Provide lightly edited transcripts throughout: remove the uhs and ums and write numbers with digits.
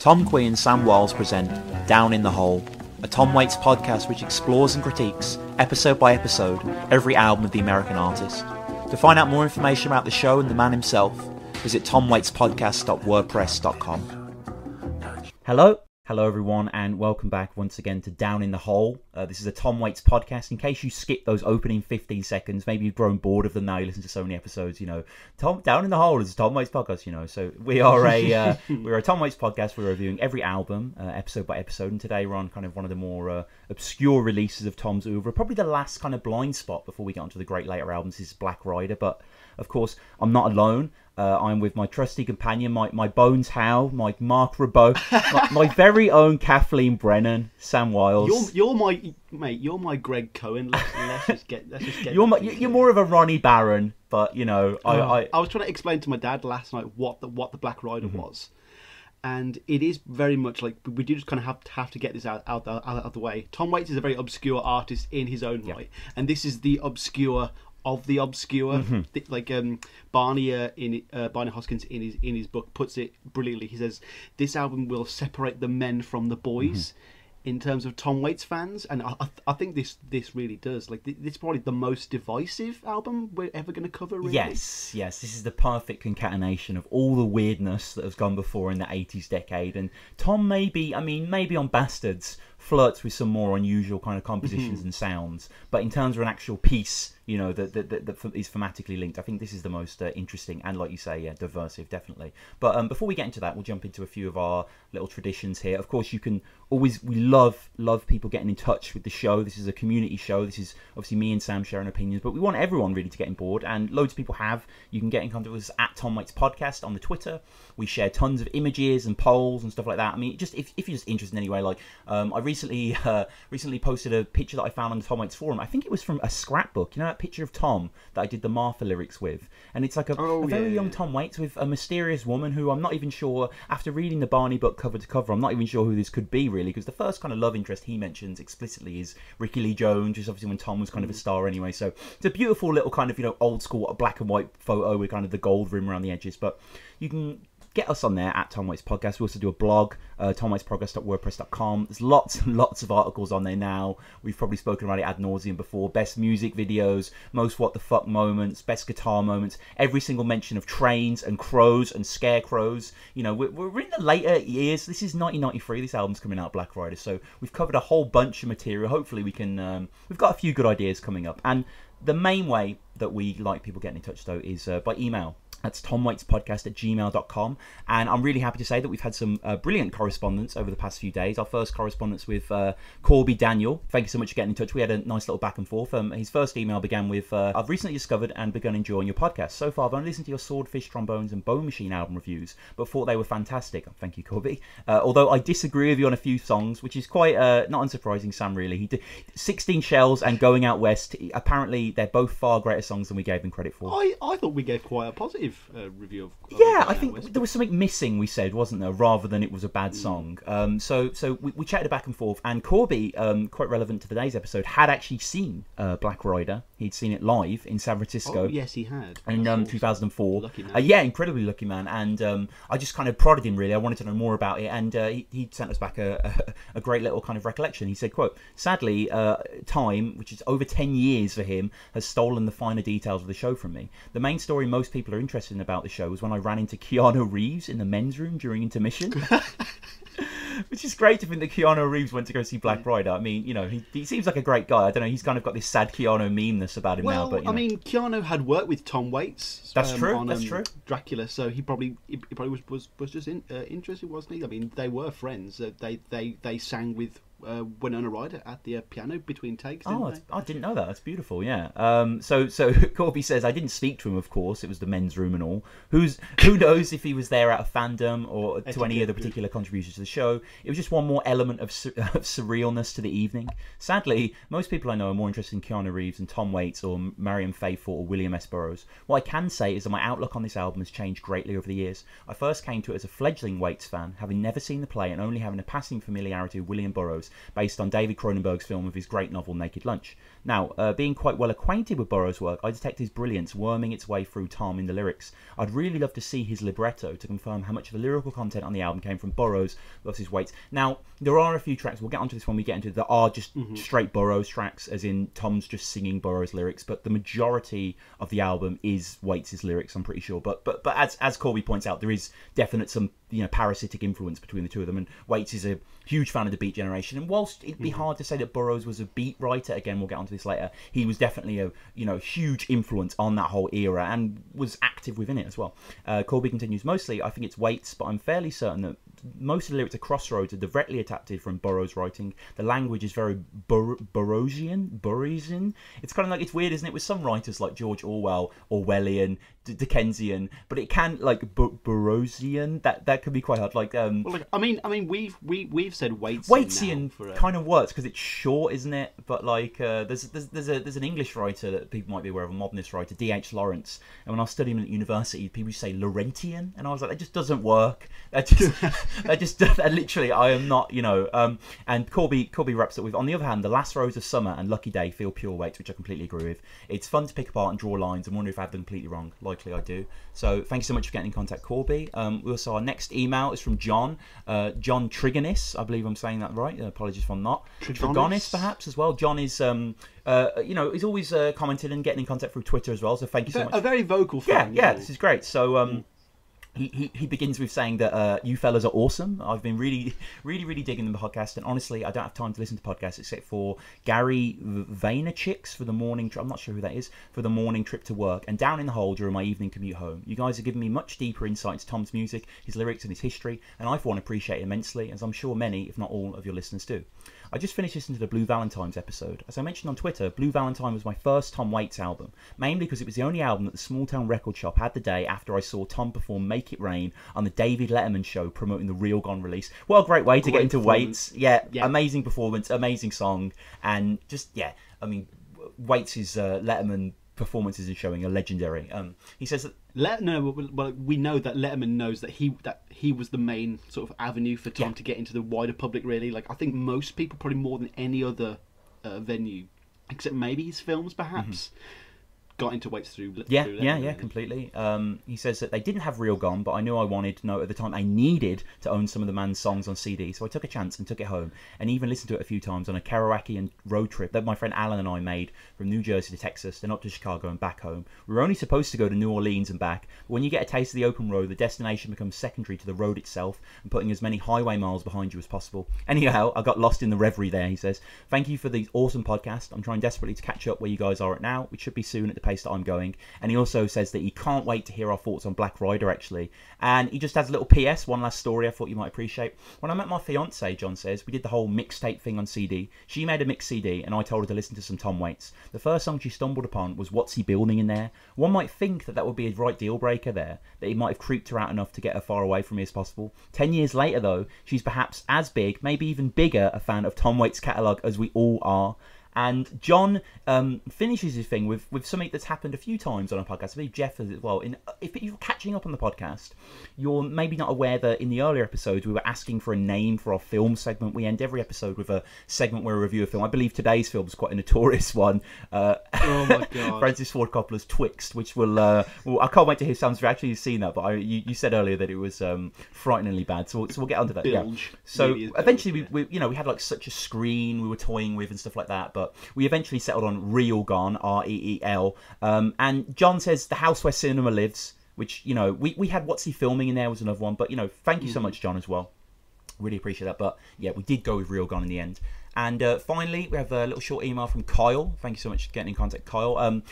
Tom Quee and Sam Wiles present Down in the Hole, a Tom Waits podcast which explores and critiques, episode by episode, every album of the American artist. To find out more information about the show and the man himself, visit TomWaitsPodcast.wordpress.com. Hello everyone, and welcome back once again to Down in the Hole. This is a Tom Waits podcast. In case you skipped those opening 15 seconds, maybe you've grown bored of them now, you listen to so many episodes, Down in the Hole is a Tom Waits podcast, so we are we're a Tom Waits podcast. We're reviewing every album, episode by episode, and today we're on kind of one of the more obscure releases of Tom's oeuvre, probably the last kind of blind spot before we get onto the great later albums. This is Black Rider, but of course I'm not alone. I'm with my trusty companion, my Bones Howe, my Mark Rabot, my very own Kathleen Brennan, Sam Wiles. You're my mate. You're my Greg Cohen. Let's just get. You're more of a Ronnie Barron, but I was trying to explain to my dad last night what the Black Rider was, and it is very much like we do just kind of have to get this out of the way. Tom Waits is a very obscure artist in his own right, and this is the obscure of the obscure. Like Barney Hoskins in his book puts it brilliantly. He says this album will separate the men from the boys in terms of Tom Waits fans, and I think this really does. Like, this is probably the most divisive album we're ever going to cover, really. Yes, this is the perfect concatenation of all the weirdness that has gone before in the 80s decade, and Tom maybe on Bastards flirts with some more unusual kind of compositions and sounds, but in terms of an actual piece, that is thematically linked, I think this is the most interesting and, like you say, diversive, definitely. But before we get into that, we'll jump into a few of our little traditions here. Of course, we love people getting in touch with the show. This is a community show. This is obviously me and Sam sharing opinions, but we want everyone really to get on board, and loads of people have. You can get in contact with us at TomWaitsPodcast on the Twitter. We share tons of images and polls and stuff like that. I mean, just if you're just interested in any way, like I recently posted a picture that I found on the Tom Waits forum. I think it was from a scrapbook, that picture of Tom that I did the Martha lyrics with, and it's like a very young Tom Waits with a mysterious woman who I'm not even sure, after reading the Barney book cover to cover, I'm not even sure who this could be really, because the first kind of love interest he mentions explicitly is Ricky Lee Jones, which is obviously when Tom was kind of a star anyway. So it's a beautiful little kind of old school black and white photo with kind of the gold rim around the edges. But you can get us on there at Tom Waits Podcast. We also do a blog, TomWaitsPodcast.wordpress.com. There's lots and lots of articles on there now. We've probably spoken about it ad nauseum before. Best music videos, most what the fuck moments, best guitar moments, every single mention of trains and crows and scarecrows. We're in the later years. This is 1993. This album's coming out, Black Rider. So we've covered a whole bunch of material. Hopefully we can, we've got a few good ideas coming up. And the main way that we like people getting in touch, though, is by email. That's TomWaitsPodcast@gmail.com, and I'm really happy to say that we've had some brilliant correspondence over the past few days. Our first correspondence with Corby Daniel. Thank you so much for getting in touch. We had a nice little back and forth. His first email began with, I've recently discovered and begun enjoying your podcast. So far, I've only listened to your Swordfish, Trombones and Bone Machine album reviews, but thought they were fantastic. Thank you, Corby. Although I disagree with you on a few songs, which is quite not unsurprising, Sam, really. He did 16 Shells and Going Out West. Apparently, they're both far greater songs than we gave them credit for. I thought we gave quite a positive review of I think there was something missing, we said, wasn't there, rather than it was a bad song. So we chatted back and forth, and Corby, quite relevant to today's episode, had actually seen Black Rider. He'd seen it live in San Francisco. Oh, yes, he had. In 2004. Lucky man. Incredibly lucky man. And I just kind of prodded him, really. I wanted to know more about it, and he sent us back a great little kind of recollection. He said, quote, sadly, time, which is over 10 years for him, has stolen the finer details of the show from me. The main story most people are interested in about the show was when I ran into Keanu Reeves in the men's room during intermission. Which is great to think that Keanu Reeves went to go see Black Rider. I mean, he seems like a great guy. I don't know, he's kind of got this sad Keanu memeness about him now. But Keanu had worked with Tom Waits. That's true. On, that's true. Dracula, so he probably was just interested, wasn't he? I mean, they were friends. They sang with Winona Ryder at the piano between takes. I didn't know that. That's beautiful. Yeah. So Corby says, I didn't speak to him, of course. It was the men's room and all. Who knows if he was there out of fandom or to any other particular contributions to the show. It was just one more element of surrealness to the evening. Sadly, most people I know are more interested in Keanu Reeves and Tom Waits or Marion Faithfull or William S. Burroughs. What I can say is that my outlook on this album has changed greatly over the years. I first came to it as a fledgling Waits fan, having never seen the play and only having a passing familiarity with William Burroughs Burroughs, based on David Cronenberg's film of his great novel Naked Lunch. Now, being quite well acquainted with Burroughs' work, I detect his brilliance worming its way through Tom in the lyrics. I'd really love to see his libretto to confirm how much of the lyrical content on the album came from Burroughs versus Waits. Now, there are a few tracks, we'll get onto this when we get into it, that are just straight Burroughs tracks, as in Tom's just singing Burroughs lyrics, but the majority of the album is Waits' lyrics, I'm pretty sure. But as Corby points out, there is definite some parasitic influence between the two of them, and Waits is a huge fan of the Beat Generation, and whilst it'd be hard to say that Burroughs was a beat writer, again we'll get onto this later, he was definitely a huge influence on that whole era and was active within it as well. Corby continues, mostly I think it's Waits, but I'm fairly certain that most of the lyrics to Crossroads are directly adapted from Burroughs' writing. The language is very Burroughsian. It's kind of like, it's weird, isn't it, with some writers like George Orwellian, Dickensian, but it can, like, Burroughsian, that could be quite hard. Like, I mean, we've said Waitian kind of works because it's short, isn't it? But like, there's an English writer that people might be aware of, a modernist writer, D.H. Lawrence, and when I was studying him at university, people used to say Laurentian, and I was like, that just doesn't work. That literally, I am not, and Corby wraps up with, on the other hand, The Last Rose of Summer and Lucky Day feel pure Waits, which I completely agree with. It's fun to pick apart and draw lines and wonder if I have them completely wrong. Likely I do. So thank you so much for getting in contact, Corby. Also, our next email is from John Trigonis. I believe I'm saying that right. Apologies if I'm not. Trigonis, perhaps, as well. John is he's always commented and getting in contact through Twitter as well, so thank you so much. A very vocal fan. Yeah, this is great. So he begins with saying that you fellas are awesome. I've been really digging the podcast, and honestly, I don't have time to listen to podcasts except for Gary Vaynerchuk's for the morning. I'm not sure who that is, for the morning trip to work, and Down in the Hole during my evening commute home. You guys have given me much deeper insight into Tom's music, his lyrics, and his history, and I for one appreciate it immensely, as I'm sure many, if not all, of your listeners do. I just finished listening to the Blue Valentines episode. As I mentioned on Twitter, Blue Valentine was my first Tom Waits album, mainly because it was the only album that the small town record shop had the day after I saw Tom perform Make It Rain on the David Letterman show promoting the Real Gone release. What a great way to get into Waits. Yeah, amazing performance, amazing song, and just, Waits' Letterman performances and showing are legendary. He says that we know that Letterman knows that he was the main sort of avenue for Tom to get into the wider public, really. Like, I think most people, probably more than any other venue, except maybe his films perhaps, got into Waits through Letterman, completely. He says that they didn't have Real Gone, but I knew I wanted to know at the time I needed to own some of the man's songs on CD, so I took a chance and took it home, and even listened to it a few times on a Kerouacian road trip that my friend Alan and I made from New Jersey to Texas, then up to Chicago and back home. We were only supposed to go to New Orleans and back, but when you get a taste of the open road, the destination becomes secondary to the road itself, and putting as many highway miles behind you as possible. Anyhow, I got lost in the reverie there, he says. Thank you for the awesome podcast. I'm trying desperately to catch up where you guys are at now, which should be soon at the pace that I'm going. And he also says that he can't wait to hear our thoughts on Black Rider, actually. And he just has a little PS, one last story I thought you might appreciate. When I met my fiance, John says, we did the whole mixtape thing on CD. She made a mix CD and I told her to listen to some Tom Waits. The first song she stumbled upon was What's He Building in There? One might think that would be a right deal breaker there, that he might have creeped her out enough to get her far away from me as possible. 10 years later though, she's perhaps as big, maybe even bigger, a fan of Tom Waits' catalogue as we all are. And John finishes his thing with something that's happened a few times on our podcast. I believe Jeff has as well. If you're catching up on the podcast, you're maybe not aware that in the earlier episodes we were asking for a name for our film segment. We end every episode with a segment where we review a film. I believe today's film is quite a notorious one. Oh my god! Francis Ford Coppola's Twixt, which will I can't wait to hear Sam's reaction. You've seen that, but you said earlier that it was frighteningly bad. So we'll get onto that. Bilge. Yeah. So really eventually we had like such a screen we were toying with and stuff like that, but we eventually settled on Real Gone, REEL. And John says The House Where Cinema Lives, which, we had What's He Filming in there was another one. But, thank you so much, John, as well. Really appreciate that. But, yeah, we did go with Real Gone in the end. And finally, we have a little short email from Kyle. Thank you so much for getting in contact, Kyle.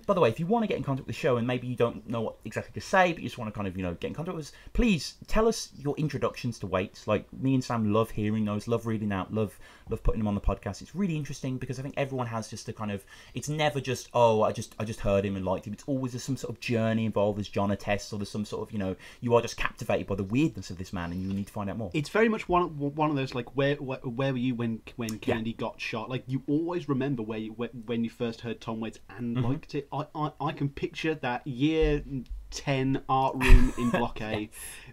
By the way, if you want to get in contact with the show and maybe you don't know what exactly to say, but you just want to kind of, get in contact with us, please tell us your introductions to Waits. Like, me and Sam love hearing those, love reading out, love putting them on the podcast. It's really interesting because I think everyone has just a kind of, it's never just, I just heard him and liked him. It's always there's some sort of journey involved, as John attests, or there's some sort of, you are just captivated by the weirdness of this man and you need to find out more. It's very much one of those, like, where were you when Kennedy got shot? Like, you always remember when you first heard Tom Waits and liked it. I can picture that year 10 art room in Block A.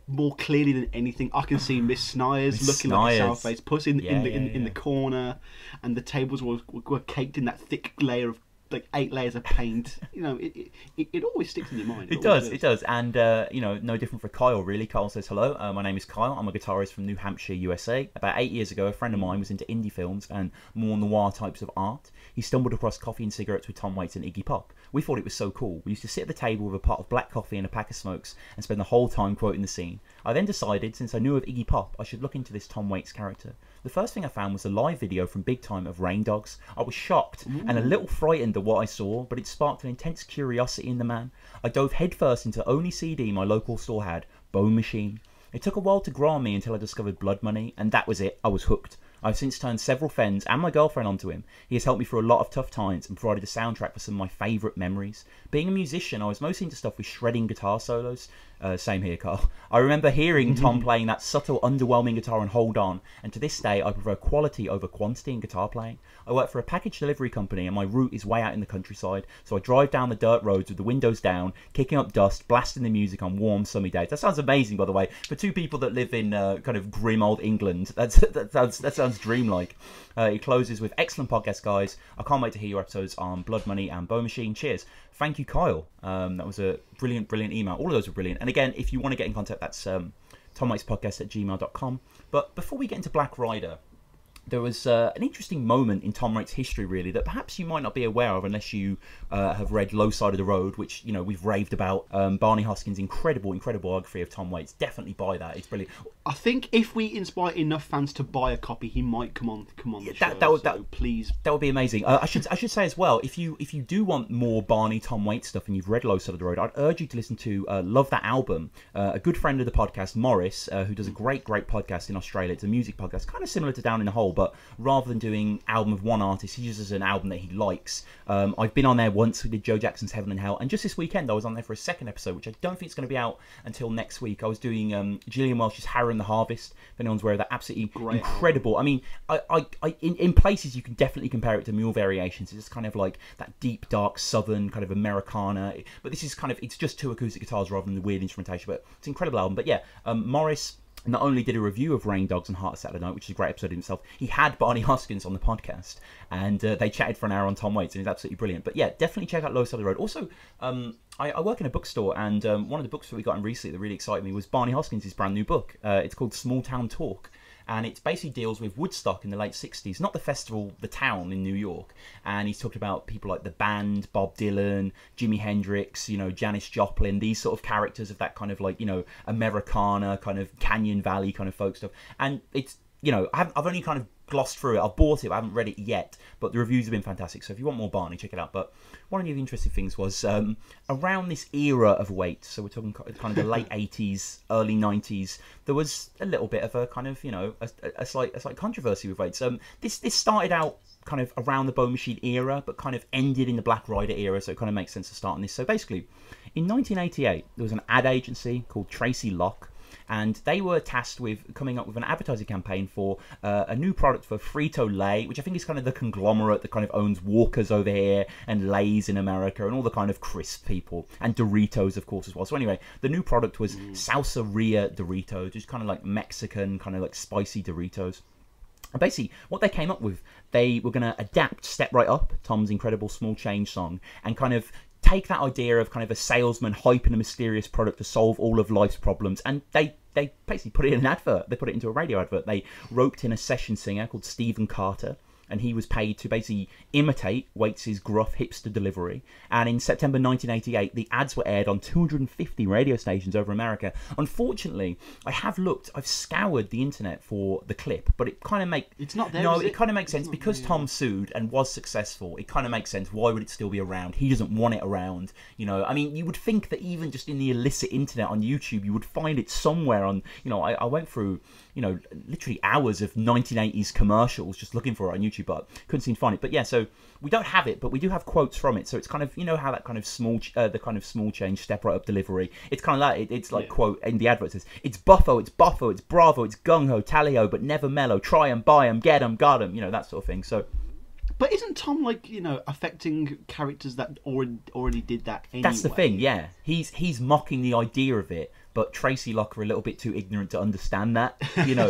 More clearly than anything, I can see Miss Snyers looking like a sour face, Puss in the corner, and the tables were caked in that thick layer of like 8 layers of paint. You know, it always sticks in your mind. It does. And you know, no different for Kyle, really. Kyle says, hello, my name is Kyle. I'm a guitarist from New Hampshire, USA. About 8 years ago, a friend of mine was into indie films and more noir types of art. He stumbled across Coffee and Cigarettes with Tom Waits and Iggy Pop. We thought it was so cool. We used to sit at the table with a pot of black coffee and a pack of smokes and spend the whole time quoting the scene. I then decided, since I knew of Iggy Pop, I should look into this Tom Waits character. The first thing I found was a live video from Big Time of Rain Dogs. I was shocked and a little frightened at what I saw, but it sparked an intense curiosity in the man. I dove headfirst into the only CD my local store had, Bone Machine. It took a while to grow on me until I discovered Blood Money, and that was it. I was hooked. I've since turned several friends and my girlfriend onto him. He has helped me through a lot of tough times and provided a soundtrack for some of my favourite memories. Being a musician, I was mostly into stuff with shredding guitar solos. Same here, Carl. I remember hearing Tom playing that subtle, underwhelming guitar on Hold On, and to this day I prefer quality over quantity in guitar playing. I work for a package delivery company and my route is way out in the countryside, so I drive down the dirt roads with the windows down, kicking up dust, blasting the music on warm, sunny days. That sounds amazing, by the way. For two people that live in kind of grim old England, that sounds dreamlike. He closes with, excellent podcast, guys. I can't wait to hear your episodes on Blood Money and Bone Machine. Cheers. Thank you, Kyle. That was a brilliant email. All of those were brilliant. And again, if you want to get in contact, that's TomWaitsPodcast@gmail.com. But before we get into Black Rider, there was an interesting moment in Tom Waits' history, really, that perhaps you might not be aware of unless you have read Low Side of the Road, which, you know, we've raved about. Barney Hoskyns' incredible biography of Tom Waits. Definitely buy that. It's brilliant. I think if we inspire enough fans to buy a copy, he might come on the show. Please. That would be amazing. I should say as well, if you do want more Barney Tom Waits stuff and you've read Low Side of the Road, I'd urge you to listen to Love That Album. A good friend of the podcast, Morris, who does a great podcast in Australia. It's a music podcast, kind of similar to Down in the Hole, but rather than doing album of one artist, he uses an album that he likes. I've been on there once. We did Joe Jackson's Heaven and Hell, and just this weekend I was on there for a second episode, which I don't think it's going to be out until next week. I was doing Gillian Welch's Harrow and the Harvest. If anyone's aware of that, absolutely great, incredible album. I mean, in places you can definitely compare it to Mule Variations. It's kind of like that deep, dark, southern kind of Americana, but this is kind of, it's just two acoustic guitars rather than the weird instrumentation. But it's an incredible album. But yeah, Morris not only did a review of Rain Dogs and Heart of Saturday Night, which is a great episode in itself, he had Barney Hoskyns on the podcast, and they chatted for an hour on Tom Waits, and it's absolutely brilliant. But yeah, definitely check out Low Side of the Road. Also, I work in a bookstore, and one of the books that we got in recently that really excited me was Barney Hoskyns' brand new book. It's called Small Town Talk. And it basically deals with Woodstock in the late 60s, not the festival, the town in New York. And he's talked about people like the band, Bob Dylan, Jimi Hendrix, you know, Janis Joplin, these sort of characters of that kind of like, you know, Americana, kind of Canyon Valley kind of folk stuff. And it's, you know, I've only kind of glossed through it. I've bought it, I haven't read it yet, but the reviews have been fantastic. So if you want more Barney, check it out. But one of the interesting things was around this era of Waits, so we're talking kind of the late 80s, early 90s, there was a little bit of a kind of, you know, a slight controversy with Waits. This started out kind of around the Bone Machine era, but kind of ended in the Black Rider era, so it kind of makes sense to start on this. So basically, in 1988, there was an ad agency called Tracy Locke, and they were tasked with coming up with an advertising campaign for a new product for Frito-Lay, which I think is kind of the conglomerate that kind of owns Walkers over here and Lay's in America and all the kind of crisp people, and Doritos, of course, as well. So anyway, the new product was Salsa-Ria Doritos, just kind of like Mexican, kind of like spicy Doritos. And basically, what they came up with, they were going to adapt Step Right Up, Tom's incredible Small Change song, and kind of take that idea of kind of a salesman hyping a mysterious product to solve all of life's problems, and they basically put it in an advert. They put it into a radio advert. They roped in a session singer called Stephen Carter, and he was paid to basically imitate Waits' gruff hipster delivery. And in September 1988, the ads were aired on 250 radio stations over America. Unfortunately, I've scoured the internet for the clip, but it kind of it's not there. No, it kind of makes sense because Tom sued and was successful. It kind of makes sense. Why would it still be around? He doesn't want it around. You know, I mean, you would think that even just in the illicit internet on YouTube, you would find it somewhere on. You know, I went through, you know, literally hours of 1980s commercials just looking for it on YouTube, but couldn't seem to find it. But yeah, so we don't have it, but we do have quotes from it. So it's kind of, you know, how that kind of small change, Step Right Up delivery. It's kind of like it's like quote in the advert says, "It's buffo, it's buffo, it's bravo, it's gung ho, tally ho, but never mellow. Try 'em, buy 'em, get 'em, got 'em." You know, that sort of thing. So. But isn't Tom affecting characters that already did that anyway? That's the thing, yeah. He's mocking the idea of it, but Tracy Locke are a little bit too ignorant to understand that,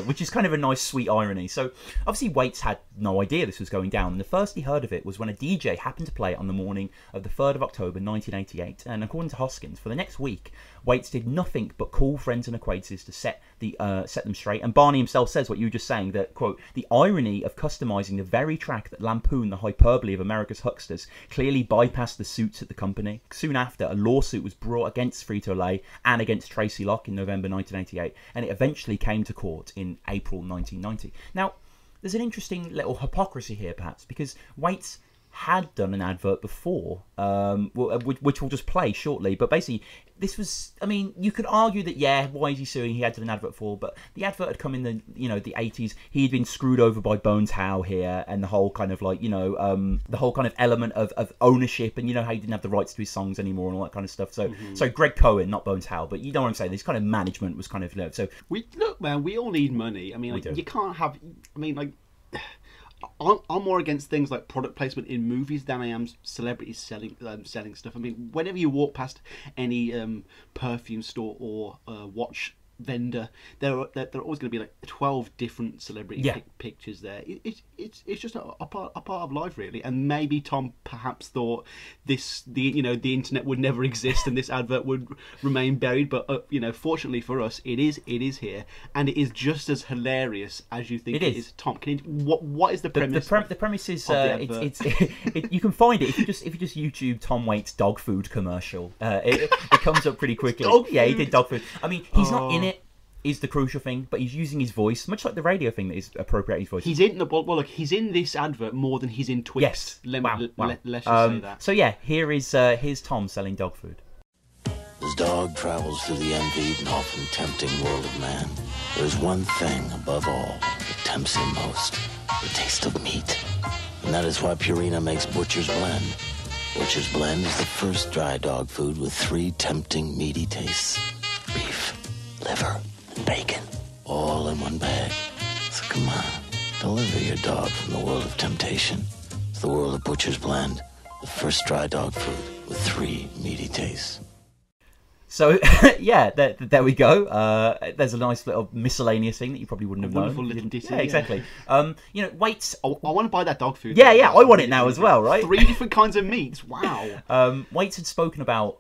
which is kind of a nice, sweet irony. So, obviously, Waits had no idea this was going down, and the first he heard of it was when a DJ happened to play it on the morning of the 3rd of October, 1988, and according to Hoskins, for the next week, Waits did nothing but call friends and acquaintances to set them straight, and Barney himself says what you were just saying, that, quote, the irony of customising the very track that lampooned the hyperbole of America's hucksters clearly bypassed the suits at the company. Soon after, a lawsuit was brought against Frito-Lay and against Tracy Locke in November 1988, and it eventually came to court in April 1990. Now, there's an interesting little hypocrisy here, perhaps, because Waits had done an advert before, which we'll just play shortly, but basically, this was, I mean, you could argue that, yeah, why is he suing? He had done an advert for, but the advert had come in the 80s. He had been screwed over by Bones Howe here, and the whole kind of the whole kind of element of ownership, and how he didn't have the rights to his songs anymore and all that kind of stuff. So, so Greg Cohen, not Bones Howe, but you know what I'm saying? This kind of management was kind of, so. Look, man, we all need money. I mean, you can't have, I'm more against things like product placement in movies than I am celebrities selling stuff. I mean, whenever you walk past any perfume store or watch vendor, there are always going to be 12 different celebrity pictures there. It's just a part of life, really. And maybe Tom perhaps thought the internet would never exist and this advert would remain buried. But fortunately for us, it is here, and it is just as hilarious as you think it is. Tom, what is the premise? The premise is you can find it if you just YouTube Tom Waits dog food commercial. It comes up pretty quickly. He did dog food. I mean, he's not in it. Is the crucial thing, but he's using his voice, much like the radio thing that is appropriating his voice. He's in he's in this advert more than he's in Twixt. Yes. Let's just say that. So yeah, here's Tom selling dog food. As dog travels through the envied and often tempting world of man, there's one thing above all that tempts him most: the taste of meat. And that is why Purina makes Butcher's Blend. Butcher's Blend is the first dry dog food with 3 tempting meaty tastes: beef, liver, and bacon, all in one bag. So come on, deliver your dog from the world of temptation. It's the world of Butcher's Blend, the first dry dog food with 3 meaty tastes. So, yeah, there we go. There's a nice little miscellaneous thing that you probably wouldn't have known. Wonderful little ditty. Yeah, exactly. Waits... I want to buy that dog food. Yeah, I want it now as well, right? 3 different kinds of meats. Wow. Waits had spoken about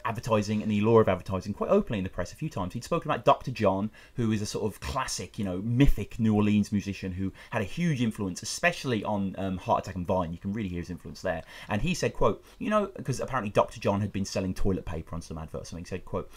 advertising and the allure of advertising quite openly in the press a few times. He'd spoken about Dr. John, who is a sort of classic, mythic New Orleans musician who had a huge influence, especially on Heart Attack and Vine. You can really hear his influence there. And he said, quote, because apparently Dr. John had been selling toilet paper on some advert or something, he said, quote,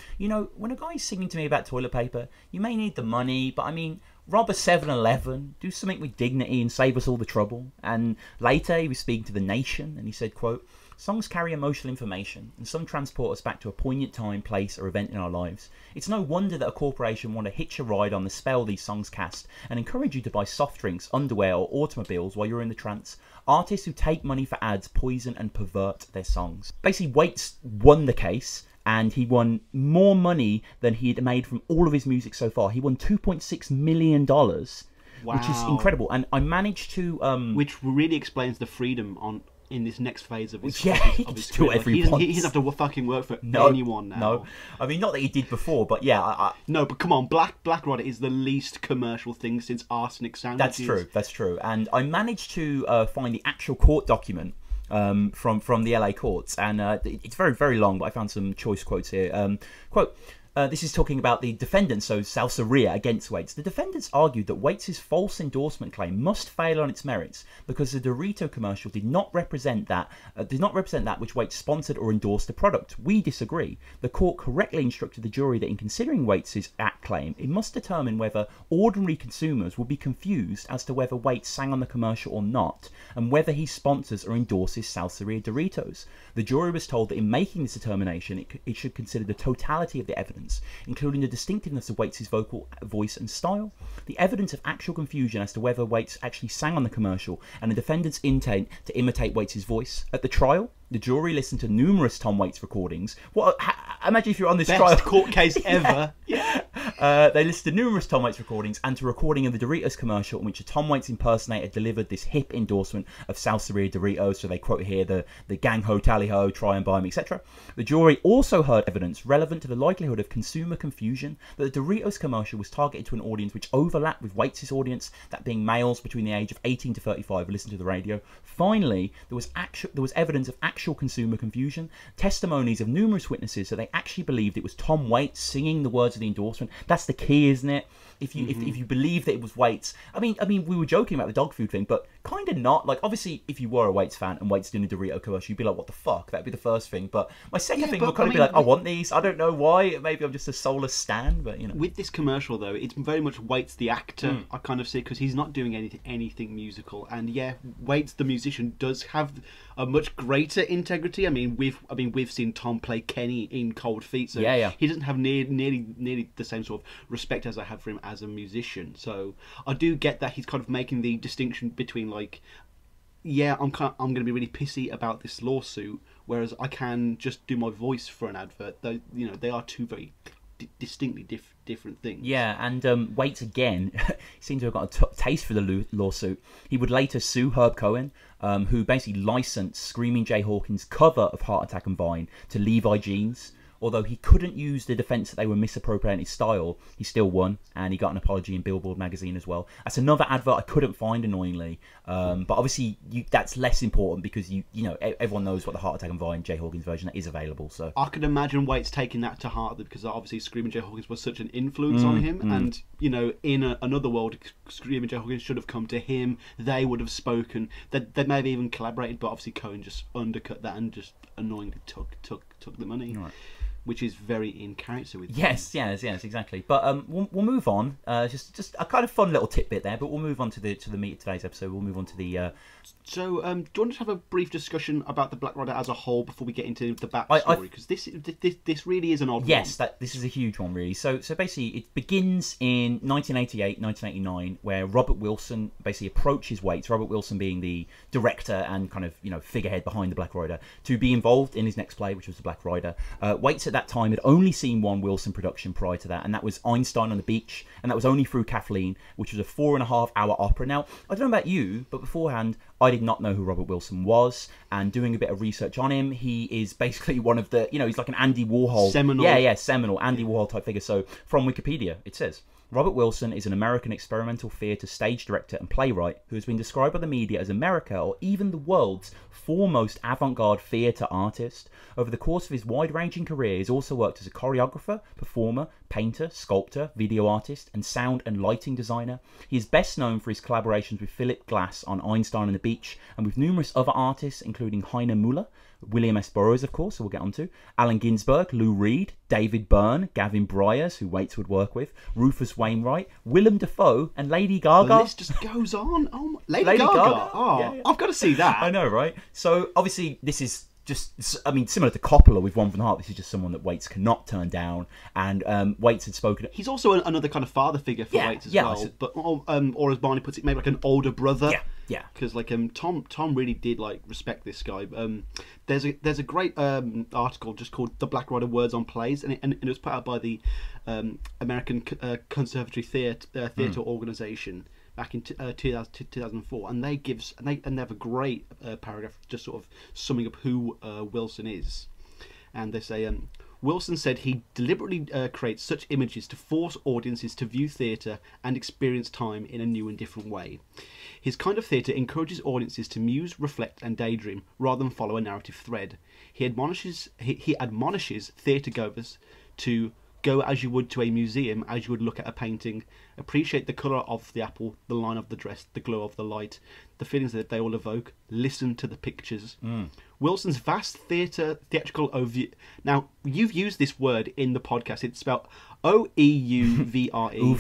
when a guy's singing to me about toilet paper, you may need the money, but I mean, rob a 7-Eleven, do something with dignity and save us all the trouble. And later he was speaking to The Nation and he said, quote, songs carry emotional information and some transport us back to a poignant time, place or event in our lives. It's no wonder that a corporation want to hitch a ride on the spell these songs cast and encourage you to buy soft drinks, underwear or automobiles while you're in the trance. Artists who take money for ads poison and pervert their songs. Basically, Waits won the case. And he won more money than he had made from all of his music so far. He won $2.6 million, which is incredible. And I managed to... which really explains the freedom in this next phase of his he can just do whatever he wants. He doesn't have to fucking work for anyone now. No, I mean, not that he did before, but yeah. No, but come on, Black Rider is the least commercial thing since Arsenic Sandwiches. That's true. And I managed to find the actual court document from the LA courts, and it's very, very long, but I found some choice quotes here. Quote, this is talking about the defendants, so Salseria against Waits. The defendants argued that Waits' false endorsement claim must fail on its merits because the Dorito commercial did not represent that which Waits sponsored or endorsed the product. We disagree. The court correctly instructed the jury that in considering Waits' act claim, it must determine whether ordinary consumers will be confused as to whether Waits sang on the commercial or not, and whether he sponsors or endorses Salseria Doritos. The jury was told that in making this determination, it should consider the totality of the evidence, including the distinctiveness of Waits' vocal voice and style, the evidence of actual confusion as to whether Waits actually sang on the commercial, and the defendant's intent to imitate Waits' voice. At the trial, the jury listened to numerous Tom Waits recordings. Imagine if you're on this trial. Best court case ever. Yeah. They listed numerous Tom Waits recordings and to recording of the Doritos commercial in which a Tom Waits impersonator delivered this hip endorsement of Salseria Doritos. So they quote here the gang ho, tally ho, try and buy me, etc. The jury also heard evidence relevant to the likelihood of consumer confusion that the Doritos commercial was targeted to an audience which overlapped with Waits' audience, that being males between the age of 18 to 35 who listened to the radio. Finally, there was evidence of actual consumer confusion, testimonies of numerous witnesses that they actually believed it was Tom Waits singing the words of the endorsement. That's the key, isn't it? If you believe that it was Waits, I mean, we were joking about the dog food thing, but kind of not. Like, obviously, if you were a Waits fan and Waits doing a Dorito commercial, you'd be like, "What the fuck?" That'd be the first thing. But my second thing would kind of be like, "I want these." I don't know why. Maybe I'm just a soulless stan, but you know. With this commercial though, it's very much Waits the actor. I kind of see, because he's not doing anything musical, and yeah, Waits the musician does have a much greater integrity. I mean, we've seen Tom play Kenny in Cold Feet, so he doesn't have nearly the same sort of respect as I have for him as a musician. So I do get that he's kind of making the distinction between like, yeah, I'm going to be really pissy about this lawsuit, whereas I can just do my voice for an advert. Though, you know, they are two very distinctly different things. Yeah, and Waits again seems to have got a taste for the lawsuit. He would later sue Herb Cohen, who basically licensed Screaming Jay Hawkins' cover of Heart Attack and Vine to Levi Jeans. Although he couldn't use the defence that they were misappropriating his style, he still won, and he got an apology in Billboard magazine as well. That's another advert I couldn't find, annoyingly. But obviously, that's less important because you know everyone knows what the Heart Attack and Vine Jay Hawkins version that is available. So I could imagine Waits taking that to heart, because obviously Screaming Jay Hawkins was such an influence on him, and you know, in another world, Screaming Jay Hawkins should have come to him. They would have spoken. They may have even collaborated, but obviously Cohen just undercut that and just annoyingly took the money. Right. Which is very in character with him. Yes, exactly. But we'll move on. Just a kind of fun little tidbit there. But we'll move on to the meat of today's episode. We'll move on to the. So, do you want to have a brief discussion about the Black Rider as a whole before we get into the backstory? Because this really is an odd one. Yes, this is a huge one, really. So basically, it begins in 1988, 1989, where Robert Wilson basically approaches Waits, Robert Wilson being the director and kind of, you know, figurehead behind the Black Rider, to be involved in his next play, which was the Black Rider. Waits at that time had only seen one Wilson production prior to that, and that was Einstein on the Beach, and that was only through Kathleen, which was a 4.5-hour opera. Now, I don't know about you, but beforehand, I did not know who Robert Wilson was, and doing a bit of research on him, he is basically one of the, you know, he's like an Andy Warhol. Seminal. Seminal, Andy Warhol type figure. So, from Wikipedia, it says, Robert Wilson is an American experimental theatre stage director and playwright who has been described by the media as America or even the world's foremost avant-garde theatre artist. Over the course of his wide-ranging career, he's also worked as a choreographer, performer, painter, sculptor, video artist, and sound and lighting designer. He is best known for his collaborations with Philip Glass on Einstein on the Beach, and with numerous other artists, including Heiner Müller, William S. Burroughs, of course, who we'll get on to, Allen Ginsberg, Lou Reed, David Byrne, Gavin Bryars, who Waits would work with, Rufus Wainwright, Willem Dafoe, and Lady Gaga. The list just goes on. Oh, Lady Gaga. Oh, yeah. I've got to see that. I know, right? So, obviously, this is just, I mean, similar to Coppola with One from the Heart, this is just someone that Waits cannot turn down, and Waits had spoken. He's also another kind of father figure for Waits as well, but or as Barney puts it, maybe like an older brother. Yeah. Because like Tom really did like respect this guy. There's a great article just called "The Black Rider Words on Plays," and it was put out by the American Conservatory Theatre Organization back in 2004, and they have a great paragraph just sort of summing up who Wilson is, and they say. Wilson said he deliberately creates such images to force audiences to view theatre and experience time in a new and different way. His kind of theatre encourages audiences to muse, reflect and daydream rather than follow a narrative thread. He admonishes theatre goers to go as you would to a museum, as you would look at a painting, appreciate the colour of the apple, the line of the dress, the glow of the light, the feelings that they all evoke, listen to the pictures. Wilson's vast theatrical overview. Now, you've used this word in the podcast. It's spelled O-E-U-V-R-E.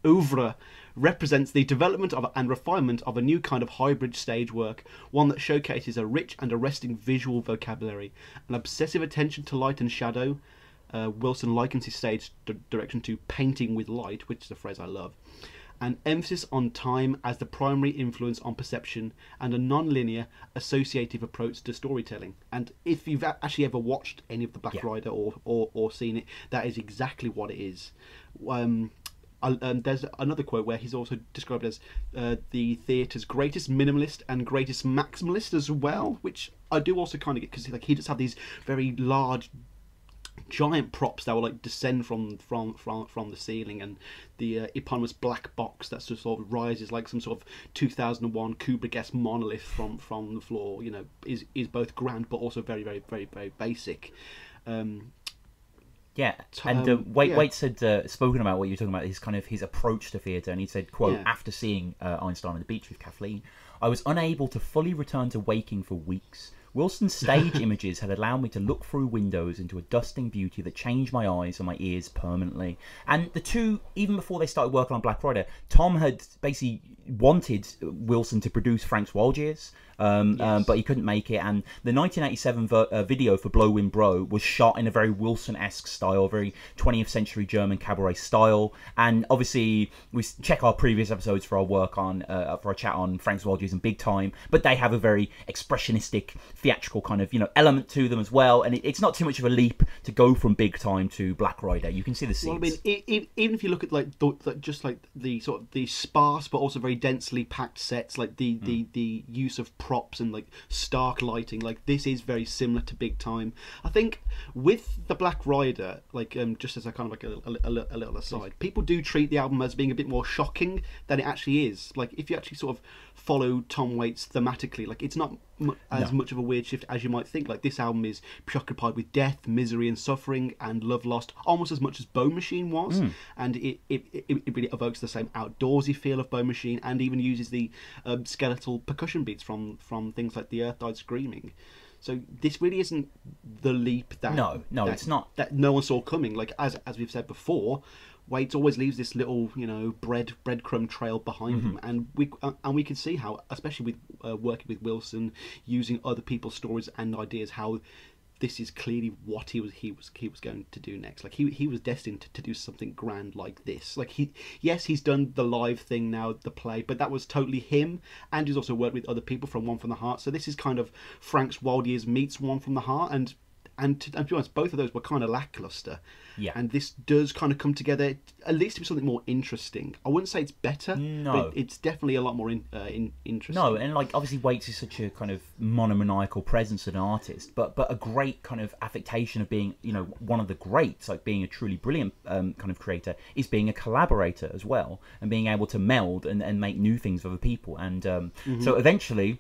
Oeuvre represents the development of and refinement of a new kind of hybrid stage work, one that showcases a rich and arresting visual vocabulary, an obsessive attention to light and shadow. Wilson likens his stage direction to painting with light, which is a phrase I love, an emphasis on time as the primary influence on perception, and a non-linear associative approach to storytelling. And if you've actually ever watched any of the Black Rider or seen it, that is exactly what it is. There's another quote where he's also described as the theatre's greatest minimalist and greatest maximalist as well, which I do also kind of get, because he does have these very large, giant props that will like descend from the ceiling, and the eponymous black box that sort of rises like some sort of 2001 Kubrick-esque monolith from the floor. Is both grand but also very, very, very, very basic. Yeah, and Waits had spoken about what you're talking about, his approach to theatre, and he said, quote, after seeing Einstein on the beach with Kathleen, I was unable to fully return to waking for weeks. Wilson's stage images had allowed me to look through windows into a dusting beauty that changed my eyes and my ears permanently. And the two, even before they started working on Black Rider, Tom had basically wanted Wilson to produce Frank's Wild Years, but he couldn't make it. And the 1987 video for Blow Wind Bro was shot in a very Wilson-esque style, very 20th century German cabaret style. And obviously, we check our previous episodes for our work on, for our chat on Frank's Wild Years and Big Time, but they have a very expressionistic, theatrical kind of, element to them as well. And it's not too much of a leap to go from Big Time to Black Rider. You can see the seeds. Well, I mean, even if you look at just the sort of the sparse but also very densely packed sets, like the use of props and like stark lighting, like this is very similar to Big Time. I think with the Black Rider, like just as a kind of like a little aside, people do treat the album as being a bit more shocking than it actually is. Like if you actually sort of follow Tom Waits thematically, like it's not as much of a weird shift as you might think. Like this album is preoccupied with death, misery and suffering and love lost almost as much as Bone Machine was, and it really evokes the same outdoorsy feel of Bone Machine, and even uses the skeletal percussion beats from things like The Earth Died Screaming. So this really isn't the leap that it's not, that no one saw coming. Like as we've said before, Waits always leaves this little, breadcrumb trail behind him, and we can see how, especially with working with Wilson, using other people's stories and ideas, how this is clearly what he was going to do next. Like he was destined to do something grand like this. Like he's done the live thing now, the play, but that was totally him, and he's also worked with other people from One from the Heart. So this is kind of Frank's Wild Years meets One from the Heart, and to be honest, both of those were kind of lackluster. Yeah. And this does kind of come together, at least to be something more interesting. I wouldn't say it's better, but it's definitely a lot more interesting. No, and like obviously Waits is such a kind of monomaniacal presence as an artist, but a great kind of affectation of being, one of the greats, like being a truly brilliant kind of creator, is being a collaborator as well, and being able to meld and make new things for other people. And so eventually,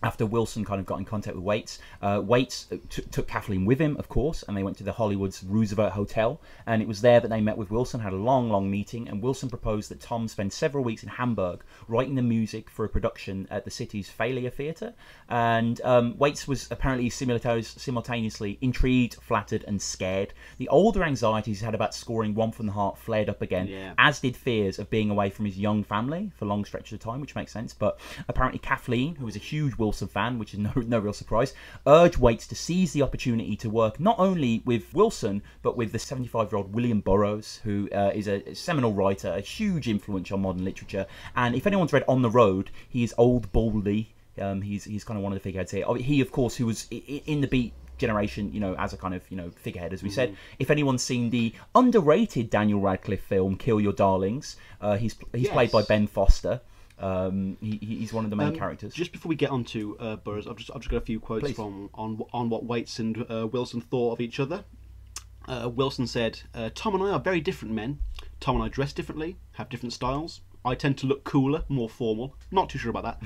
after Wilson kind of got in contact with Waits, Waits took Kathleen with him, of course, and they went to the Hollywood's Roosevelt Hotel, and it was there that they met with Wilson, had a long meeting, and Wilson proposed that Tom spend several weeks in Hamburg writing the music for a production at the city's Failure Theatre, and Waits was apparently simultaneously intrigued, flattered, and scared. The older anxieties he had about scoring One from the Heart flared up again, as did fears of being away from his young family for long stretches of time, which makes sense, but apparently Kathleen, who was a huge Wilson fan, which is no real surprise, urged Waits to seize the opportunity to work not only with Wilson, but with the 75-year-old William Burroughs, who is a seminal writer, a huge influence on modern literature. And if anyone's read On the Road, he is old Baldy. He's kind of one of the figureheads here. He, of course, who was in the Beat generation, as a kind of, figurehead, as we said. If anyone's seen the underrated Daniel Radcliffe film Kill Your Darlings, he's played by Ben Foster. He's one of the main characters. Just before we get on to Burroughs, I've just got a few quotes from on what Waits and Wilson thought of each other. Wilson said, "Tom and I are very different men. Tom and I dress differently, have different styles. I tend to look cooler, more formal. Not too sure about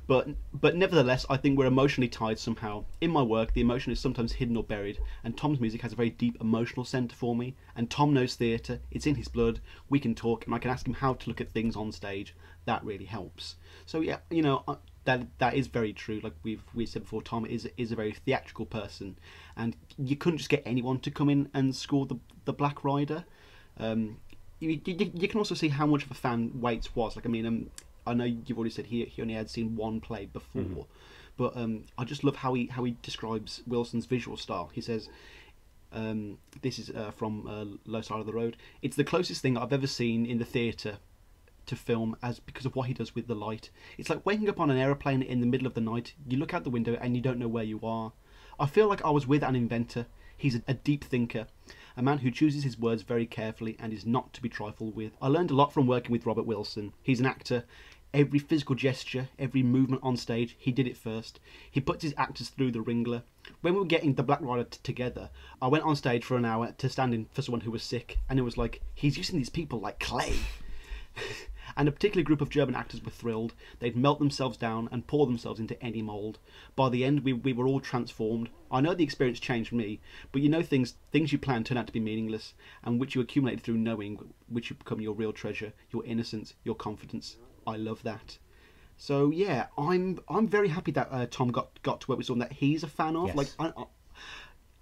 that. but nevertheless, I think we're emotionally tied somehow. In my work, the emotion is sometimes hidden or buried, and Tom's music has a very deep emotional centre for me. And Tom knows theatre. It's in his blood. We can talk, and I can ask him how to look at things on stage. That really helps." So yeah, that is very true. Like we said before, Tom is a very theatrical person, and you couldn't just get anyone to come in and score the Black Rider. You can also see how much of a fan Waits was. Like, I mean, I know you've already said he only had seen one play before, but I just love how he describes Wilson's visual style. He says, this is from Low Side of the Road, "It's the closest thing I've ever seen in the theatre to film as because of what he does with the light. It's like waking up on an aeroplane in the middle of the night. You look out the window and you don't know where you are. I feel like I was with an inventor. He's a deep thinker, a man who chooses his words very carefully and is not to be trifled with. I learned a lot from working with Robert Wilson. He's an actor. Every physical gesture, every movement on stage, he did it first. He puts his actors through the wringer. When we were getting the Black Rider together, I went on stage for an hour to stand in for someone who was sick, and it was like, he's using these people like clay. And a particular group of German actors were thrilled. They'd melt themselves down and pour themselves into any mould. By the end, we were all transformed. I know the experience changed me, but you know things you plan turn out to be meaningless, and which you accumulated through knowing, which you become your real treasure, your innocence, your confidence. I love that. So yeah, I'm very happy that Tom got to work with someone that he's a fan of. Yes. Like,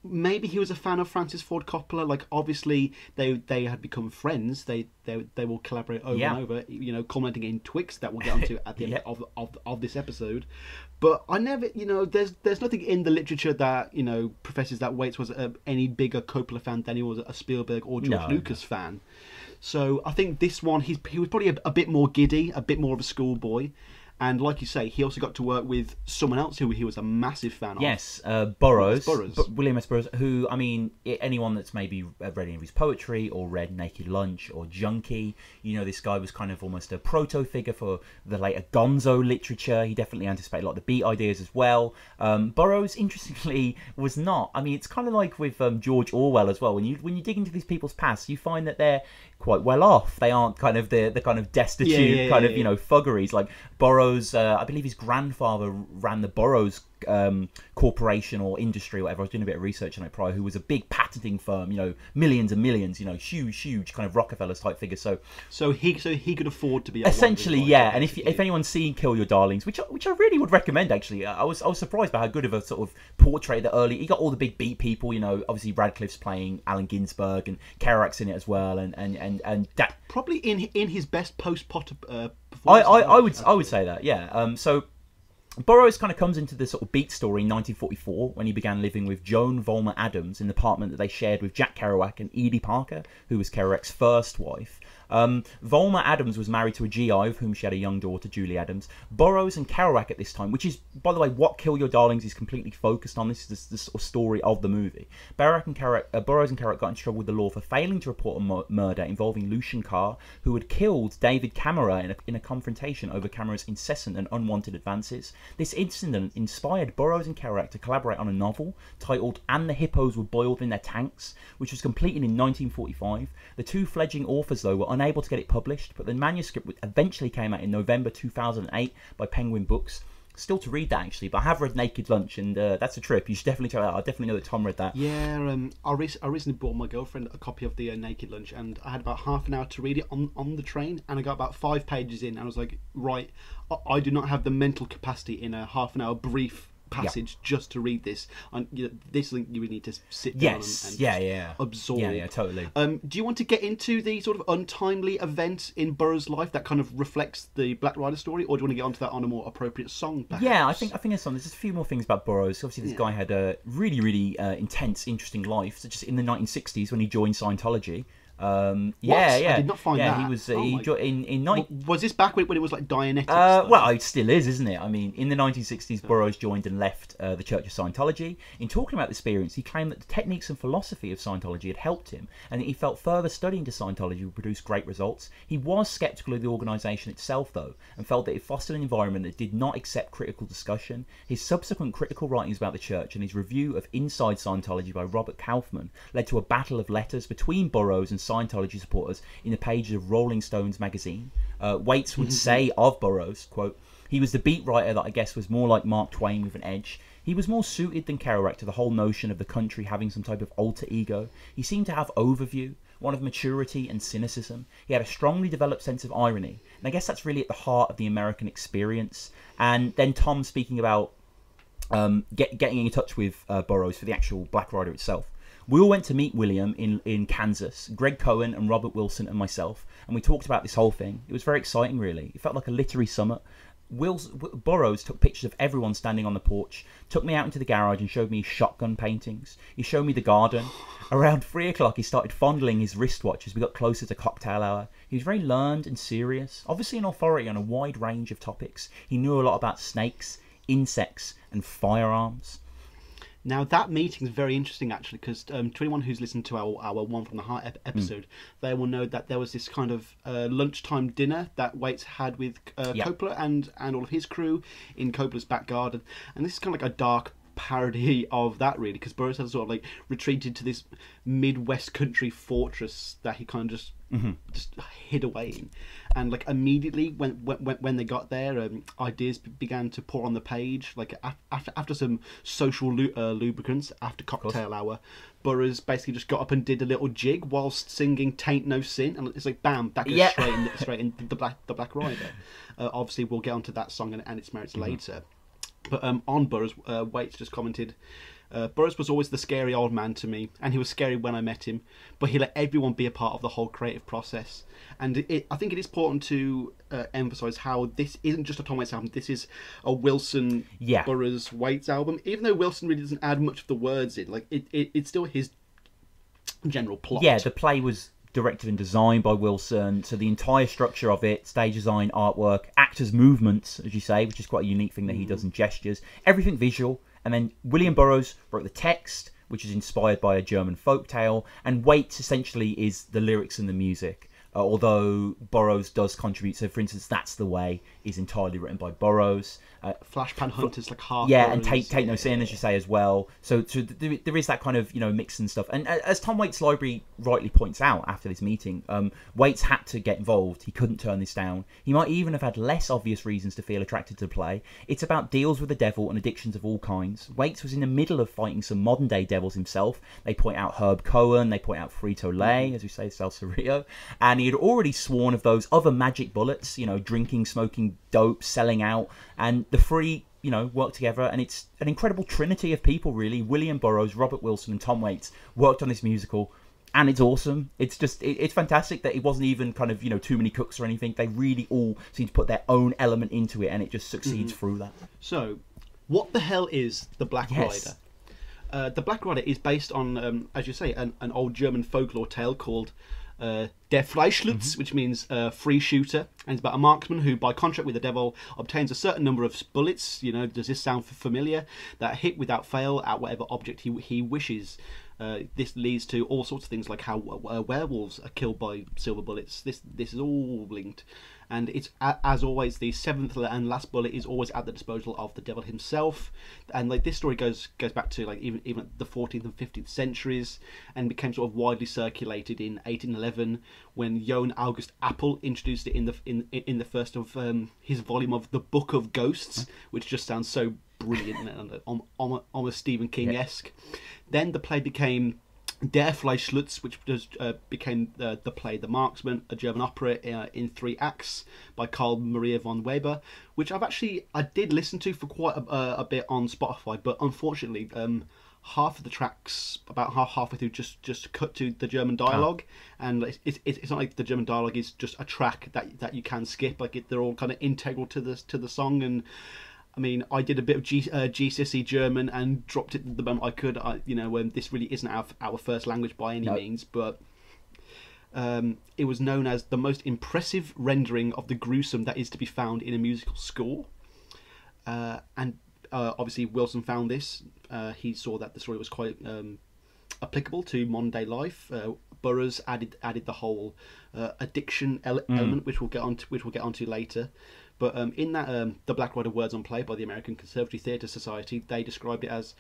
maybe he was a fan of Francis Ford Coppola. Like, obviously they had become friends. They will collaborate over and over. You know, culminating in Twixt that we'll get onto at the end of this episode. But I never, you know, there's nothing in the literature that, you know, professes that Waits was any bigger Coppola fan than he was a Spielberg or George Lucas fan. So I think this one, he was probably a bit more giddy, a bit more of a schoolboy. And like you say, he also got to work with someone else who he was a massive fan of. Yes, Burroughs. William S. Burroughs, who, I mean, anyone that's maybe read any of his poetry or read Naked Lunch or Junkie, you know, this guy was kind of almost a proto-figure for the later gonzo literature. He definitely anticipated a lot of the beat ideas as well. Burroughs, interestingly, was not. I mean, it's kind of like with George Orwell as well. When you dig into these people's past, you find that they're quite well off. They aren't kind of the kind of destitute you know, thuggeries. Like Burroughs, I believe his grandfather ran the Burroughs corporation or industry or whatever. I was doing a bit of research on it prior, who was a big patenting firm, you know, millions and millions, you know, huge kind of Rockefellers type figure. So he could afford to be essentially, yeah. And if anyone's seen Kill Your Darlings, which I really would recommend, actually, I was surprised by how good of a sort of portrait that early. He got all the big beat people, you know. Obviously Radcliffe's playing Allen Ginsberg and Kerouac's in it as well, and that probably in his best post-Potter performance. I would say that, yeah. So Burroughs kind of comes into the sort of beat story in 1944 when he began living with Joan Volmer Adams in the apartment that they shared with Jack Kerouac and Edie Parker, who was Kerouac's first wife. Volmer Adams was married to a GI with whom she had a young daughter, Julie Adams. Burroughs and Kerouac at this time, which is, by the way, what Kill Your Darlings is completely focused on. This is the sort of story of the movie. Burroughs and Kerouac got in trouble with the law for failing to report a murder involving Lucian Carr, who had killed David Camera in a confrontation over Camera's incessant and unwanted advances. This incident inspired Burroughs and Kerouac to collaborate on a novel titled And the Hippos Were Boiled in Their Tanks, which was completed in 1945. The two fledgling authors, though, were unable to get it published, but the manuscript eventually came out in November 2008 by Penguin Books. Still to read that, actually, but I have read Naked Lunch, and that's a trip. You should definitely check that out. I definitely know that Tom read that. Yeah, I recently bought my girlfriend a copy of the Naked Lunch, and I had about half an hour to read it on the train, and I got about 5 pages in, and I was like, right, I do not have the mental capacity in a half an hour brief passage just to read this. And this is something you would need to sit down and absorb. Yeah, totally. Do you want to get into the sort of untimely event in Burroughs' life that kind of reflects the Black Rider story, or do you want to get onto that on a more appropriate song, perhaps? Yeah, I think there's some. There's just a few more things about Burroughs. Obviously, this guy had a really intense, interesting life. So just in the 1960s when he joined Scientology. I did not find that. He was was this back when it was like Dianetics? Well, it still is, isn't it? I mean, in the 1960s, Burroughs joined and left the Church of Scientology. In talking about the experience, he claimed that the techniques and philosophy of Scientology had helped him, and that he felt further studying to Scientology would produce great results. He was sceptical of the organisation itself, though, and felt that it fostered an environment that did not accept critical discussion. His subsequent critical writings about the Church and his review of Inside Scientology by Robert Kaufman led to a battle of letters between Burroughs and Scientology supporters in the pages of Rolling Stones magazine. Waits would say of Burroughs, quote, "He was the beat writer that I guess was more like Mark Twain with an edge. He was more suited than Kerouac to the whole notion of the country having some type of alter ego. He seemed to have overview, one of maturity and cynicism. He had a strongly developed sense of irony. And I guess that's really at the heart of the American experience." And then Tom speaking about getting in touch with Burroughs for the actual Black Rider itself. "We all went to meet William in Kansas, Greg Cohen and Robert Wilson and myself, and we talked about this whole thing. It was very exciting, really. It felt like a literary summit. Burroughs took pictures of everyone standing on the porch, took me out into the garage and showed me shotgun paintings. He showed me the garden. Around 3 o'clock, he started fondling his wristwatch as we got closer to cocktail hour. He was very learned and serious, obviously an authority on a wide range of topics. He knew a lot about snakes, insects, and firearms. Now, that meeting is very interesting, actually, because to anyone who's listened to our One from the Heart episode, they will know that there was this kind of lunchtime dinner that Waits had with Coppola and all of his crew in Coppola's back garden. And this is kind of like a dark parody of that, really, because Burroughs had sort of like retreated to this Midwest country fortress that he kind of just hid away in. And like immediately when they got there, ideas began to pour on the page. Like after some social lubricants after cocktail hour, Burroughs basically just got up and did a little jig whilst singing "Tain't No Sin," and it's like bam, that goes straight in the Black Rider. Obviously, we'll get onto that song and its merits later. But on Burroughs, Waits just commented, Burroughs was always the scary old man to me, and he was scary when I met him, but he let everyone be a part of the whole creative process. And I think it is important to emphasise how this isn't just a Tom Waits album, this is a Wilson, Burroughs, Waits album. Even though Wilson really doesn't add much of the words in, like it's still his general plot. Yeah, the play was directed and designed by Wilson, so the entire structure of it, stage design, artwork, actors' movements, as you say, which is quite a unique thing that he does in gestures, everything visual. And then William Burroughs wrote the text, which is inspired by a German folktale, and Waits essentially is the lyrics and the music. Although Burroughs does contribute, so for instance, That's the Way is entirely written by Burroughs. Flashpan Hunt is like half. Yeah, and Tain't No Sin, as you say, as well. So there is that kind of mix and stuff. And as Tom Waits' library rightly points out after this meeting, Waits had to get involved. He couldn't turn this down. He might even have had less obvious reasons to feel attracted to the play. It's about deals with the devil and addictions of all kinds. Waits was in the middle of fighting some modern day devils himself. They point out Herb Cohen, they point out Frito-Lay, as we say, Celso Rio, and he had already sworn of those other magic bullets, drinking, smoking dope, selling out, and the three, work together, and it's an incredible trinity of people, really. William Burroughs, Robert Wilson, and Tom Waits worked on this musical, and it's awesome. It's just, it's fantastic that it wasn't even kind of, too many cooks or anything. They really all seem to put their own element into it, and it just succeeds through that. So, what the hell is the Black Rider? The Black Rider is based on, as you say, an old German folklore tale called Der Freischütz, which means free shooter, and it's about a marksman who, by contract with the devil, obtains a certain number of bullets. Does this sound familiar? That hit without fail at whatever object he wishes. This leads to all sorts of things, like how werewolves are killed by silver bullets. This is all linked. And it's, as always, the seventh and last bullet is always at the disposal of the devil himself. And like this story goes back to like even the 14th and 15th centuries, and became sort of widely circulated in 1811 when Johann August Appel introduced it in the first of his volume of the Book of Ghosts, which just sounds so brilliant and almost Stephen King-esque. Then the play became Der Fleischlutz, which became the play The Marksman, a German opera in 3 acts by Carl Maria von Weber, which I did listen to for quite a bit on Spotify, but unfortunately half of the tracks, about halfway through, just cut to the German dialogue, and it's not like the German dialogue is just a track that you can skip. Like they're all kind of integral to the song. And I mean, I did a bit of GCSE German and dropped it the moment I could. When this really isn't our first language by any means, but it was known as the most impressive rendering of the gruesome that is to be found in a musical score. And obviously Wilson found this. He saw that the story was quite applicable to modern day life. Burroughs added the whole addiction element, which we'll get onto later. But in that the Black Rider Words on Play by the American Conservatory Theatre Society, they described it as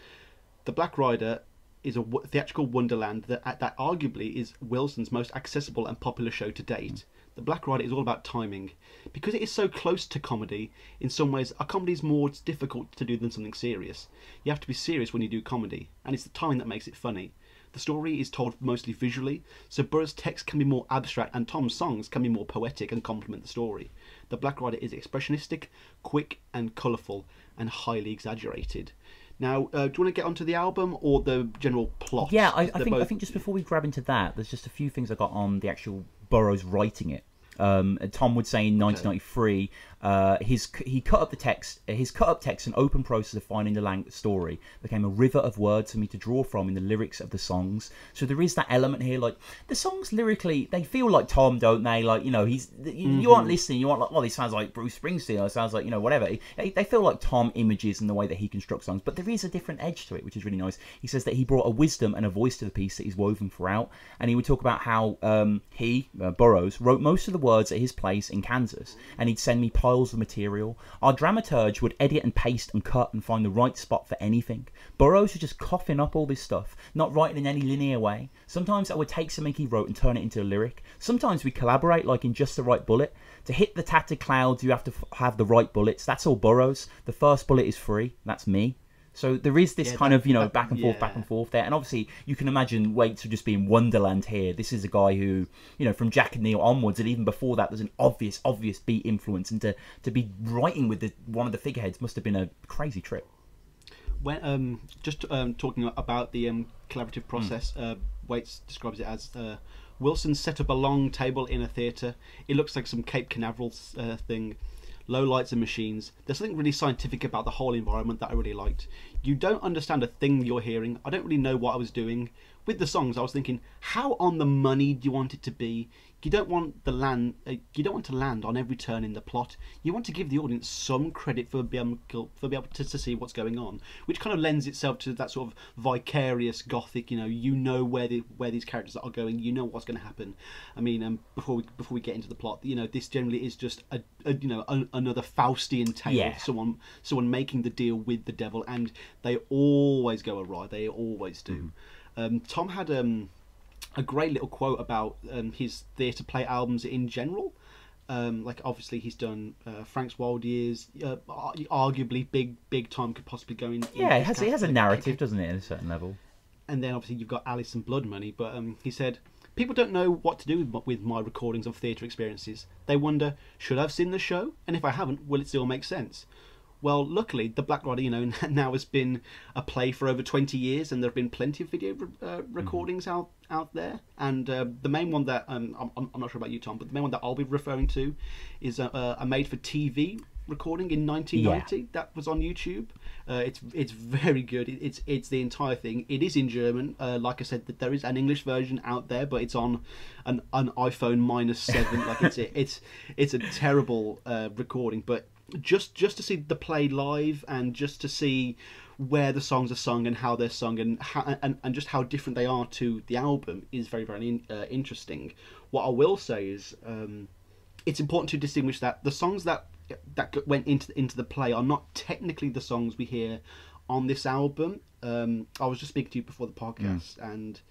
the Black Rider is a theatrical wonderland that arguably is Wilson's most accessible and popular show to date. The Black Rider is all about timing. Because it is so close to comedy, in some ways a comedy is more difficult to do than something serious. You have to be serious when you do comedy, and it's the timing that makes it funny. The story is told mostly visually, so Burroughs' text can be more abstract and Tom's songs can be more poetic and complement the story. The Black Rider is expressionistic, quick and colourful, and highly exaggerated. Now, do you want to get onto the album or the general plot? Yeah, I think just before we grab into that, there's just a few things I got on the actual Burroughs writing it. Tom would say in 1993, he cut up the text. His cut up text, an open process of finding the story, became a river of words for me to draw from in the lyrics of the songs. So there is that element here. Like the songs lyrically, they feel like Tom, don't they? Like you aren't listening. You aren't like, oh, this sounds like Bruce Springsteen, or it sounds like whatever. They feel like Tom images in the way that he constructs songs, but there is a different edge to it, which is really nice. He says that he brought a wisdom and a voice to the piece that he's woven throughout, and he would talk about how Burroughs, wrote most of the words at his place in Kansas, and he'd send me piles of material. Our dramaturge would edit and paste and cut and find the right spot for anything. Burroughs was just coughing up all this stuff, not writing in any linear way. Sometimes I would take something he wrote and turn it into a lyric. Sometimes we collaborate, like in Just the Right Bullet. To hit the tattered clouds, you have to have the right bullets. That's all Burroughs. The first bullet is free. That's me. So there is this back and forth there. And obviously, you can imagine Waits would just be in Wonderland here. This is a guy who, from Jack and Neil onwards, and even before that, there's an obvious beat influence. And to be writing with one of the figureheads must have been a crazy trip. When talking about the collaborative process, Waits describes it as Wilson set up a long table in a theatre. It looks like some Cape Canaveral thing. Low lights and machines. There's something really scientific about the whole environment that I really liked. You don't understand a thing you're hearing. I don't really know what I was doing. With the songs, I was thinking, how on the money do you want it to be? You don't want to land on every turn in the plot. You want to give the audience some credit for being able to see what's going on, which kind of lends itself to that sort of vicarious gothic. Where these characters are going. You know what's going to happen. I mean, before we get into the plot, this generally is just another Faustian tale of someone making the deal with the devil, and they always go awry. They always do. Tom had a great little quote about his theatre play albums in general. Obviously he's done Frank's Wild Years, arguably big time could possibly go in. Yeah, it has a narrative, doesn't it, at a certain level. And then obviously you've got Alice and Blood Money, but he said, people don't know what to do with my recordings of theatre experiences. They wonder, should I have seen the show? And if I haven't, will it still make sense? Well, luckily, The Black Rider, now has been a play for over 20 years, and there have been plenty of video recordings out there. And the main one that I'm not sure about you, Tom, but the main one that I'll be referring to is a made-for-TV recording in 1990 that was on YouTube. It's very good. It's the entire thing. It is in German. Like I said, that there is an English version out there, but it's on an iPhone -7. Like it's a terrible recording, but. Just to see the play live, and just to see where the songs are sung and how they're sung, and just how different they are to the album is very, very interesting. What I will say is it's important to distinguish that the songs that went into the play are not technically the songs we hear on this album. I was just speaking to you before the podcast, and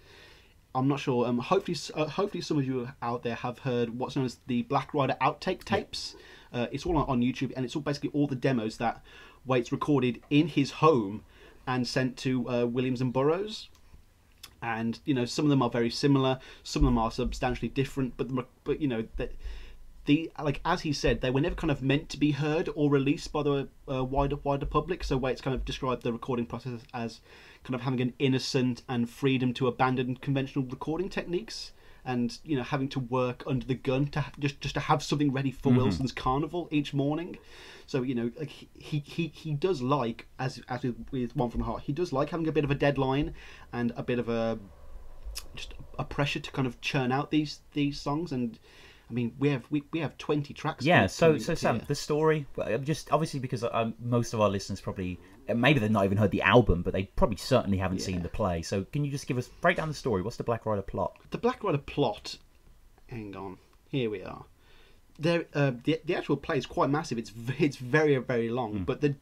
I'm not sure. Hopefully some of you out there have heard what's known as the Black Rider outtake tapes. It's all on YouTube, and it's all basically all the demos that Waits recorded in his home and sent to Williams and Burroughs. And some of them are very similar, some of them are substantially different. But as he said, they were never kind of meant to be heard or released by the wider public. So Waits kind of described the recording process as kind of having an innocent and freedom to abandon conventional recording techniques. And having to work under the gun to just to have something ready for Wilson's carnival each morning. So he does like, as with One from the Heart, he does like having a bit of a deadline and a bit of a pressure to kind of churn out these songs. And I mean, we have 20 tracks. Yeah. So Sam, the story, just obviously because most of our listeners probably, maybe they've not even heard the album, but they probably certainly haven't seen the play. So can you just break down the story? What's the Black Rider plot? The Black Rider plot. Hang on. Here we are. The actual play is quite massive. It's very, very long. But the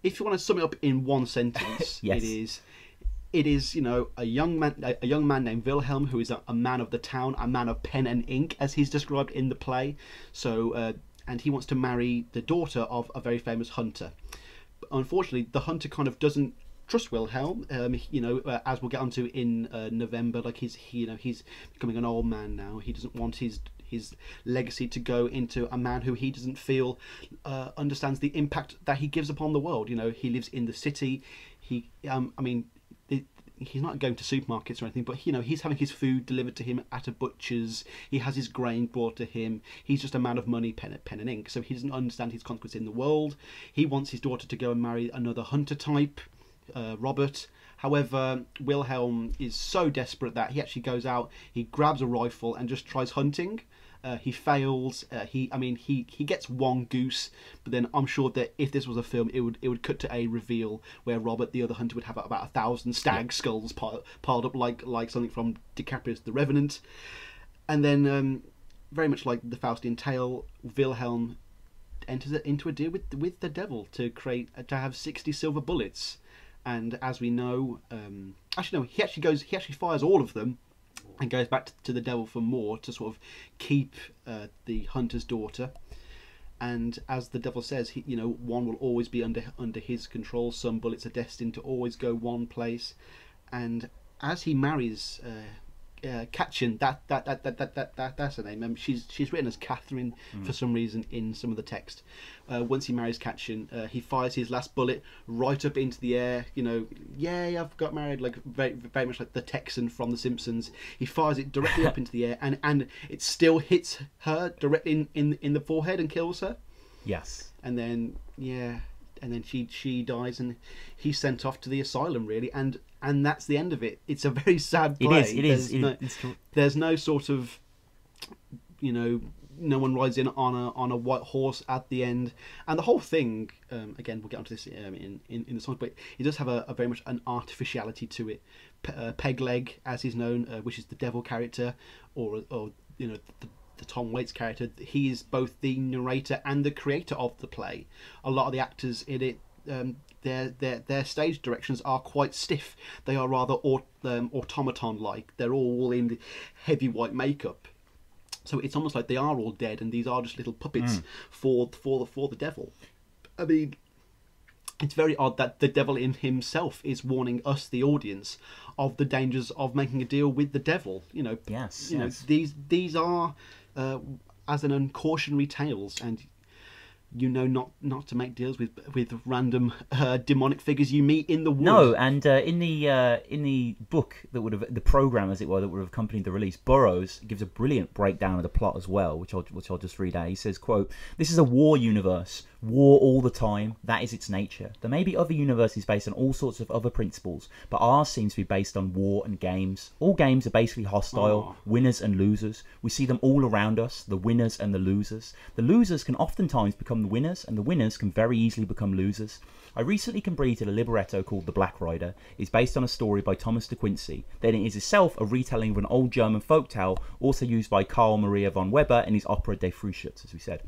if you want to sum it up in one sentence, yes. It is a young man named Wilhelm, who is a man of the town, a man of pen and ink, as he's described in the play. So and he wants to marry the daughter of a very famous hunter. Unfortunately, the hunter kind of doesn't trust Wilhelm. As we'll get onto in November, like he's becoming an old man now. He doesn't want his legacy to go into a man who he doesn't feel understands the impact that he gives upon the world. He lives in the city. going to supermarkets or anything, but he's having his food delivered to him at a butcher's. He has his grain brought to him. He's just a man of money, pen and ink. So he doesn't understand his consequence in the world. He wants his daughter to go and marry another hunter type, Robert. However, Wilhelm is so desperate that he actually goes out, he grabs a rifle and just tries hunting. He fails. He gets one goose, but then I'm sure that if this was a film, it would cut to a reveal where Robert, the other hunter, would have about 1,000 stag skulls piled up like something from DiCaprio's The Revenant. And then, very much like the Faustian tale, Wilhelm enters into a deal with the devil to have 60 silver bullets. And as we know, he actually fires all of them and goes back to the devil for more to sort of keep the hunter's daughter. And as the devil says, one will always be under his control. Some bullets are destined to always go one place. And as he marries Katrin, that's her name. She's written as Catherine for some reason in some of the text. Once he marries Katrin, he fires his last bullet right up into the air. Yay, I've got married. Like very, very much like the Texan from The Simpsons. He fires it directly up into the air, and it still hits her directly in the forehead and kills her. Yes. And then she dies, and he's sent off to the asylum, really, and that's the end of it. It's a very sad play. It is. There's no sort of, no one rides in on a white horse at the end, and the whole thing. Again, we'll get onto this in the song, but it does have a very much an artificiality to it. Pegleg, as he's known, which is the devil character, or the Tom Waits character, he is both the narrator and the creator of the play. A lot of the actors in it, their stage directions are quite stiff. They are rather automaton-like. They're all in heavy white makeup, so it's almost like they are all dead, and these are just little puppets for the devil. I mean, it's very odd that the devil in himself is warning us, the audience, of the dangers of making a deal with the devil. Yes. These are as an cautionary tales, and not to make deals with random demonic figures you meet in the wood. No, and in the book the program, as it were, that would have accompanied the release, Burroughs gives a brilliant breakdown of the plot as well, which I'll just read out. He says, quote, "This is a war universe. War all the time. That is its nature. There may be other universes based on all sorts of other principles, but ours seems to be based on war and games. All games are basically hostile, winners and losers. We see them all around us, the winners and the losers. The losers can oftentimes become the winners, and the winners can very easily become losers. I recently completed a libretto called The Black Rider. It's based on a story by Thomas de Quincey. Then it is itself a retelling of an old German folktale, also used by Karl Maria von Weber in his opera Der Frühschutz, as we said.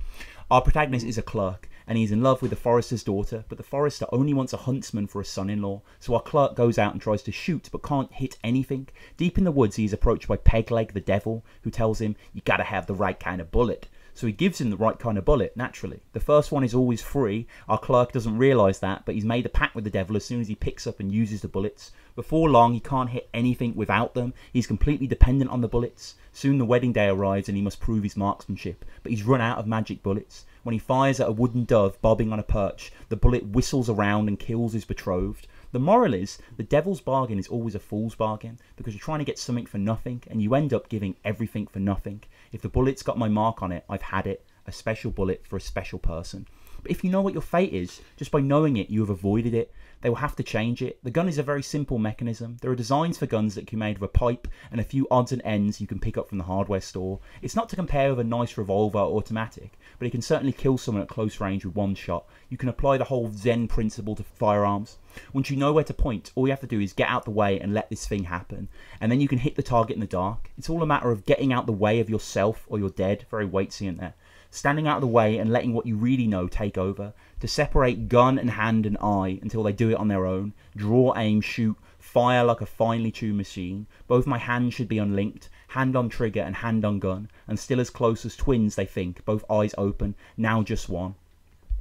Our protagonist is a clerk, and he's in love with the forester's daughter, but the forester only wants a huntsman for a son-in-law, so our clerk goes out and tries to shoot, but can't hit anything. Deep in the woods, he is approached by Pegleg, the devil, who tells him, you gotta have the right kind of bullet. So he gives him the right kind of bullet, naturally. The first one is always free. Our clerk doesn't realise that, but he's made a pact with the devil as soon as he picks up and uses the bullets. Before long, he can't hit anything without them. He's completely dependent on the bullets. Soon the wedding day arrives and he must prove his marksmanship, but he's run out of magic bullets. When he fires at a wooden dove bobbing on a perch, the bullet whistles around and kills his betrothed. The moral is, the devil's bargain is always a fool's bargain, because you're trying to get something for nothing, and you end up giving everything for nothing. If the bullet's got my mark on it, I've had it. A special bullet for a special person. But if you know what your fate is, just by knowing it, you have avoided it. They will have to change it. The gun is a very simple mechanism. There are designs for guns that can be made of a pipe and a few odds and ends you can pick up from the hardware store. It's not to compare with a nice revolver or automatic, but it can certainly kill someone at close range with one shot. You can apply the whole Zen principle to firearms. Once you know where to point, all you have to do is get out the way and let this thing happen. And then you can hit the target in the dark. It's all a matter of getting out the way of yourself or you're dead. Very Waitsy in there. Standing out of the way and letting what you really know take over. To separate gun and hand and eye until they do it on their own. Draw, aim, shoot, fire like a finely tuned machine. Both my hands should be unlinked, hand on trigger and hand on gun, and still as close as twins they think, both eyes open, now just one.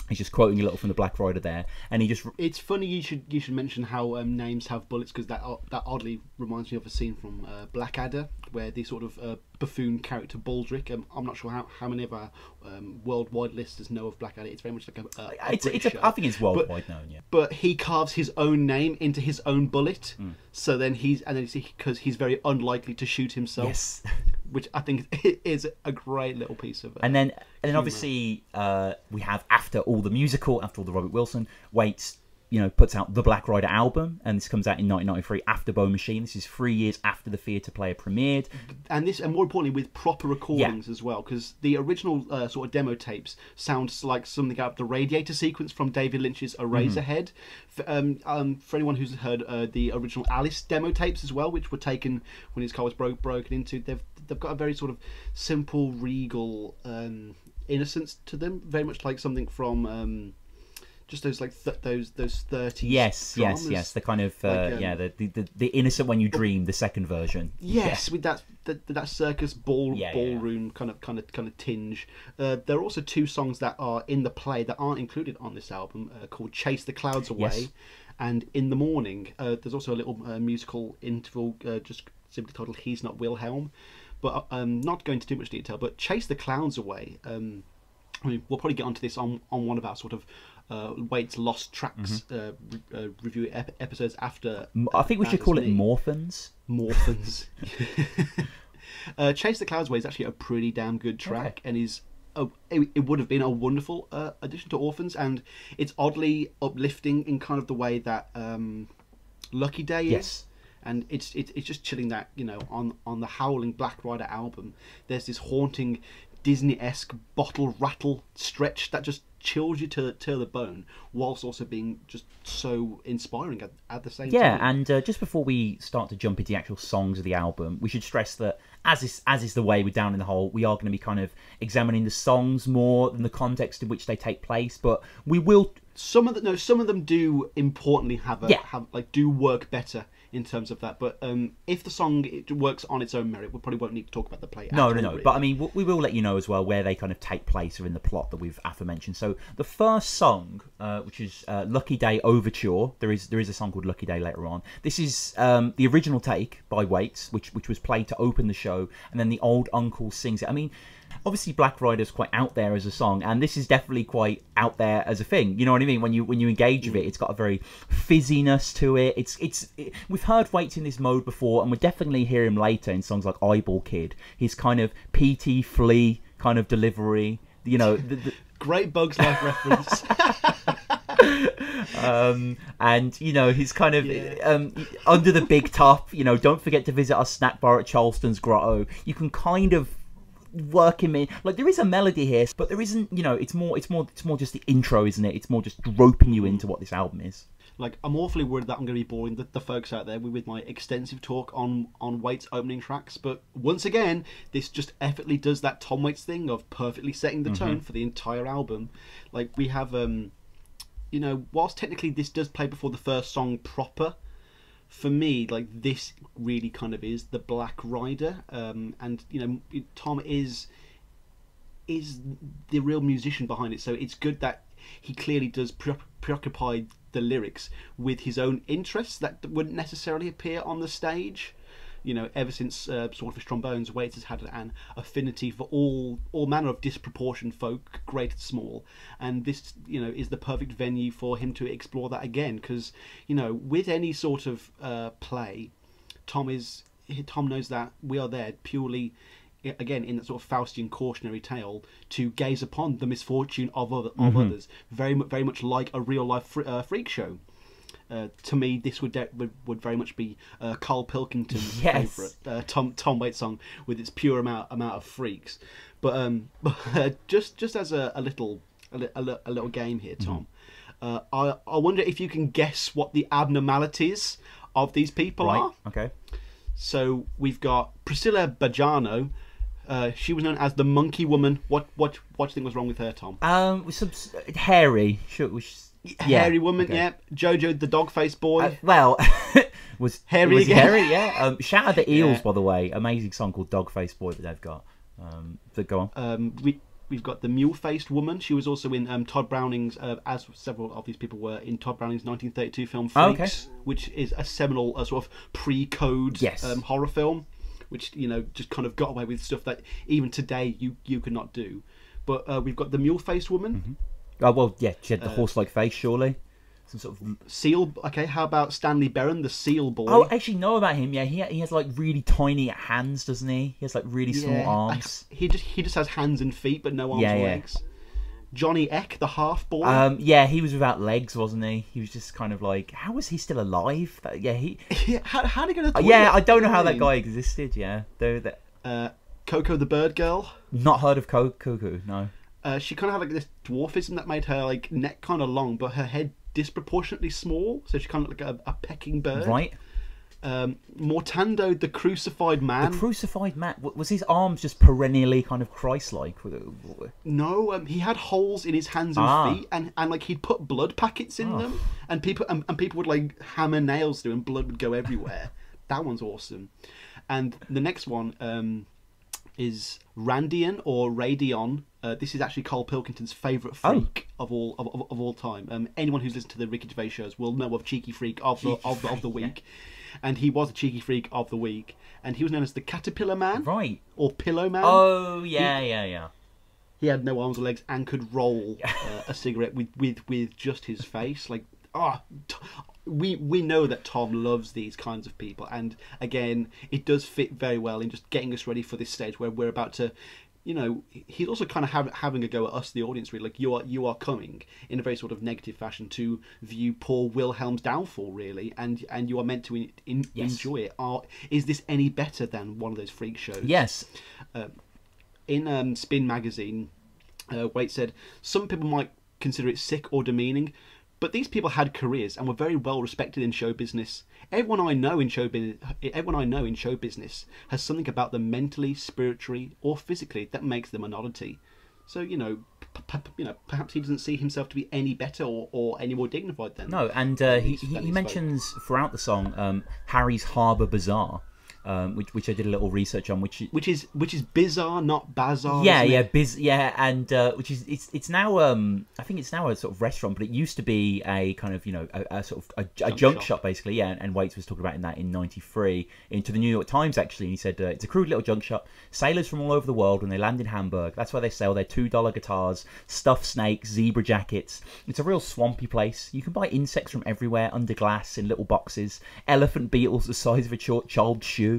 He's just quoting a little from the Black Rider there, and he just... It's funny you should mention how names have bullets, because that oddly reminds me of a scene from Blackadder, where the sort of buffoon character Baldric. I'm not sure how many of our worldwide listeners know of Blackadder. It's very much like a British show. I think it's worldwide known, yeah. But he carves his own name into his own bullet, so then because he's very unlikely to shoot himself. Yes. Which I think is a great little piece of. And then obviously we have after all the Robert Wilson, Waits, puts out the Black Rider album, and this comes out in 1993 after Bone Machine. This is 3 years after the Theatre Player premiered, and more importantly with proper recordings as well, because the original sort of demo tapes sounds like something out of the Radiator sequence from David Lynch's Eraserhead. For anyone who's heard the original Alice demo tapes as well, which were taken when his car was broken into, they've got a very sort of simple, regal innocence to them, very much like something from just those like those 30s dramas. Yes, the kind of the Innocent When You Dream, the second version. Yes, with that circus ballroom kind of tinge. There are also two songs that are in the play that aren't included on this album, called Chase the Clouds Away and In the Morning. There's also a little musical interval just simply titled He's Not Wilhelm. But I'm not going into too much detail, but Chase the Clouds Away, we'll probably get onto this on one of our sort of Waits Lost Tracks review episodes after. I think we should call it Morphins. Morphins. Chase the Clouds Away is actually a pretty damn good track, and it would have been a wonderful addition to Orphans, and it's oddly uplifting in kind of the way that Lucky Day is. And it's just chilling that, on the Howling Black Rider album, there's this haunting Disney-esque bottle rattle stretch that just chills you to the bone, whilst also being just so inspiring at the same time. Yeah, and just before we start to jump into the actual songs of the album, we should stress that, as is the way with Down in the Hole, we are going to be kind of examining the songs more than the context in which they take place, but we will... Some of them do importantly do work better in terms of that, but if the song works on its own merit, we probably won't need to talk about the play. No. But I mean, we will let you know as well where they kind of take place or in the plot that we've aforementioned. So the first song, which is Lucky Day Overture, there is a song called Lucky Day later on. This is the original take by Waits, which was played to open the show, and then the old uncle sings it. I mean, obviously Black Rider's quite out there as a song, and this is definitely quite out there as a thing. You know what I mean? When you engage with it, it's got a very fizziness to it. We've heard Waits in this mode before, and we'll definitely hear him later in songs like Eyeball Kid. His kind of P.T. Flea kind of delivery. Great Bugs Life reference. And his kind of under the big top. Don't forget to visit our snack bar at Charleston's Grotto. You can kind of work him in, like there is a melody here, but there isn't. It's more just the intro, isn't it? It's more just roping you into what this album is. Like, I'm awfully worried that I'm going to be boring the folks out there with my extensive talk on Waits' opening tracks, but once again, this just effortlessly does that Tom Waits thing of perfectly setting the tone for the entire album. Like, we have, whilst technically this does play before the first song proper, for me, like, this really kind of is the Black Rider, and Tom is the real musician behind it, so it's good that he clearly does preoccupy the lyrics with his own interests that wouldn't necessarily appear on the stage. Ever since Swordfish Trombones, Waits has had an affinity for all manner of disproportioned folk, great and small, and this is the perfect venue for him to explore that again, because with any sort of play, Tom knows that we are there purely, again, in that sort of Faustian cautionary tale, to gaze upon the misfortune of others, very much like a real life freak show. To me, this would very much be Carl Pilkington's favourite Tom Waits song, with its pure amount of freaks. But just as a little game here, Tom, I wonder if you can guess what the abnormalities of these people are. Okay. So we've got Priscilla Bajano. She was known as the Monkey Woman. What do you think was wrong with her, Tom? With some hairy. Hairy woman, okay. Yeah. Jojo the dog-faced boy. Was hairy again. Hairy, yeah. Shout out the Eels, by the way. Amazing song called Dog-Faced Boy that they've got. Go on. We've got the mule-faced woman. She was also in Todd Browning's, as several of these people were, in Todd Browning's 1932 film Freaks, which is a seminal sort of pre-code horror film, which, you know, just kind of got away with stuff that even today you could not do. But we've got the mule-faced woman. Oh, well, yeah, she had the horse-like face, surely. Some sort of seal. Okay, how about Stanley Berron, the seal boy? Oh, I actually know about him. Yeah, he has like really tiny hands, doesn't he? He has like really small arms. He just has hands and feet, but no arms or legs. Johnny Eck, the half boy. Yeah, he was without legs, wasn't he? He was just kind of like, how was he still alive? How did he get a toilet? Yeah, I don't know how that guy existed. Yeah, Coco the bird girl. Not heard of Coco. No. She kind of had like this dwarfism that made her like neck kind of long, but her head disproportionately small, so she kind of like a pecking bird. Right. Mortando, the crucified man. The crucified man. Was his arms just perennially kind of Christ-like? No, he had holes in his hands and feet, and like he'd put blood packets in them, and people would like hammer nails through, and blood would go everywhere. That one's awesome. And the next one is Randian or Radion. This is actually Cole Pilkington's favourite freak of all time. Anyone who's listened to the Ricky Gervais shows will know of Cheeky Freak of the week, and he was a Cheeky Freak of the week, and he was known as the Caterpillar Man, right, or Pillow Man. Oh yeah. He had no arms or legs and could roll a cigarette with just his face. Like, we know that Tom loves these kinds of people, and again, it does fit very well in just getting us ready for this stage where we're about to, you know, he's also kind of having a go at us, the audience, really. Like, you are coming in a very sort of negative fashion to view poor Wilhelm's downfall, really, and you are meant to enjoy it. Is this any better than one of those freak shows? Yes. In Spin magazine, Waite said, some people might consider it sick or demeaning, but these people had careers and were very well respected in show business. Everyone I know in show business has something about them mentally, spiritually, or physically that makes them an oddity. So, you know, perhaps he doesn't see himself to be any better or any more dignified than. No, and he mentions throughout the song Harry's Harbour Bazaar. Which I did a little research on, which is bizarre, not bazaar. Yeah, and which is it's now I think it's now a sort of restaurant, but it used to be a kind of, you know, a sort of a junk shop basically. Yeah, and Waits was talking about that in '93 into the New York Times actually, and he said it's a crude little junk shop. Sailors from all over the world, when they land in Hamburg, that's where they sell their $2 guitars, stuffed snakes, zebra jackets. It's a real swampy place. You can buy insects from everywhere under glass in little boxes, elephant beetles the size of a child's shoe.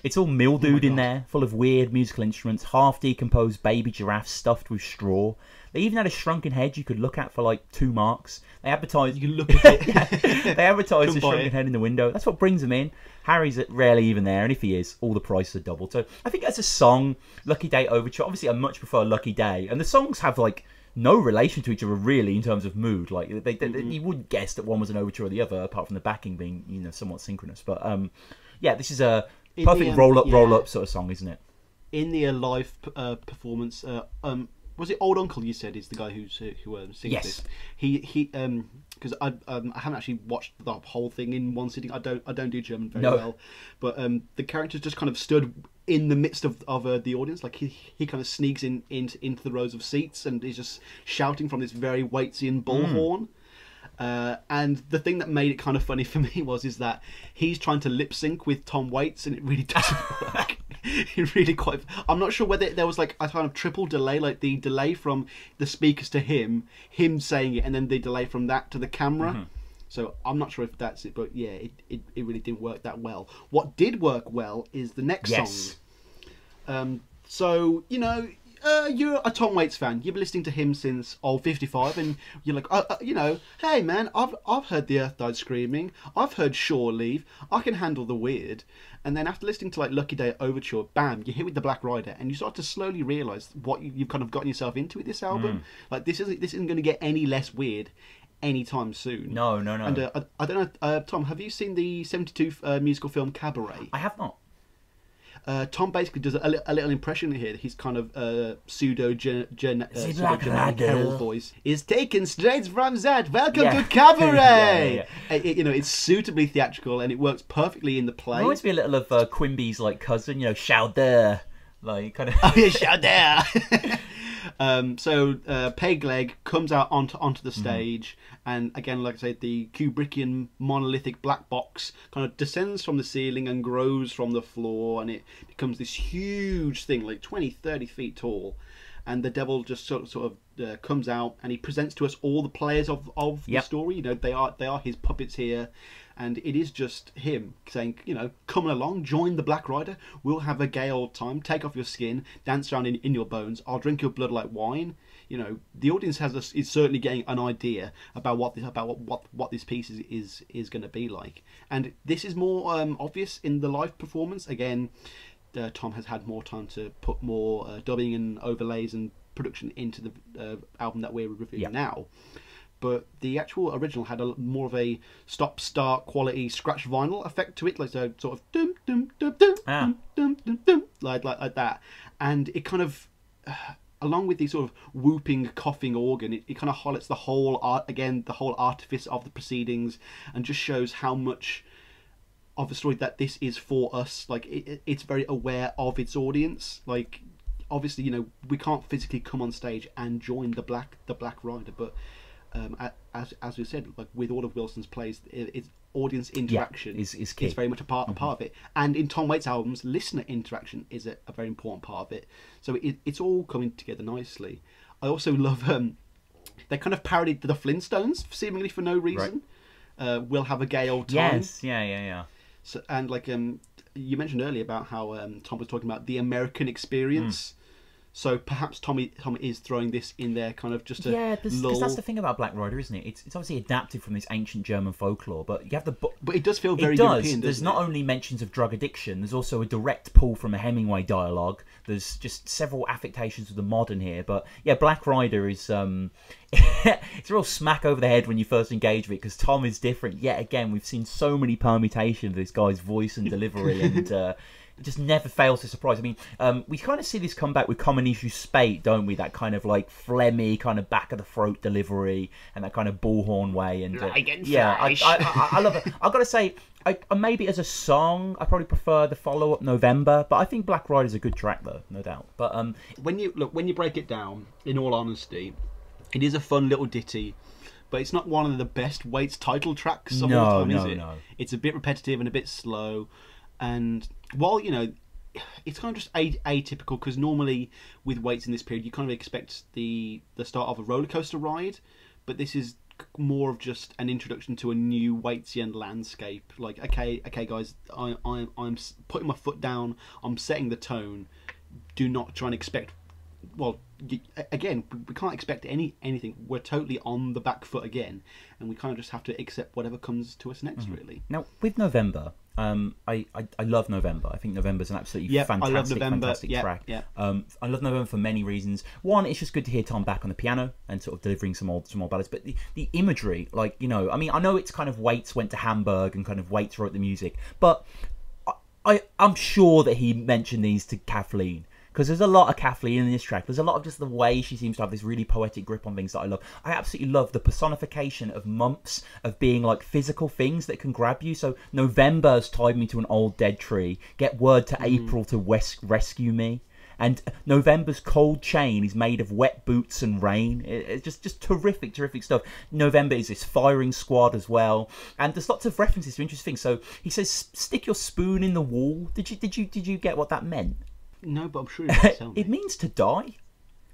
It's all mildewed in there, full of weird musical instruments, half decomposed baby giraffes stuffed with straw. They even had a shrunken head you could look at for like $2. They advertised. You can look at it. Yeah, they advertised the shrunken head in the window. That's what brings them in. Harry's rarely even there, and if he is, all the prices are doubled. So I think as a song, Lucky Day Overture. Obviously, I much prefer Lucky Day, and the songs have like no relation to each other really in terms of mood. Like you wouldn't guess that one was an overture or the other, apart from the backing being, you know, somewhat synchronous. But yeah, this is a perfect roll up sort of song, isn't it? In the live performance, was it Old Uncle? You said is the guy who sings this. He because I haven't actually watched the whole thing in one sitting. I don't do German very well, but the characters just kind of stood in the midst of the audience. Like he kind of sneaks into the rows of seats and is just shouting from this very Waitian bullhorn. And the thing that made it kind of funny for me is that he's trying to lip sync with Tom Waits, and it really doesn't work. It really quite. I'm not sure whether there was like a kind of triple delay, like the delay from the speakers to him saying it, and then the delay from that to the camera. Mm-hmm. So I'm not sure if that's it, but yeah, it really didn't work that well. What did work well is the next song. So, you know, you're a Tom Waits fan. You've been listening to him since 55, and you're like, you know, hey man, I've heard The Earth Died Screaming. I've heard Shore Leave. I can handle the weird. And then after listening to like Lucky Day Overture, bam, you hit with the Black Rider, and you start to slowly realise what you've kind of gotten yourself into with this album. Like this isn't going to get any less weird anytime soon. No. And I don't know, Tom, have you seen the 72 musical film Cabaret? I have not. Tom basically does a little impression here. He's kind of pseudo-generic Herald voice. Is taken straight from that. Welcome to Cabaret. You know, it's suitably theatrical and it works perfectly in the play. It reminds me a little of Quimby's like cousin, you know, Chowder, like kind of. Oh yeah, Chowder. Pegleg comes out onto the stage, and again, like I said, the Kubrickian monolithic black box kind of descends from the ceiling and grows from the floor, and it becomes this huge thing, like 20, 30 feet tall. And the devil just sort of comes out, and he presents to us all the players of the story. You know, they are his puppets here, and it is just him saying, you know, come along, join the Black Rider. We'll have a gay old time. Take off your skin, dance around in your bones. I'll drink your blood like wine. You know, the audience is certainly getting an idea about what this piece is going to be like, and this is more obvious in the live performance. Again, Tom has had more time to put more dubbing and overlays and production into the album that we're reviewing now. But the actual original had more of a stop-start quality scratch vinyl effect to it, like so sort of dum dum dum dum dum dum dum dum like that, and it kind of. Along with the sort of whooping, coughing organ, it kind of highlights the whole artifice of the proceedings, and just shows how much of the story that this is for us. Like it's very aware of its audience. Like obviously, you know, we can't physically come on stage and join the Black Rider, but as we said, like with all of Wilson's plays, it's audience interaction is key. Is very much a part of it. And in Tom Waits' albums, listener interaction is a very important part of it. So it's all coming together nicely. I also love they kind of parodied the Flintstones seemingly for no reason. Right. We'll have a gay old time. Yes, yeah. So, and like you mentioned earlier about how Tom was talking about the American experience. So perhaps Tommy is throwing this in there, kind of just to because that's the thing about Black Rider, isn't it? It's obviously adapted from this ancient German folklore, but you have but it does feel very European. There's not only mentions of drug addiction. There's also a direct pull from a Hemingway dialogue. There's just several affectations of the modern here, but yeah, Black Rider is it's a real smack over the head when you first engage with it, because Tom is different. Yet again, we've seen so many permutations of this guy's voice and delivery, and it just never fails to surprise. I mean, we kind of see this come back with Common Issue Spate, don't we? That kind of like phlegmy, kind of back of the throat delivery, and that kind of bullhorn way. And I love it. I've got to say, maybe as a song, I probably prefer the follow-up November, but I think Black Rider's a good track though, no doubt. But when you break it down, in all honesty, it is a fun little ditty. But it's not one of the best Waits title tracks of all time, is it? No. It's a bit repetitive and a bit slow. And while, you know, it's kind of just atypical, because normally with Waits in this period, you kind of expect the start of a roller coaster ride, but this is more of just an introduction to a new Waitsian landscape. Like, okay, guys, I'm putting my foot down. I'm setting the tone. Do not try and expect. Well, again, we can't expect anything. We're totally on the back foot again, and we kind of just have to accept whatever comes to us next. Really. Now with November. I love November. I think November's an absolutely fantastic track. Yeah. I love November for many reasons. One, it's just good to hear Tom back on the piano and sort of delivering some more ballads. But the imagery, like, you know, I mean, I know it's kind of Waits went to Hamburg and kind of Waits wrote the music, but I'm sure that he mentioned these to Kathleen. Because there's a lot of Kathleen in this track. There's a lot of just the way she seems to have this really poetic grip on things that I love. I absolutely love the personification of mumps, of being like physical things that can grab you. So November's tied me to an old dead tree. Get word to April to rescue me. And November's cold chain is made of wet boots and rain. It's just terrific stuff. November is this firing squad as well. And there's lots of references to interesting things. So he says, stick your spoon in the wall. Did you get what that meant? No, but I'm sure you tell me. It means to die,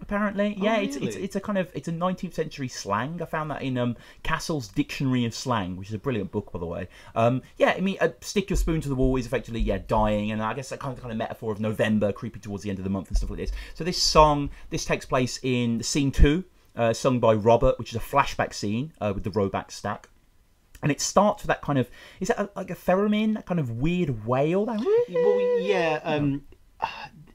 apparently. Oh, yeah, really? it's a 19th century slang. I found that in Cassell's Dictionary of Slang, which is a brilliant book, by the way. I mean, stick your spoon to the wall is effectively dying, and I guess that kind of metaphor of November creeping towards the end of the month and stuff like this. So this takes place in scene 2, sung by Robert, which is a flashback scene with the Roback stack. And it starts with that kind of, is that like a theremin, that kind of weird wail? Well, yeah.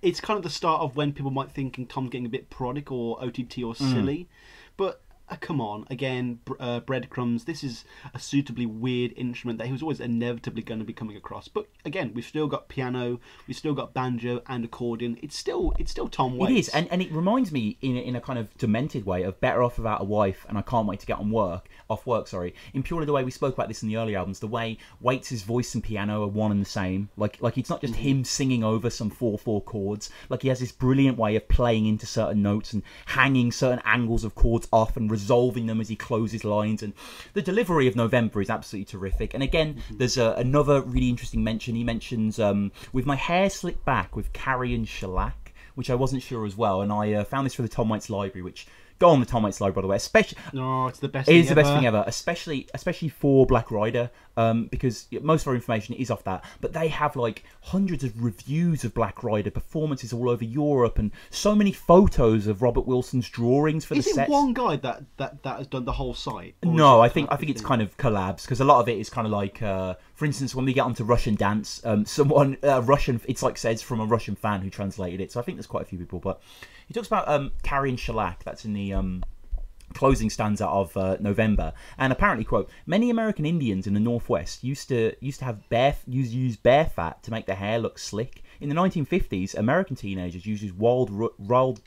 It's kind of the start of when people might think Tom's getting a bit prodigal or OTT or silly. But come on, again, breadcrumbs. This is a suitably weird instrument that he was always inevitably going to be coming across. But again, we've still got piano, we've still got banjo and accordion. It's still Tom Waits. It is, and it reminds me in a kind of demented way of Better Off Without a Wife and I Can't Wait to Get Off Work. In purely the way we spoke about this in the early albums, the way Waits' voice and piano are one and the same. Like it's not just him singing over some 4/4 chords. Like he has this brilliant way of playing into certain notes and hanging certain angles of chords off and resolving them as he closes lines, and the delivery of November is absolutely terrific. And again, there's another really interesting mention. He mentions With My Hair Slicked Back with Carrie and Shellac, which I wasn't sure as well, and I found this for the Tom Waits library, which go on the Tom Waits library, by the way. Especially, it's the best. It is the best thing ever, especially for Black Rider, because most of our information is off that. But they have like hundreds of reviews of Black Rider, performances all over Europe, and so many photos of Robert Wilson's drawings for the sets. Is it one guy that has done the whole site? No, I think it's kind of collabs, because a lot of it is kind of like, for instance, when we get onto Russian Dance, someone Russian, it's like says from a Russian fan who translated it. So I think there's quite a few people, but. He talks about Carrie and Shellac, that's in the closing stanza of November, and apparently, quote, many American Indians in the Northwest used to use bear fat to make their hair look slick. In the 1950s, American teenagers used wild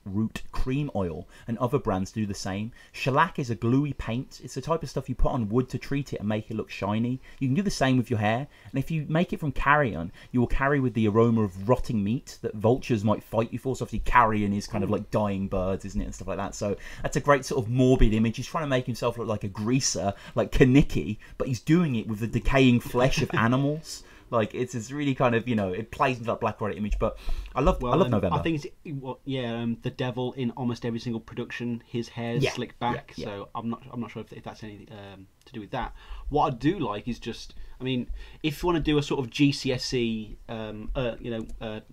root cream oil, and other brands do the same. Shellac is a gluey paint. It's the type of stuff you put on wood to treat it and make it look shiny. You can do the same with your hair, and if you make it from carrion, you will carry with the aroma of rotting meat that vultures might fight you for. So obviously carrion is kind of like dying birds, isn't it, and stuff like that. So that's a great sort of morbid image. He's trying to make himself look like a greaser, like Kaniki, but he's doing it with the decaying flesh of animals. Like it's really kind of, it plays into that Black Rider image. But I love November. I think the devil in almost every single production, his hair is slicked back. Yeah. So I'm not sure if that's anything to do with that. What I do like is just, if you want to do a sort of GCSE,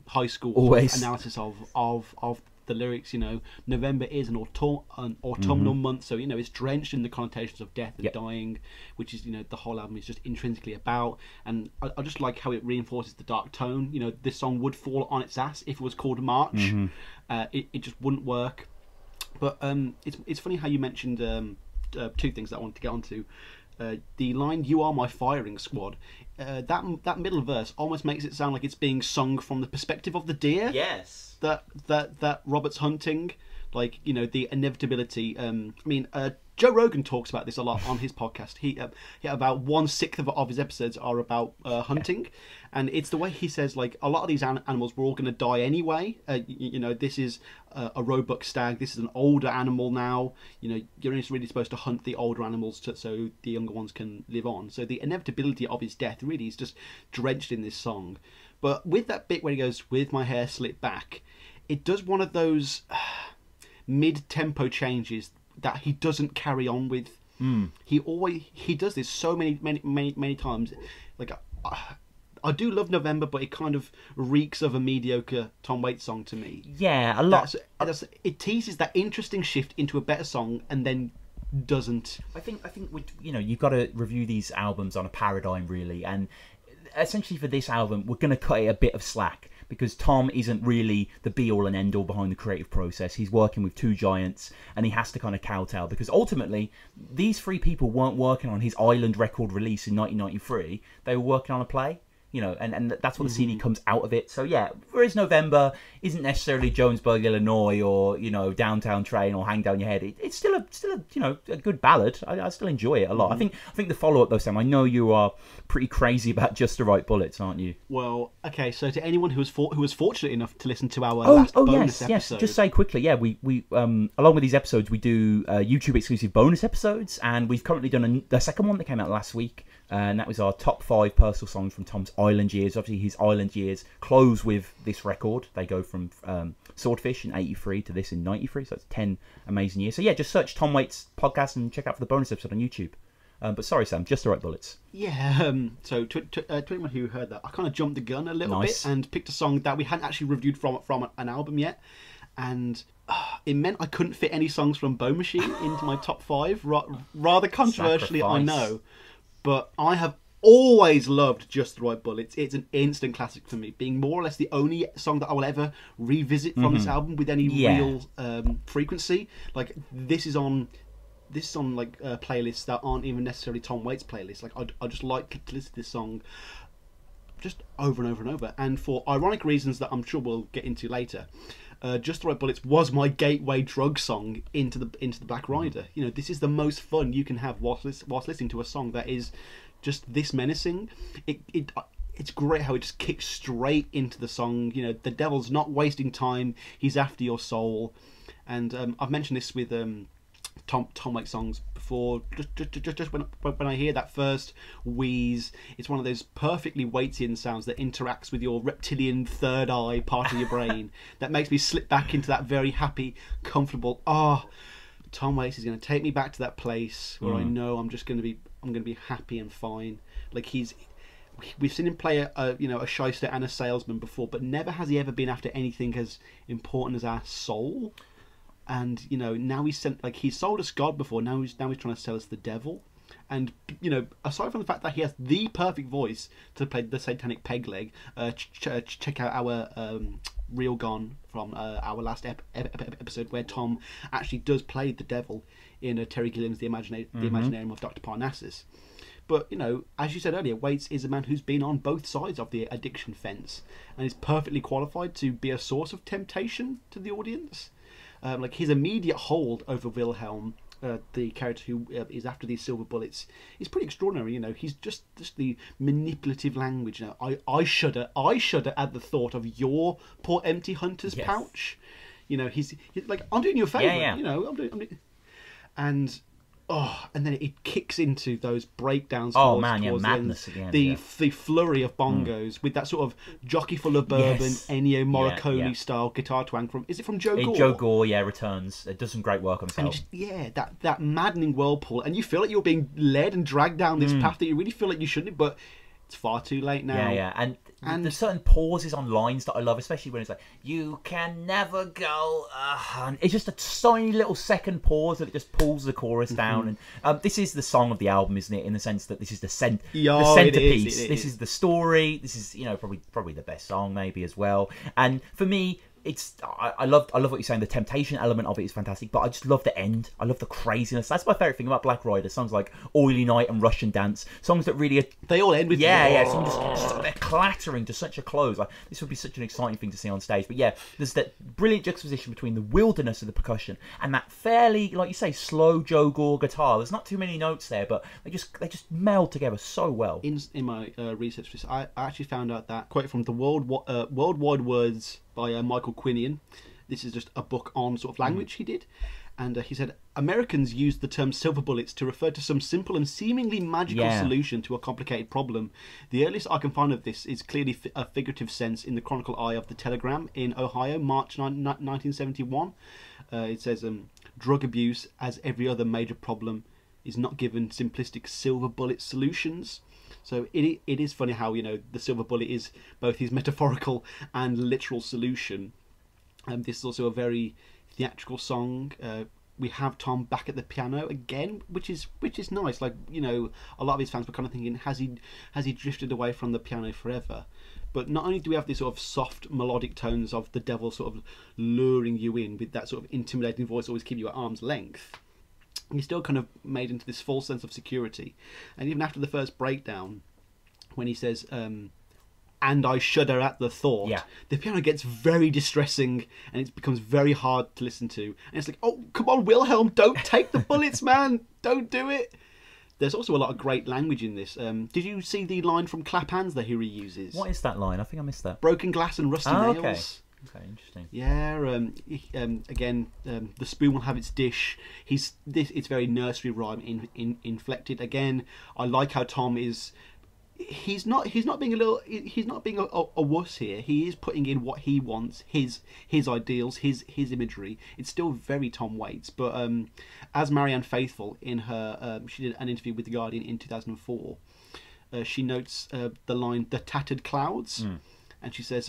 high school analysis of the lyrics, November is an autumnal month, so it's drenched in the connotations of death and dying, which is the whole album is just intrinsically about. And I just like how it reinforces the dark tone. This song would fall on its ass if it was called March. It just wouldn't work. But it's funny how you mentioned two things that I wanted to get onto. The line "You are my firing squad," that middle verse almost makes it sound like it's being sung from the perspective of the deer. Yes. That Robert's hunting, like the inevitability. Joe Rogan talks about this a lot on his podcast. He about 1/6 of his episodes are about hunting, and it's the way he says, like, a lot of these animals were all going to die anyway. This is a roebuck stag. This is an older animal now. You're only really supposed to hunt the older animals so the younger ones can live on. So the inevitability of his death really is just drenched in this song. But with that bit where he goes, "With my hair slicked back," it does one of those mid-tempo changes that he doesn't carry on with. He does this so many times. Like I do love November, but it kind of reeks of a mediocre Tom Waits song to me. Yeah, a lot. It teases that interesting shift into a better song and then doesn't. I think you've got to review these albums on a paradigm, really, and essentially for this album we're going to cut it a bit of slack, because Tom isn't really the be-all and end-all behind the creative process. He's working with two giants, and he has to kind of kowtow, because ultimately these three people weren't working on his Island record release in 1993. They were working on a play. And that's what the CD comes out of it. So yeah, whereas November isn't necessarily Jonesburg, Illinois, or Downtown Train or Hang Down Your Head, it's still a good ballad. I still enjoy it a lot. I think the follow up though, Sam, I know you are pretty crazy about Just the Right Bullets, aren't you? Well, okay. So to anyone who was fortunate enough to listen to our last bonus episode, yes. Just say quickly, yeah, we along with these episodes, we do YouTube exclusive bonus episodes, and we've currently done the second one that came out last week. And that was our top 5 personal songs from Tom's Island years. Obviously, his Island years close with this record. They go from Swordfish in 83 to this in 93. So that's 10 amazing years. So yeah, just search Tom Waits Podcast and check out for the bonus episode on YouTube. But sorry, Sam, Just the Right Bullets. Yeah, so to anyone who heard that, I kind of jumped the gun a little bit and picked a song that we hadn't actually reviewed from an album yet. And it meant I couldn't fit any songs from Bone Machine into my top 5. Rather controversially, I know. But I have always loved Just the Right Bullets. It's an instant classic for me, being more or less the only song that I will ever revisit from this album with any real frequency. Like, this is on this is on like playlists that aren't even necessarily Tom Waits playlists. Like I just like to listen to this song just over and over and over, and for ironic reasons that I'm sure we'll get into later. Just the Right Bullets was my gateway drug song into the Black Rider. You know, this is the most fun you can have whilst listening to a song that is just this menacing. It's great how it just kicks straight into the song. You know, the devil's not wasting time; he's after your soul. And I've mentioned this with Tom Waits songs before. Just when I hear that first wheeze, it's one of those perfectly Waitsian sounds that interacts with your reptilian third eye part of your brain that makes me slip back into that very happy, comfortable. Tom Waits is going to take me back to that place where I know I'm going to be happy and fine. Like we've seen him play a shyster and a salesman before, but never has he ever been after anything as important as our soul. And you know, now he's sold us God before. Now he's trying to sell us the devil. And you know, aside from the fact that he has the perfect voice to play the satanic Pegleg, check out our Real Gone from our last episode where Tom actually does play the devil in Terry Gilliam's The Imaginarium of Dr. Parnassus. But you know, as you said earlier, Waits is a man who's been on both sides of the addiction fence and is perfectly qualified to be a source of temptation to the audience. Like his immediate hold over Wilhelm, the character who is after these silver bullets, is pretty extraordinary. You know, he's just the manipulative language. You know, I shudder at the thought of your poor empty hunter's pouch. You know, he's like, I'm doing you a favour. Yeah. You know, I'm doing, and then it kicks into those breakdowns. Madness again. The flurry of bongos with that sort of jockey full of bourbon, Ennio Morricone style guitar twang from. Is it from Joe Gore? Joe Gore, returns. It does some great work on himself. That maddening whirlpool, and you feel like you're being led and dragged down this path that you really feel like you shouldn't, but it's far too late now. And there's certain pauses on lines that I love, especially when it's like, you can never go, and it's just a tiny little second pause that it just pulls the chorus down. And this is the song of the album, isn't it? In the sense that this is the centerpiece. This is the story. This is, you know, probably the best song maybe as well. And for me, I love what you're saying. The temptation element of it is fantastic, but I just love the end. I love the craziness. That's my favourite thing about Black Rider. Songs like Oily Night and Russian Dance. Songs that really they all end with songs just they're clattering to such a close. Like, this would be such an exciting thing to see on stage. But yeah, there's that brilliant juxtaposition between the wilderness of the percussion and that fairly, like you say, slow Joe Gore guitar. There's not too many notes there, but they just meld together so well. In my research for this, I actually found out that quote from the Worldwide Words by Michael Quinion. This is just a book on sort of language he did. And he said, Americans used the term silver bullets to refer to some simple and seemingly magical solution to a complicated problem. The earliest I can find of this is clearly a figurative sense in the Chronicle Eye of the Telegram in Ohio, March 1971. It says, drug abuse, as every other major problem, is not given simplistic silver bullet solutions. So it is funny how, you know, the silver bullet is both his metaphorical and literal solution. This is also a very theatrical song. We have Tom back at the piano again, which is nice. Like, you know, a lot of his fans were kind of thinking, has he drifted away from the piano forever? But not only do we have these sort of soft melodic tones of the devil sort of luring you in with that sort of intimidating voice, always keep you at arm's length. He's still kind of made into this false sense of security. And even after the first breakdown, when he says, and I shudder at the thought, the piano gets very distressing and it becomes very hard to listen to. And it's like, oh, come on, Wilhelm, don't take the bullets, man. Don't do it. There's also a lot of great language in this. Did you see the line from Clap Hands that he reuses? What is that line? I think I missed that. Broken glass and rusty nails. Okay. Okay, interesting. Yeah, again, the spoon will have its dish. It's very nursery rhyme inflected. Again, I like how Tom is. He's not being a wuss here. He is putting in what he wants, his ideals, his imagery. It's still very Tom Waits. But as Marianne Faithfull in her, she did an interview with The Guardian in 2004. She notes the line "the tattered clouds," and she says.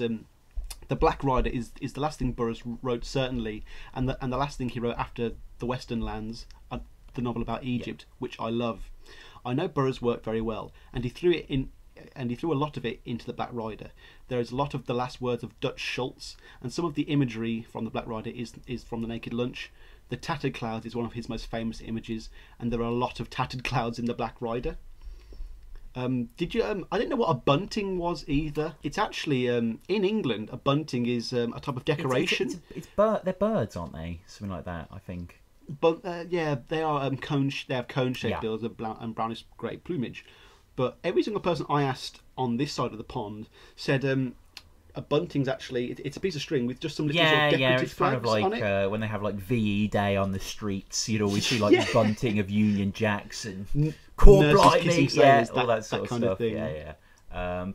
The Black Rider is the last thing Burroughs wrote, certainly, and the last thing he wrote after The Western Lands, the novel about Egypt, which I love. I know Burroughs worked very well, and he threw a lot of it into the Black Rider. There is a lot of the last words of Dutch Schultz, and some of the imagery from the Black Rider is from The Naked Lunch. The tattered clouds is one of his most famous images, and there are a lot of tattered clouds in the Black Rider. Did you? I didn't know what a bunting was either. It's actually in England. A bunting is a type of decoration. They're birds, aren't they? Something like that, I think. But yeah, they are cone. They have cone-shaped bills and brownish grey plumage. But every single person I asked on this side of the pond said a bunting's actually it's a piece of string with just some little sort of decorative it's flags kind of like on it. when they have like VE Day on the streets, you'd always see like the bunting of Union Jacks and Core Blimey, all that sort of kind stuff. Of thing.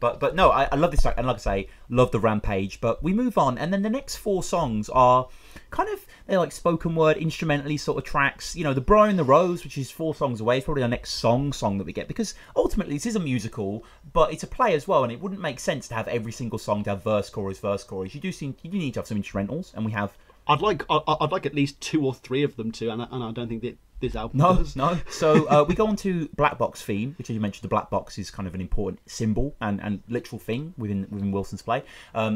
But no, I love this track, and like I say, love the Rampage. But we move on, and then the next 4 songs are kind of, they're like spoken word, instrumentally sort of tracks. You know, The Briar and the Rose, which is 4 songs away, is probably our next song that we get, because ultimately this is a musical, but it's a play as well, and it wouldn't make sense to have every single song to have verse, chorus. You do need to have some instrumentals, and we have. I'd like at least 2 or 3 of them too, and I don't think that this album does. No. So we go on to Black Box theme, which, as you mentioned, the black box is kind of an important symbol and literal thing within Wilson's play.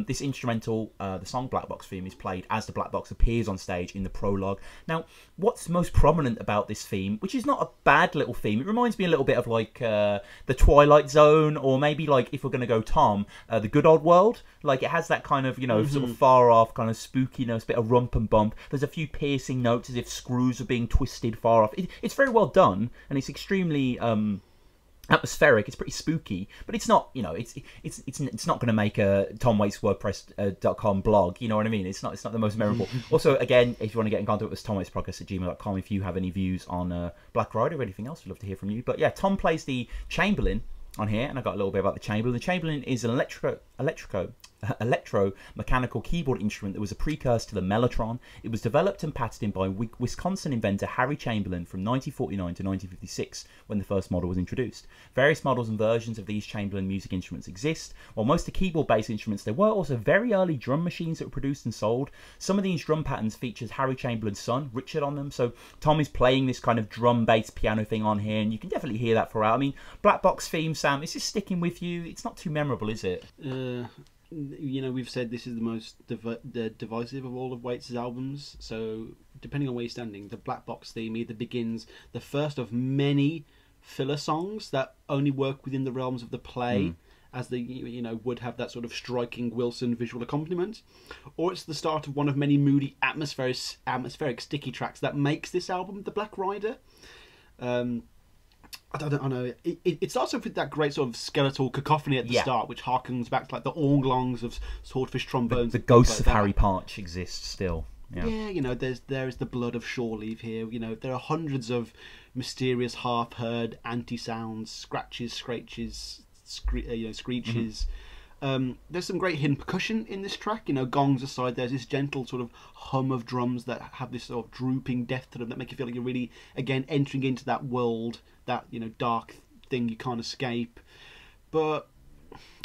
This instrumental, the song Black Box theme, is played as the black box appears on stage in the prologue. Now, what's most prominent about this theme, which is not a bad little theme, it reminds me a little bit of like the Twilight Zone, or maybe like, if we're going to go Tom, the Good Old World. Like, it has that kind of, sort of far off kind of spookiness, bit of rump and bump. There's a few piercing notes as if screws are being twisted far off. It's very well done, and it's extremely atmospheric. It's pretty spooky, but it's not, it's not going to make a TomWaitsWordPress.com blog. You know what I mean? It's not the most memorable. Also, again, if you want to get in contact with us, TomWaitsPodcast@gmail.com. If you have any views on Black Rider or anything else, we'd love to hear from you. But yeah, Tom plays the Chamberlain on here, and I got a little bit about the Chamberlain. The Chamberlain is an electromechanical keyboard instrument that was a precursor to the mellotron. It was developed and patented by Wisconsin inventor Harry Chamberlain from 1949 to 1956, when the first model was introduced. Various models and versions of these Chamberlain music instruments exist. While most are keyboard-based instruments, there were also very early drum machines that were produced and sold. Some of these drum patterns features Harry Chamberlain's son, Richard, on them. So Tom is playing this kind of drum-based piano thing on here, and you can definitely hear that throughout. I mean, Black Box theme, Sam, is this sticking with you? It's not too memorable, is it? We've said this is the most divisive of all of Waits' albums, so depending on where you're standing, the Black Box theme either begins the first of many filler songs that only work within the realms of the play, as they would have that sort of striking Wilson visual accompaniment, or it's the start of one of many moody atmospheric sticky tracks that makes this album the Black Rider. I don't know. It starts off with that great sort of skeletal cacophony at the start, which harkens back to like the orglongs of swordfish trombones. The ghosts of Harry Parch exist still. Yeah, there is the blood of shore leave here. There are hundreds of mysterious half-heard anti-sounds, scratches, screeches. There's some great hidden percussion in this track. Gongs aside, there's this gentle sort of hum of drums that have this sort of drooping depth to them that make you feel like you're really, again, entering into that world, that dark thing you can't escape. But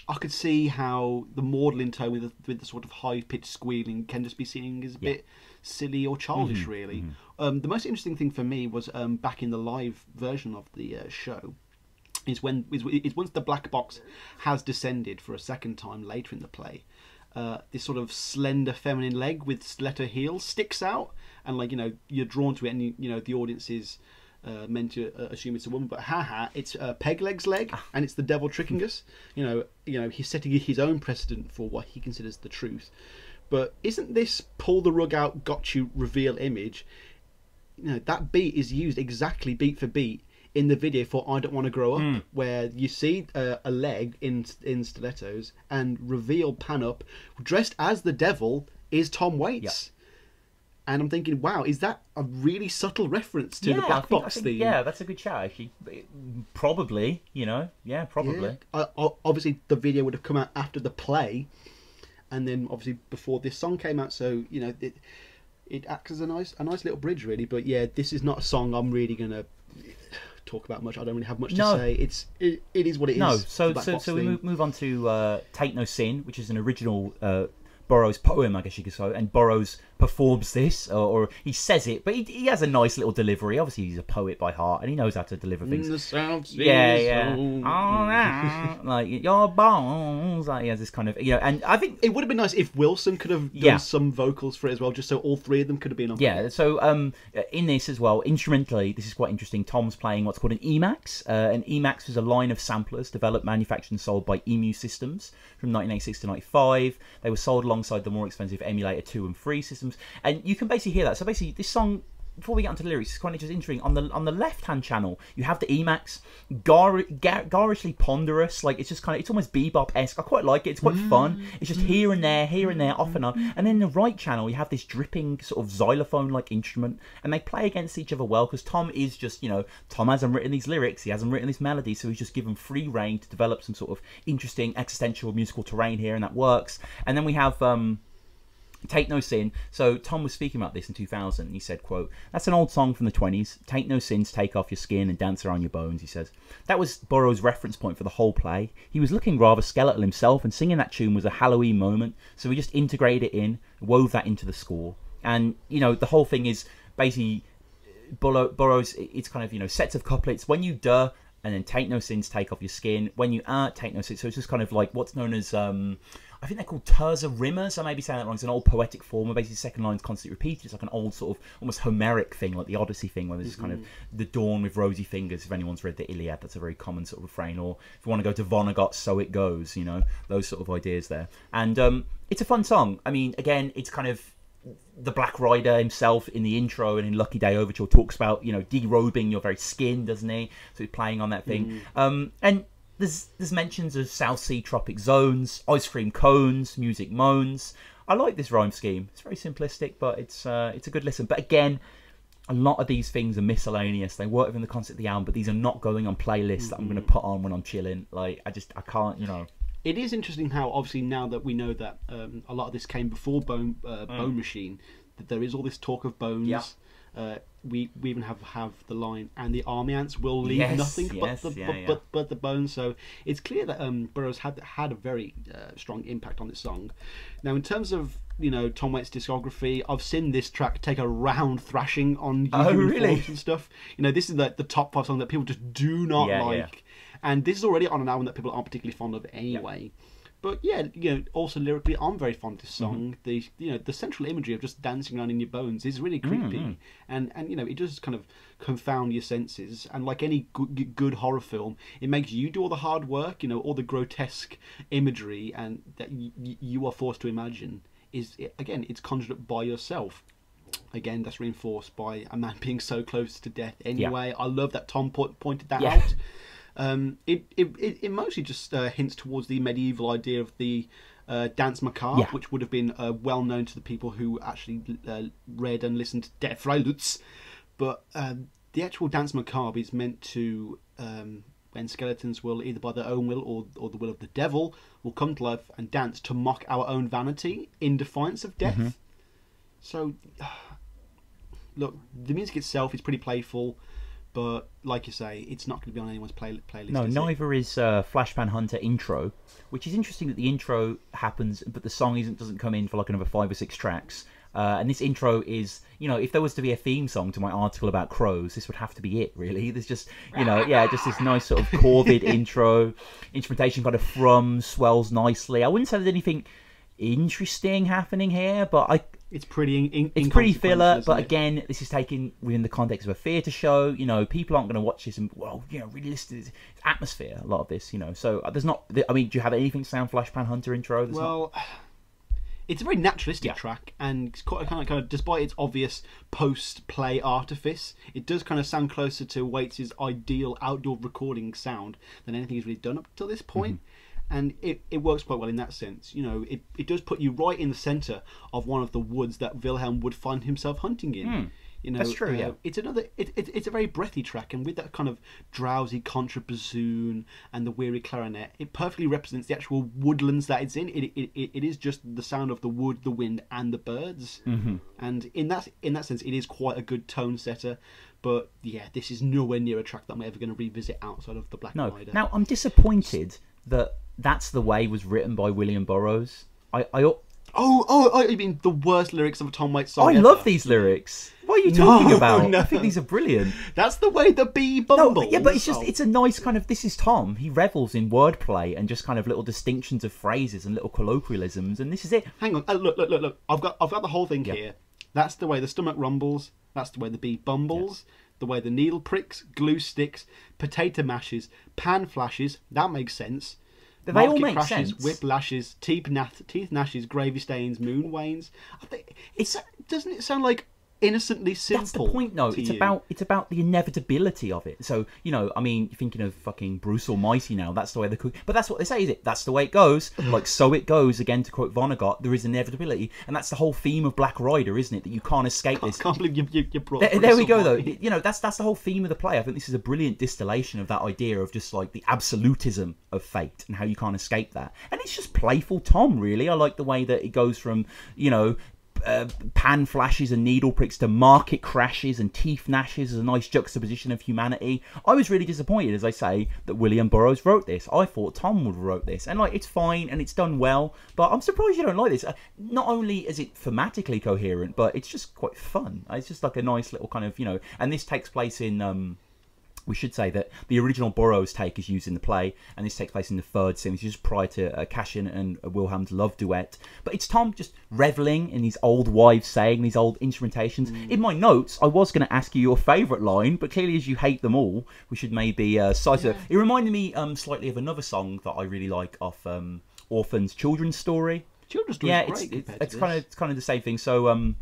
I could see how the maudlin tone with the sort of high-pitched squealing can just be seen as a bit silly or childish, really. The most interesting thing for me was back in the live version of the show, is once the black box has descended for a second time later in the play, this sort of slender feminine leg with stiletto heels sticks out, and you're drawn to it, and the audience is meant to assume it's a woman, but it's Pegleg's leg, and it's the devil tricking us. He's setting his own precedent for what he considers the truth. But isn't this pull the rug out, got you reveal image? That beat is used exactly beat for beat in the video for I Don't Want to Grow Up, where you see a leg in stilettos, and reveal pan up, dressed as the devil, is Tom Waits. And I'm thinking, wow, is that a really subtle reference to the Black Box theme? Yeah, that's a good shout, actually. Probably, probably. Yeah. Obviously, the video would have come out after the play, and then obviously before this song came out, so it acts as a nice little bridge, really. But yeah, this is not a song I'm really gonna talk about much. I don't really have much to say. It is what it is. No, so we move on to Take No Sin, which is an original Burroughs' poem, I guess you could say, and Burroughs performs this, or he says it, but he has a nice little delivery. Obviously, he's a poet by heart, and he knows how to deliver things. In the South Sea like your bones. Like, he has this kind of, and I think it would have been nice if Wilson could have done some vocals for it as well, just so all three of them could have been on. Yeah, so in this as well, instrumentally, this is quite interesting. Tom's playing what's called an Emax. An Emax was a line of samplers developed, manufactured, and sold by Emu Systems from 1986 to 95. They were sold alongside the more expensive Emulator 2 and 3 systems, and you can basically hear that. So basically, this song, before we get onto the lyrics, it's quite interesting. On the left-hand channel, you have the Emax, garishly ponderous. Like, it's just kind of, it's almost bebop-esque. I quite like it. It's quite fun. It's just here and there, off and on. And then the right channel, you have this dripping sort of xylophone-like instrument, and they play against each other well, because Tom is just, Tom hasn't written these lyrics, he hasn't written this melody, so he's just given free rein to develop some sort of interesting existential musical terrain here, and that works. And then we have Take No Sin. So Tom was speaking about this in 2000, and he said, quote, "That's an old song from the 20s. Take no sins, take off your skin and dance around your bones," he says. That was Burroughs' reference point for the whole play. He was looking rather skeletal himself, and singing that tune was a Halloween moment, so we just integrated it in, wove that into the score. And, the whole thing is basically Burroughs, it's kind of, sets of couplets. When you and then take no sins, take off your skin. When you take no sins. So it's just kind of like what's known as, I think they're called terza rimas. I may be saying that wrong. It's an old poetic form where basically the second line's constantly repeated. It's like an old sort of almost Homeric thing, like the Odyssey thing, where there's kind of the dawn with rosy fingers. If anyone's read the Iliad, that's a very common sort of refrain. Or if you want to go to Vonnegut's So It Goes, those sort of ideas there. And it's a fun song. I mean, again, it's kind of the Black Rider himself in the intro and in Lucky Day Overture talks about, derobing your very skin, doesn't he? So he's playing on that thing. And there's mentions of South Sea tropic zones, ice cream cones, music moans. I like this rhyme scheme. It's very simplistic, but it's a good listen. But again, a lot of these things are miscellaneous. They work within the concept of the album, but these are not going on playlists that I'm going to put on when I'm chilling. Like, I can't, It is interesting how, obviously, now that we know that a lot of this came before Bone Machine, that there is all this talk of bones. Yeah. We even have the line, and the army ants will leave nothing but the bones. So it's clear that Burroughs had a very strong impact on this song. Now, in terms of Tom Waits' discography, I've seen this track take a round thrashing on YouTube forums and stuff. This is the top 5 song that people just do not like. Yeah. And this is already on an album that people aren't particularly fond of anyway. Yep. But yeah, also lyrically, I'm very fond of this song. The central imagery of just dancing around in your bones is really creepy, and it does kind of confound your senses. And like any good horror film, it makes you do all the hard work. All the grotesque imagery and that you are forced to imagine it's conjured up by yourself. Again, that's reinforced by a man being so close to death. Anyway, yeah. I love that Tom pointed that out. It mostly just hints towards the medieval idea of the Danse Macabre, which would have been well known to the people who actually read and listened to Der Freilutz. But the actual Danse Macabre is meant to, when skeletons will, either by their own will or the will of the devil, will come to life and dance to mock our own vanity in defiance of death. So, look, the music itself is pretty playful. But, like you say, it's not going to be on anyone's playlist. No, neither is Flashpan Hunter intro, which is interesting that the intro happens, but the song doesn't come in for like another 5 or 6 tracks. And this intro is, if there was to be a theme song to my article about crows, this would have to be it, really. There's just, just this nice sort of chorded intro. Instrumentation kind of swells nicely. I wouldn't say there's anything interesting happening here, but it's pretty it's pretty filler, but again, this is taken within the context of a theatre show. People aren't going to watch this and really listen to this. It's atmosphere, a lot of this, So there's not. I mean, do you have anything to sound Flashpan Hunter intro? It's a very naturalistic track, and it's kind of, despite its obvious post-play artifice, it does kind of sound closer to Waits' ideal outdoor recording sound than anything he's really done up till this point. And it works quite well in that sense. It does put you right in the centre of one of the woods that Wilhelm would find himself hunting in. That's true. Yeah, it's a very breathy track, and with that kind of drowsy contrabassoon and the weary clarinet, it perfectly represents the actual woodlands that it's in. It is just the sound of the wood, the wind, and the birds. And in that sense, it is quite a good tone setter. But yeah, this is nowhere near a track that I'm ever going to revisit outside of the Black Rider. Now I'm disappointed that That's the Way was written by William Burroughs. Oh, you mean the worst lyrics of a Tom Waits song I ever? love these lyrics. What are you talking about? No. I think these are brilliant. That's the way the bee bumbles. No, yeah, but it's a nice kind of, this is Tom. He revels in wordplay and just kind of little distinctions of phrases and little colloquialisms, and this is it. Hang on, look. I've got the whole thing here. That's the way the stomach rumbles. That's the way the bee bumbles. The way the needle pricks, glue sticks, potato mashes, pan flashes. That makes sense. They Market all make crashes, sense. whip lashes, teeth gnashes, gravy stains, moon wanes. I think doesn't it sound like innocently simple? That's the point, though. It's about the inevitability of it. So, I mean, you're thinking of fucking Bruce Almighty now. That's the way but that's what they say, is it? That's the way it goes. Like, so it goes. Again, to quote Vonnegut, there is inevitability, and that's the whole theme of Black Rider, isn't it? That you can't escape this. I can't believe you brought. There we go, though. That's the whole theme of the play. I think this is a brilliant distillation of that idea of just like the absolutism of fate and how you can't escape that. And it's just playful Tom, really. I like the way that it goes from, pan flashes and needle pricks to market crashes and teeth gnashes as a nice juxtaposition of humanity. I was really disappointed, as I say, that William Burroughs wrote this. I thought Tom would have wrote this, and it's fine and it's done well, but I'm surprised you don't like this. Not only is it thematically coherent, but it's just quite fun. It's just like a nice little kind of, and this takes place in we should say that the original Burroughs take is used in the play, and this takes place in the third scene, which is just prior to Cashin and Wilhelm's love duet. But it's Tom just reveling in these old wives' saying, these old instrumentations. In my notes, I was going to ask you your favourite line, but clearly as you hate them all, we should maybe cite it. It reminded me slightly of another song that I really like off Orphan's Children's Story. Children's Story is great. It's kind of the same thing. So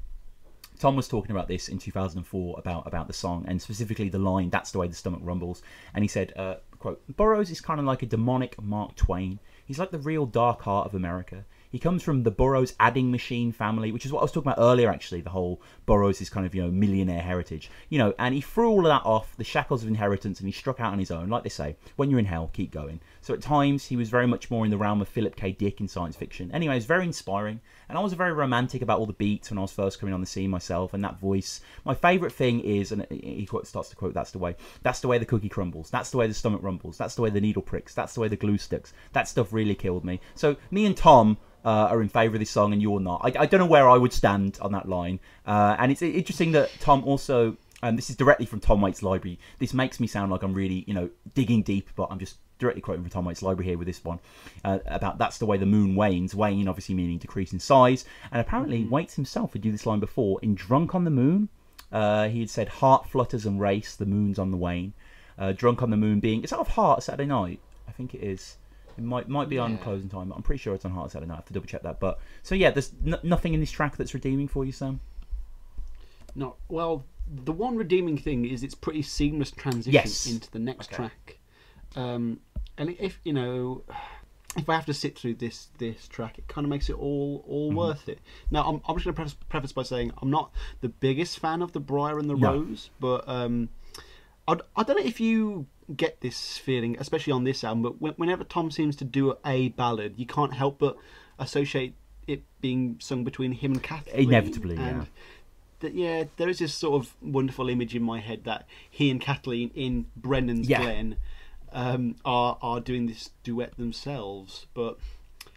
Tom was talking about this in 2004 about the song, and specifically the line, "That's the way the stomach rumbles," and he said, quote, "Burroughs is kind of like a demonic Mark Twain. He's like the real dark heart of America. He comes from the Burroughs adding machine family," which is what I was talking about earlier, actually, the whole Burroughs is kind of, millionaire heritage. And he threw all of that off, the shackles of inheritance, and he struck out on his own. Like they say, when you're in hell, keep going. So at times, he was very much more in the realm of Philip K. Dick in science fiction. Anyway, it was very inspiring, and I was very romantic about all the beats when I was first coming on the scene myself, and that voice. My favourite thing is, and he starts to quote, that's the way the cookie crumbles, that's the way the stomach rumbles, that's the way the needle pricks, that's the way the glue sticks. That stuff really killed me. So me and Tom are in favour of this song, and you're not. I don't know where I would stand on that line. And it's interesting that Tom also, and this is directly from Tom Waits' library. This makes me sound like I'm really, digging deep, but I'm just directly quoting from Tom Waits' library here with this one. About that's the way the moon wanes. Wane obviously meaning decrease in size. And apparently Waits himself had used this line before in Drunk on the Moon. He had said, "Heart flutters and race, the moon's on the wane." Drunk on the Moon being, it's out of Heart Saturday Night. I think it is. It might be on closing time, but I'm pretty sure it's on Heart Saturday Night. I have to double check that. But so yeah, there's nothing in this track that's redeeming for you, Sam. No, well, the one redeeming thing is its pretty seamless transition into the next track. And if I have to sit through this track, it kind of makes it all worth it. Now, I'm just going to preface by saying I'm not the biggest fan of the Briar and the Rose, but I don't know if you get this feeling, especially on this album, but whenever Tom seems to do a ballad, you can't help but associate it being sung between him and Kathleen. Inevitably, and there is this sort of wonderful image in my head that he and Kathleen in Brendan's Glen are doing this duet themselves. But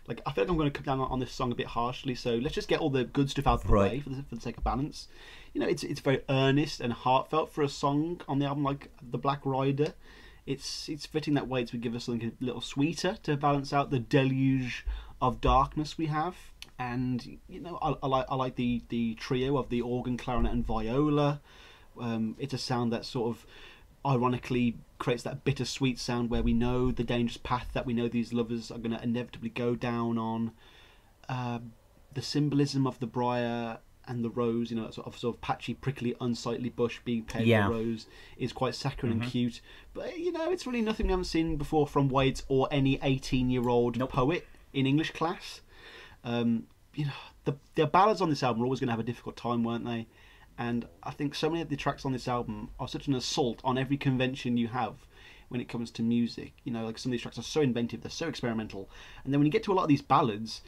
I feel like I'm going to come down on this song a bit harshly, so let's just get all the good stuff out of the way for the sake of balance. It's very earnest and heartfelt for a song on the album like The Black Rider. It's fitting that Waits would give us something a little sweeter to balance out the deluge of darkness we have. And I like the trio of the organ, clarinet, and viola. It's a sound that sort of ironically creates that bittersweet sound where we know the dangerous path that we know these lovers are going to inevitably go down on. The symbolism of the briar and the rose, sort of patchy, prickly, unsightly bush being paired with a rose, is quite saccharine and cute. But it's really nothing we haven't seen before from Waits or any 18-year-old poet in English class. The ballads on this album are always going to have a difficult time, weren't they? And I think so many of the tracks on this album are such an assault on every convention you have when it comes to music. Some of these tracks are so inventive, they're so experimental, and then when you get to a lot of these ballads,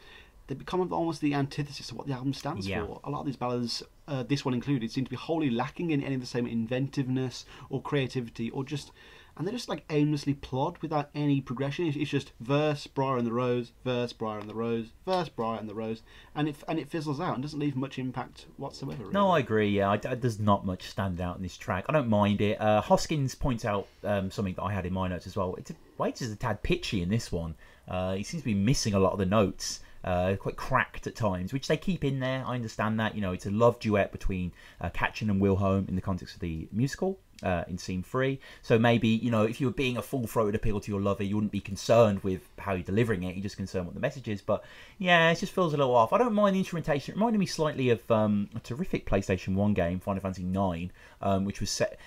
they become almost the antithesis of what the album stands for. A lot of these ballads, this one included, seem to be wholly lacking in any of the same inventiveness or creativity or just and they just like aimlessly plod without any progression. It's just verse, Briar and the Rose, verse, Briar and the Rose, verse, Briar and the Rose, and it fizzles out and doesn't leave much impact whatsoever. Really. No, I agree. Yeah, there's not much stand out in this track. I don't mind it. Hoskins points out something that I had in my notes as well. Waits is a tad pitchy in this one. He seems to be missing a lot of the notes. Quite cracked at times, which they keep in there. I understand that. It's a love duet between Katchen and Wilhelm in the context of the musical in scene 3. So maybe, if you were being a full-throated appeal to your lover, you wouldn't be concerned with how you're delivering it. You're just concerned what the message is. But yeah, it just feels a little off. I don't mind the instrumentation. It reminded me slightly of a terrific PlayStation 1 game, Final Fantasy 9, which was set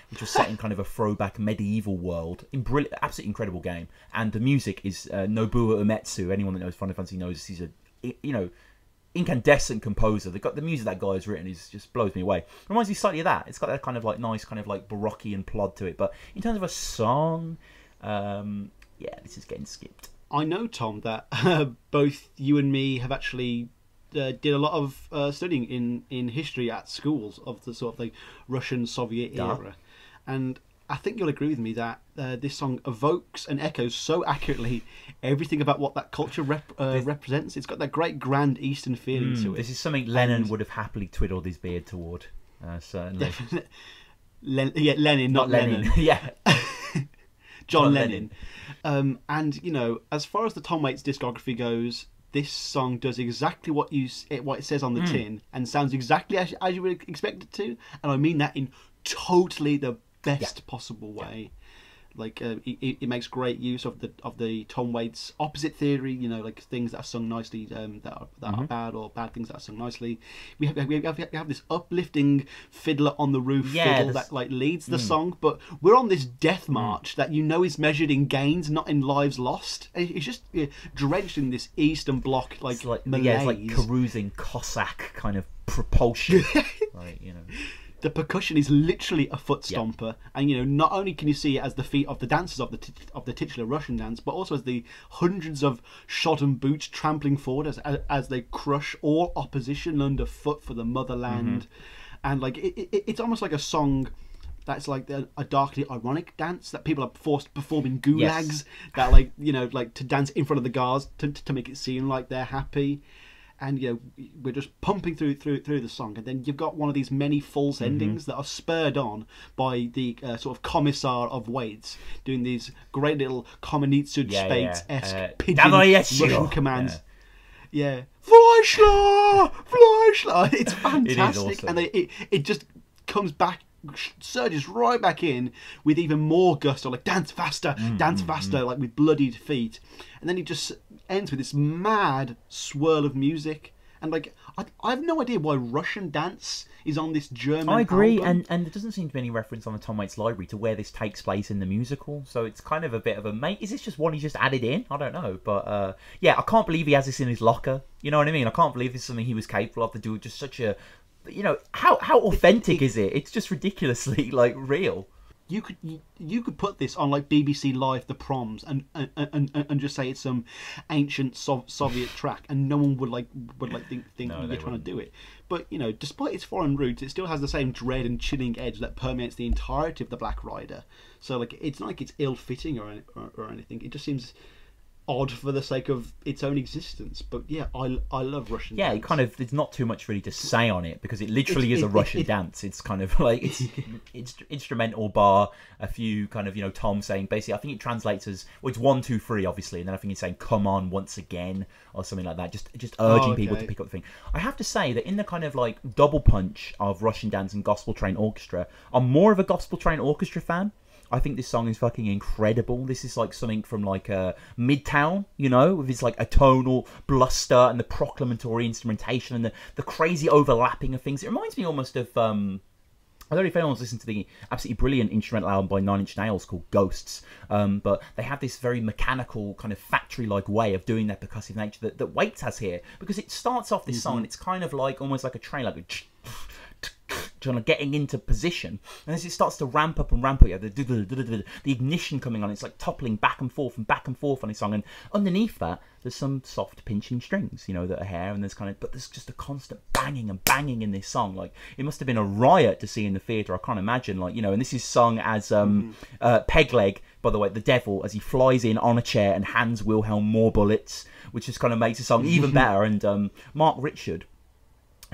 in kind of a throwback medieval world. Absolutely incredible game. And the music is Nobuo Uematsu. Anyone that knows Final Fantasy knows he's a incandescent composer. The music that guy has written just blows me away. Reminds me slightly of that. It's got that kind of like nice kind of like Barockian plod to it. But in terms of a song, this is getting skipped. I know, Tom, that both you and me have actually did a lot of studying in history at schools of the sort of like Russian Soviet era, and I think you'll agree with me that this song evokes and echoes so accurately everything about what that culture represents. It's got that great grand Eastern feeling to it. This is something Lennon would have happily twiddled his beard toward, certainly. Lenin, not Lennon. Yeah. John Lennon. And, as far as the Tom Waits discography goes, this song does exactly what it says on the tin and sounds exactly as you would expect it to. And I mean that in totally the best possible way. Like it makes great use of the Tom Waits opposite theory. Like things that are sung nicely that are bad, or bad things that are sung nicely. We have this uplifting fiddler on the roof fiddle that like leads the song, but we're on this death march that is measured in gains, not in lives lost. It's just drenched in this Eastern Bloc malaise. It's like carousing Cossack kind of propulsion. The percussion is literally a foot stomper, and not only can you see it as the feet of the dancers of the titular Russian dance, but also as the hundreds of shodden boots trampling forward as they crush all opposition underfoot for the motherland, and like it's almost like a song that's like a darkly ironic dance that people are forced to perform in gulags, that like to dance in front of the guards to make it seem like they're happy. And we're just pumping through the song, and then you've got one of these many false endings that are spurred on by the sort of commissar of Waits doing these great little Kommunitsu Spades-esque pigeon Russian commands. Fleischler! It's fantastic, it is awesome. And it just comes back, surges right back in with even more gusto, like dance faster, like with bloodied feet, and then it just ends with this mad swirl of music. And like I have no idea why Russian dance is on this German I agree, album. and there doesn't seem to be any reference on the Tom Waits library to where this takes place in the musical, so it's kind of a bit of a is this just one he just added in? I don't know, but I can't believe he has this in his locker. You know what I mean? I can't believe this is something he was capable of to do. Just such a how authentic is it? It's just ridiculously like real. You could put this on like BBC Live The Proms and just say it's some ancient Soviet track, and no one would think you're trying to do it. But despite its foreign roots, it still has the same dread and chilling edge that permeates the entirety of the Black Rider. So like it's not like it's ill-fitting or anything. It just seems odd for the sake of its own existence. But I love Russian dance. It kind of, there's not too much really to say on it, because it literally is a Russian dance. It's kind of like it's instrumental bar a few kind of Tom saying basically, I think it translates as, well, it's 1 2 3 obviously, and then I think he's saying come on once again or something like that, just urging people to pick up the thing. I have to say that in the kind of like double punch of Russian dance and Gospel Train Orchestra, I'm more of a Gospel Train Orchestra fan. I think this song is fucking incredible. This is like something from like Midtown, with its like atonal bluster and the proclamatory instrumentation and the crazy overlapping of things. It reminds me almost of I don't know if anyone's listened to the absolutely brilliant instrumental album by 9 Inch Nails called Ghosts, but they have this very mechanical kind of factory-like way of doing their percussive nature that Waits has here, because it starts off this song and it's kind of like almost like a train, like kind of getting into position, and as it starts to ramp up, yeah, the ignition coming on, it's like toppling back and forth on his song, and underneath that there's some soft pinching strings, you know, that are here, and but there's just a constant banging and banging in this song. Like, it must have been a riot to see in the theatre. I can't imagine, like, you know, and this is sung as Pegleg, by the way, the devil, as he flies in on a chair and hands Wilhelm more bullets, which just kind of makes the song even better. And Mark Richard,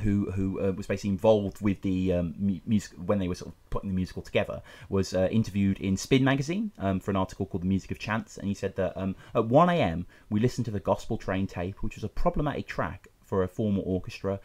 who was basically involved with the music when they were sort of putting the musical together, was interviewed in Spin magazine for an article called The Music of Chance, and he said that at 1 a.m. we listened to the Gospel Train tape, which was a problematic track for a formal orchestra.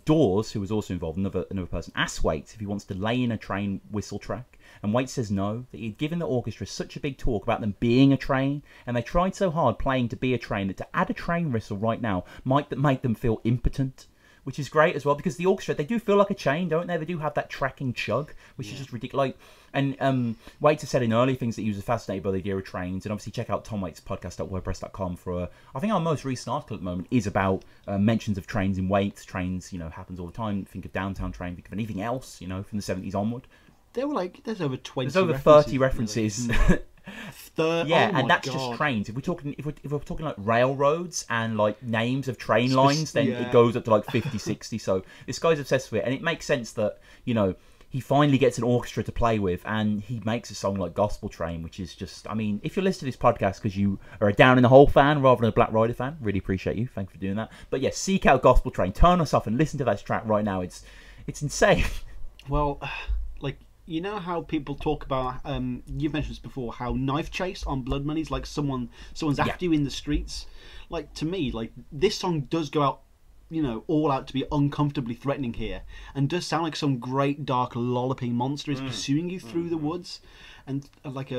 Dawes, who was also involved, another person, asked Waits if he wants to lay in a train whistle track, and Waits says no, that he'd given the orchestra such a big talk about them being a train, and they tried so hard playing to be a train, that to add a train whistle right now might make them feel impotent. Which is great as well, because the orchestra, they do feel like a chain, don't they? They do have that tracking chug, which is just ridiculous. And Waits has said in early things that he was fascinated by the idea of trains. And obviously check out TomWaitsPodcast.wordpress.com for, I think our most recent article at the moment is about mentions of trains in Waits. Trains, you know, happens all the time. Think of Downtown Train, think of anything else, you know, from the 70s onward. There were like, there's over 20 There's over references, 30 references. And that's God. just trains. If we're talking like railroads and like names of train lines, then it goes up to like 50, 60. So this guy's obsessed with it, and it makes sense that, you know, he finally gets an orchestra to play with, and he makes a song like Gospel Train, which is just, I mean, if you're listening to this podcast because you are a Down in the Hole fan rather than a Black Rider fan, really appreciate you. Thank you for doing that. But yeah, seek out Gospel Train, turn us off and listen to that track right now. It's insane. Well, like, you know how people talk about, you've mentioned this before, how Knife Chase on Blood Money is like someone's after you in the streets. Like, to me, like, this song does go out, you know, all out to be uncomfortably threatening here, and does sound like some great dark lolloping monster is pursuing you through the woods. And like,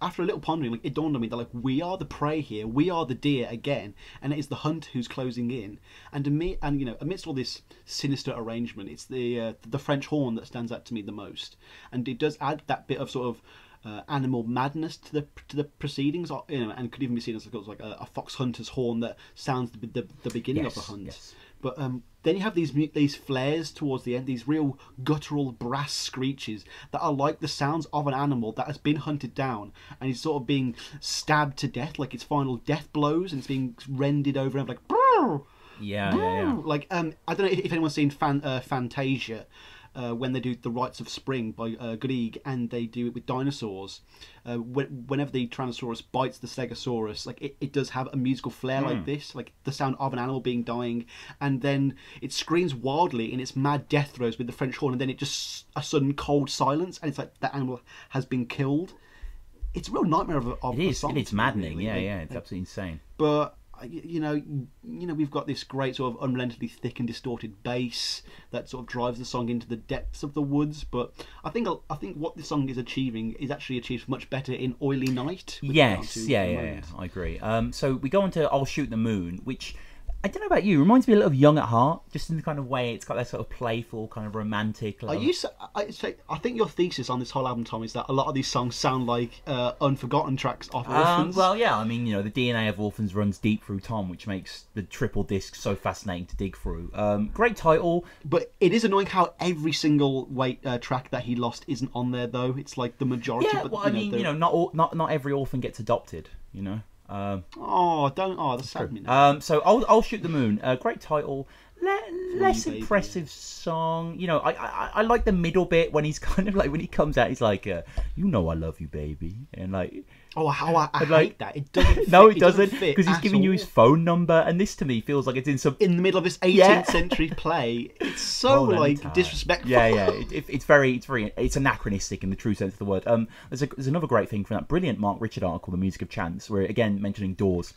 after a little pondering, like, it dawned on me that, like, we are the prey here, we are the deer again, and it is the hunt who's closing in. And you know, amidst all this sinister arrangement, it's the French horn that stands out to me the most, and it does add that bit of sort of animal madness to the proceedings, you know, and could even be seen as like a fox hunter's horn that sounds the beginning of the hunt. Yes. But then you have these flares towards the end, these real guttural brass screeches that are like the sounds of an animal that has been hunted down and is sort of being stabbed to death, like its final death blows, and it's being rended over and over, like brrr, yeah. Like I don't know if anyone's seen Fantasia. When they do The Rites of Spring by Grieg, and they do it with dinosaurs. Whenever the Tyrannosaurus bites the Stegosaurus, like it does have a musical flair like this, like the sound of an animal being dying, and then it screams wildly in its mad death throes with the French horn, and then it just a sudden cold silence, and it's like that animal has been killed. It's a real nightmare of a song. It's maddening, really. It's absolutely insane. But you know, we've got this great sort of unrelentingly thick and distorted bass that sort of drives the song into the depths of the woods. But I think what this song is achieving is actually achieved much better in Oily Night. Yes, yeah, I agree. So we go on to I'll Shoot the Moon, which, I don't know about you, reminds me a little of Young at Heart, just in the kind of way it's got that sort of playful, kind of romantic. I think your thesis on this whole album, Tom, is that a lot of these songs sound like unforgotten tracks off Orphans. Well, yeah, I mean, you know, the DNA of Orphans runs deep through Tom, which makes the triple disc so fascinating to dig through. Great title. But it is annoying how every single track that he lost isn't on there, though. It's like the majority. Yeah, well, I mean, not every orphan gets adopted, you know. That's sad me now. So I'll Shoot the Moon. Great title. Less impressive song. You know, I like the middle bit when he's kind of like, when he comes out, he's like, you know I love you, baby, and like. Oh, how I hate that. It doesn't fit. No, it doesn't, because he's giving you his phone number, and this to me feels like it's in the middle of this 18th century play. It's so disrespectful. Yeah. It's anachronistic in the true sense of the word. There's another great thing from that brilliant Mark Richard article, The Music of Chance, where again mentioning Dawes.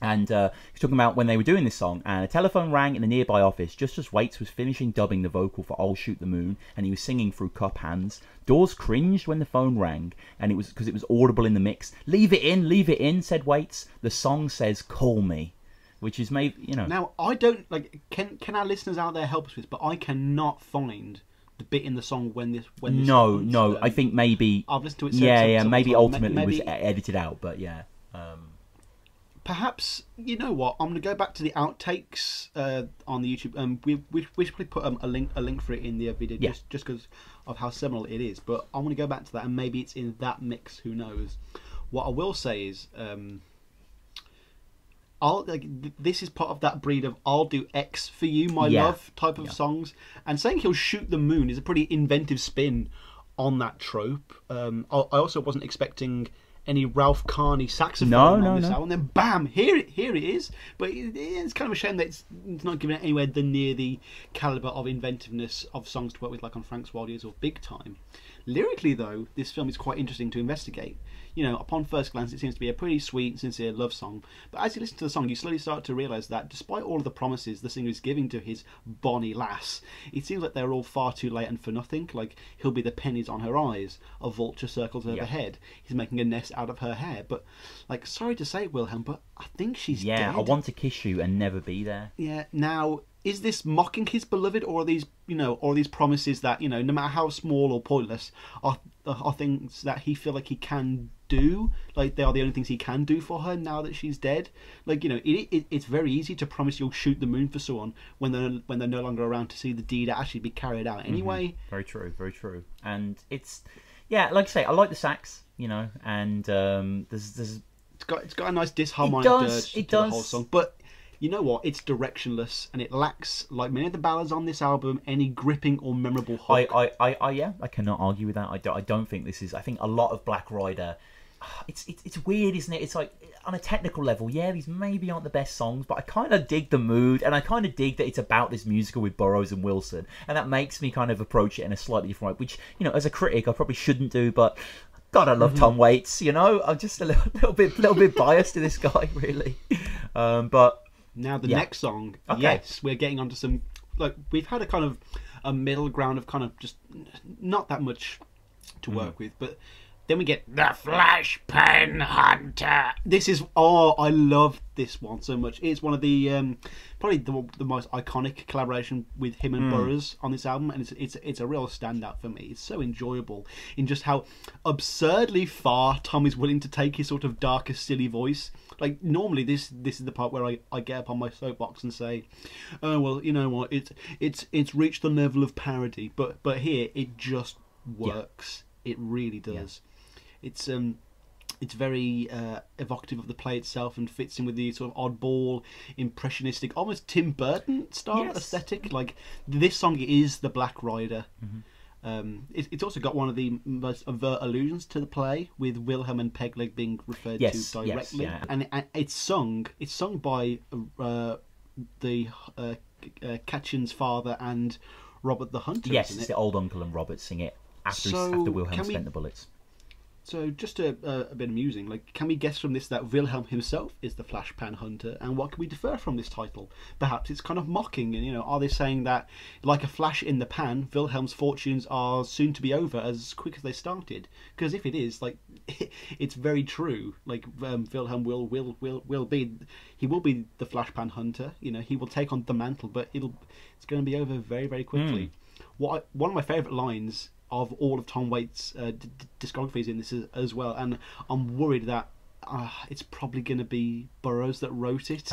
And he's talking about when they were doing this song, and a telephone rang in a nearby office just as Waits was finishing dubbing the vocal for I'll Shoot the Moon, and he was singing through cup hands. Dawes cringed when the phone rang, and it was because it was audible in the mix. Leave it in, said Waits. The song says, call me. Which is maybe, you know. Now, I don't, like, can our listeners out there help us with this, but I cannot find the bit in the song when this No, I think maybe. I've listened to it. Maybe ultimately was edited out, but yeah. Perhaps, you know what? I'm going to go back to the outtakes on the YouTube. We should probably put a link for it in the video, just because of how seminal it is. But I want to go back to that, and maybe it's in that mix. Who knows? What I will say is, this is part of that breed of "I'll do X for you, my love" type of songs. And saying he'll shoot the moon is a pretty inventive spin on that trope. I also wasn't expecting any Ralph Carney saxophone on this album. And then bam, here it is. But it's kind of a shame that it's not given it anywhere near the caliber of inventiveness of songs to work with, like on Frank's Wild Years or Big Time. Lyrically, though, this film is quite interesting to investigate. You know, upon first glance, it seems to be a pretty sweet, sincere love song. But as you listen to the song, you slowly start to realise that despite all of the promises the singer is giving to his bonny lass, it seems like they're all far too late and for nothing. Like, he'll be the pennies on her eyes, a vulture circles overhead. He's making a nest out of her hair. But, like, sorry to say, Wilhelm, but I think she's dead. I want to kiss you and never be there. Yeah, now, is this mocking his beloved, or are these promises that, you know, no matter how small or pointless, are things that he feel like he can do? Like, they are the only things he can do for her now that she's dead? Like, you know, it's very easy to promise you'll shoot the moon for someone when they're no longer around to see the deed actually be carried out anyway. Very true, very true. And it's, like I say, I like the sax, you know, and there's it's got a nice disharmonic dirge to the whole song, but you know what? It's directionless, and it lacks, like many of the ballads on this album, any gripping or memorable hook. I cannot argue with that. I don't think this is. I think a lot of Black Rider. It's weird, isn't it? It's like, on a technical level, these maybe aren't the best songs, but I kind of dig the mood, and I kind of dig that it's about this musical with Burroughs and Wilson, and that makes me kind of approach it in a slightly different way, which, you know, as a critic, I probably shouldn't do, but God, I love Tom Waits. You know, I'm just a little bit biased to this guy, really. But now the next song, yes, we're getting onto some, like, we've had a kind of a middle ground of kind of just not that much to work with, but then we get The Flash Pen Hunter. This is, I love this one so much. It's one of the probably the most iconic collaboration with him and Burroughs on this album, and it's a real standout for me. It's so enjoyable in just how absurdly far Tom is willing to take his sort of darker, silly voice. Like, normally this is the part where I get up on my soapbox and say, oh well, you know what, it's reached the level of parody, but here it just works. It really does. It's very evocative of the play itself and fits in with the sort of oddball, impressionistic, almost Tim Burton style aesthetic. Like, this song is the Black Rider. It's also got one of the most overt allusions to the play, with Wilhelm and Pegleg being referred to directly. And it's sung by the Katchen's father and Robert the Hunter. Yes, it's the old uncle and Robert sing it after Wilhelm spent the bullets. So just a bit amusing, like, can we guess from this that Wilhelm himself is the Flash Pan Hunter, and what can we defer from this title? Perhaps it's kind of mocking, and, you know, are they saying that, like a flash in the pan, Wilhelm's fortunes are soon to be over as quick as they started? Because if it is, like, it's very true. Like, Wilhelm will be the Flash Pan Hunter. You know, he will take on the mantle, but it's going to be over very, very quickly. One of my favourite lines of all of Tom Waits' discography is in this as well, and I'm worried that it's probably going to be Burroughs that wrote it.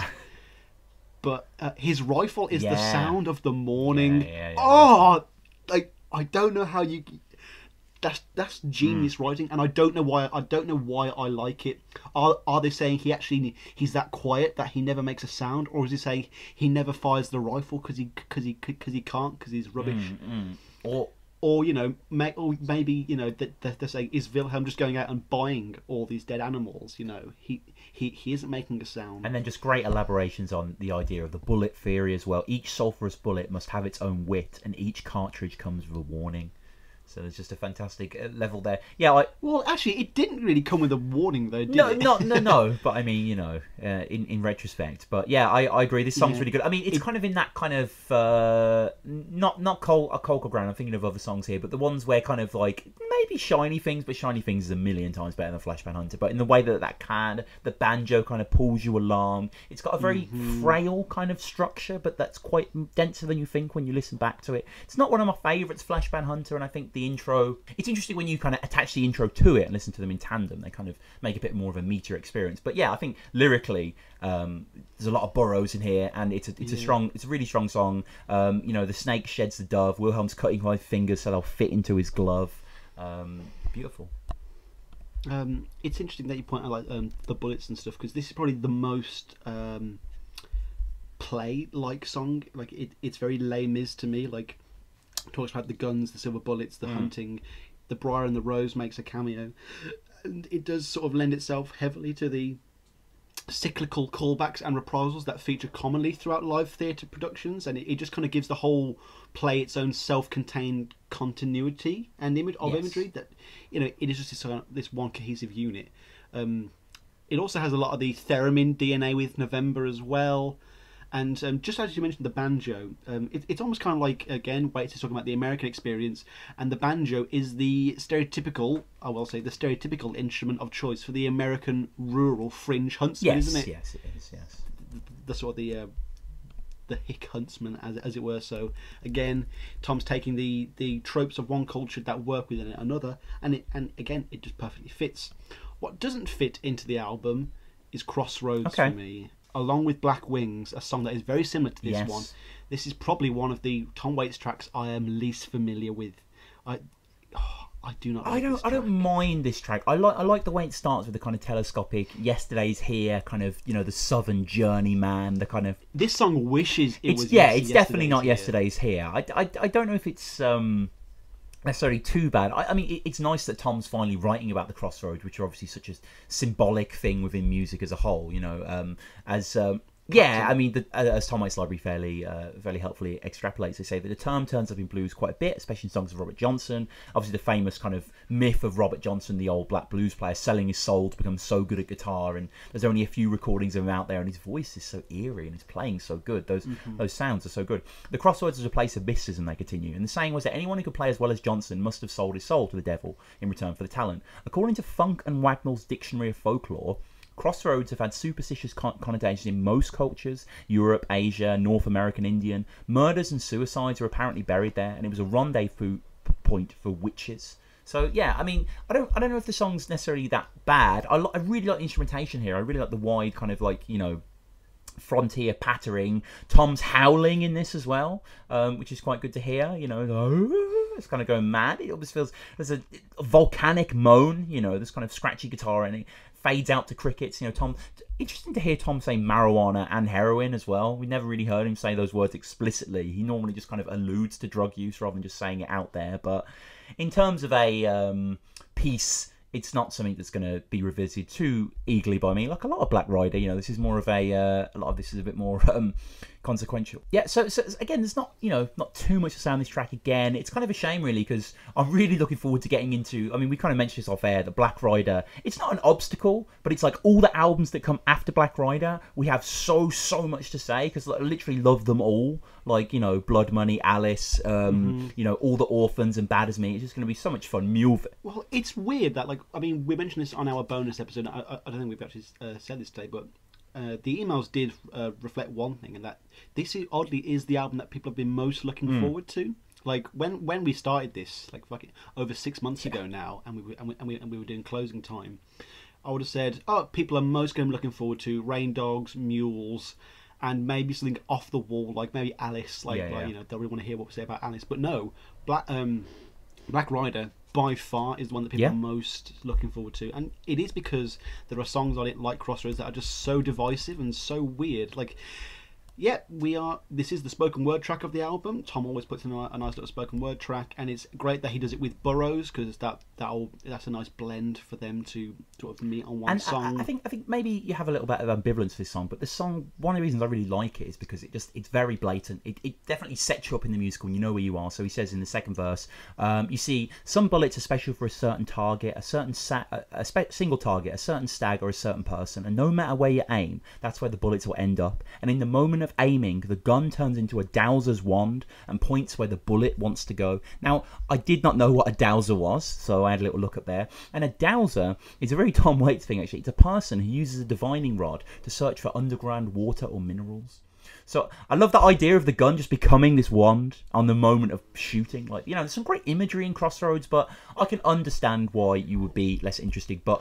But his rifle is the sound of the morning. Like, I don't know how you. That's genius writing, and I don't know why I like it. Are they saying he's that quiet that he never makes a sound, or is he saying he never fires the rifle because he can't, because he's rubbish? Or, you know, maybe, you know, they're saying, is Wilhelm just going out and buying all these dead animals? You know, he isn't making a sound. And then just great elaborations on the idea of the bullet theory as well. Each sulphurous bullet must have its own wit, and each cartridge comes with a warning. So there's just a fantastic level there. Well, actually, it didn't really come with a warning, though, did it? No. But I mean, you know, in retrospect. But yeah, I agree. This song's really good. I mean, it's kind of in that kind of not Cold ground. I'm thinking of other songs here, but the ones where kind of like maybe Shiny Things, but Shiny Things is a million times better than Flashbang Hunter. But in the way that the banjo kind of pulls you along. It's got a very frail kind of structure, but that's quite denser than you think when you listen back to it. It's not one of my favourites, Flashbang Hunter, and I think the intro. It's interesting when you kind of attach the intro to it and listen to them in tandem. They kind of make a bit more of a meatier experience. But yeah, I think lyrically, there's a lot of burrows in here, and it's a really strong song. You know, the snake sheds the dove. Wilhelm's cutting my fingers so they'll fit into his glove. Beautiful. It's interesting that you point out like the bullets and stuff, because this is probably the most play-like song. Like it's very Les Mis to me. Like talks about the guns, the silver bullets, the hunting. The Briar and the Rose makes a cameo, and it does sort of lend itself heavily to the cyclical callbacks and reprisals that feature commonly throughout live theatre productions, and it just kind of gives the whole play its own self-contained continuity and imagery that, you know, it is just this one cohesive unit. It also has a lot of the theremin DNA with November as well. And just as you mentioned the banjo, it's almost kind of like, again, Waits is talking about the American experience, and the banjo is the stereotypical, I will say, the stereotypical instrument of choice for the American rural fringe huntsman, isn't it? Yes, it is, yes. The sort of the hick huntsman, as it were. So, again, Tom's taking the tropes of one culture that work within another, and again, it just perfectly fits. What doesn't fit into the album is Crossroads for me. Along with Black Wings, a song that is very similar to this one. This is probably one of the Tom Waits tracks I am least familiar with. I do not. I don't mind this track. I like the way it starts with the kind of telescopic "Yesterday's Here" kind of, you know, the Southern journeyman. The kind of this song wishes it was. Yeah, it's definitely not "Yesterday's Here." I don't know if it's necessarily too bad. I mean, it's nice that Tom's finally writing about the crossroads, which are obviously such a symbolic thing within music as a whole. You know, I mean, as Tom Waits' Library fairly helpfully extrapolates, they say that the term turns up in blues quite a bit, especially in songs of Robert Johnson. Obviously, the famous kind of myth of Robert Johnson, the old black blues player, selling his soul to become so good at guitar, and there's only a few recordings of him out there, and his voice is so eerie, and he's playing so good. Those sounds are so good. The crossroads is a place of mysticism, they continue, and the saying was that anyone who could play as well as Johnson must have sold his soul to the devil in return for the talent. According to Funk and Wagnall's Dictionary of Folklore, crossroads have had superstitious connotations in most cultures: Europe, Asia, North American Indian. Murders and suicides are apparently buried there, and it was a rendezvous point for witches. So yeah, I mean, I don't know if the song's necessarily that bad. I really like the instrumentation here. I really like the wide kind of, like, you know, frontier pattering. Tom's howling in this as well, which is quite good to hear. You know, it's kind of going mad. It almost feels there's a volcanic moan. You know, this kind of scratchy guitar, and it fades out to crickets. You know, Tom. Interesting to hear Tom say marijuana and heroin as well. We never really heard him say those words explicitly. He normally just kind of alludes to drug use rather than just saying it out there. But in terms of a piece, it's not something that's going to be revisited too eagerly by me. Like a lot of Black Rider, you know, this is more of a lot of this is a bit more consequential. Yeah, so again, there's not, you know, not too much to say on this track. Again, it's kind of a shame really, because I'm really looking forward to getting into, I mean, we kind of mentioned this off air, that Black Rider, it's not an obstacle, but it's like all the albums that come after Black Rider, we have so much to say, because I literally love them all. Like, you know, Blood Money, Alice, you know, All the Orphans and Bad As Me. It's just going to be so much fun. Well, it's weird that, like, I mean, we mentioned this on our bonus episode. I don't think we've actually said this today, but the emails did reflect one thing, and that this oddly is the album that people have been most looking forward to. Like when we started this, like fucking over 6 months ago now, and we were doing closing time, I would have said, oh, people are most going to be looking forward to Rain Dogs, Mules, and maybe something off the wall, like maybe Alice, like you know, they'll really want to hear what we say about Alice. But no, Black Rider by far is the one that people are most looking forward to, and it is because there are songs on it like Crossroads that are just so divisive and so weird. Like, yeah, this is the spoken word track of the album. Tom always puts in a nice little spoken word track, and it's great that he does it with Burroughs, because that's a nice blend for them to sort of meet on one song. I think maybe you have a little bit of ambivalence to this song, but the song, one of the reasons I really like it is because it's very blatant. It definitely sets you up in the musical, and you know where you are. So he says in the second verse, you see, some bullets are special for a certain target, a certain single target, a certain stag, or a certain person, and no matter where you aim, that's where the bullets will end up. And in the moment of aiming, the gun turns into a dowser's wand and points where the bullet wants to go. Now, I did not know what a dowser was, so I had a little look up there. And a dowser is a very Tom Waits thing, actually. It's a person who uses a divining rod to search for underground water or minerals. So I love that idea of the gun just becoming this wand on the moment of shooting. Like, you know, there's some great imagery in Crossroads, but I can understand why you would be less interested. But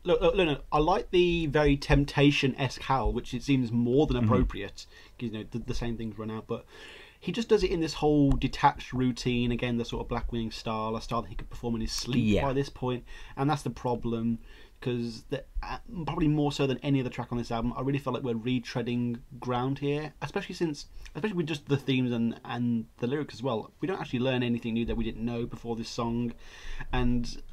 Look, I like the very Temptation-esque howl, which it seems more than appropriate, because, you know, the same things run out, but he just does it in this whole detached routine, again, the sort of Blackwing style, a style that he could perform in his sleep by this point, and that's the problem, because probably more so than any other track on this album, I really feel like we're retreading ground here, especially with just the themes and the lyrics as well. We don't actually learn anything new that we didn't know before this song, and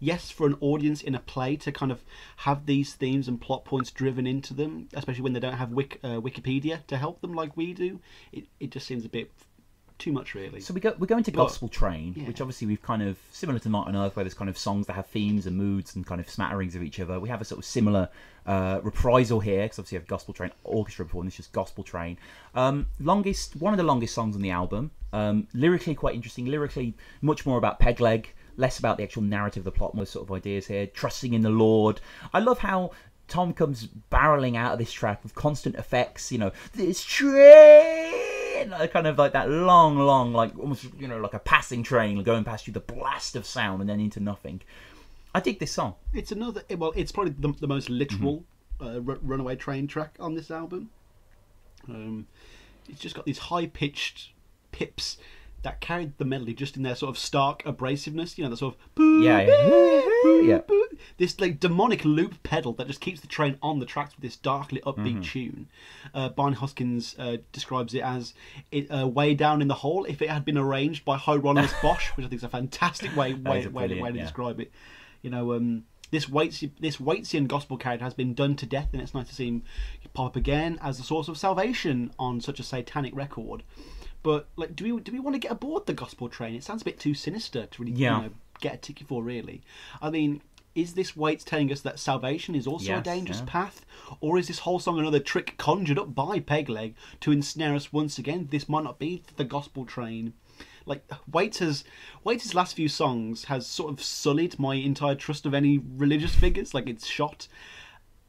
yes, for an audience in a play to kind of have these themes and plot points driven into them, especially when they don't have Wikipedia to help them like we do, it just seems a bit too much, really. So we're going to Gospel Train, which obviously we've kind of, similar to Night on Earth, where there's kind of songs that have themes and moods and kind of smatterings of each other. We have a sort of similar reprisal here, because obviously you have Gospel Train Orchestra before, and this is just Gospel Train. One of the longest songs on the album. Lyrically quite interesting. Lyrically much more about Pegleg, less about the actual narrative of the plot, more sort of ideas here. Trusting in the Lord. I love how Tom comes barreling out of this track with constant effects, you know, this train, kind of like that long, like almost, you know, like a passing train going past you, the blast of sound and then into nothing. I dig this song. It's probably the most literal Runaway Train track on this album. It's just got these high-pitched pips that carried the melody just in their sort of stark abrasiveness, you know, the sort of this like demonic loop pedal that just keeps the train on the tracks with this darkly upbeat tune. Barney Hoskins describes it as way down in the hole if it had been arranged by Hieronymus Bosch, which I think is a fantastic way to describe it. You know, this Waitsian gospel character has been done to death, and it's nice to see him pop up again as the source of salvation on such a satanic record. But like, do we want to get aboard the Gospel Train? It sounds a bit too sinister to really you know, get a ticket for, really. I mean, is this Waits telling us that salvation is also a dangerous path? Or is this whole song another trick conjured up by Pegleg to ensnare us once again? This might not be the Gospel Train. Like, Waits' last few songs has sort of sullied my entire trust of any religious figures. Like, it's shot.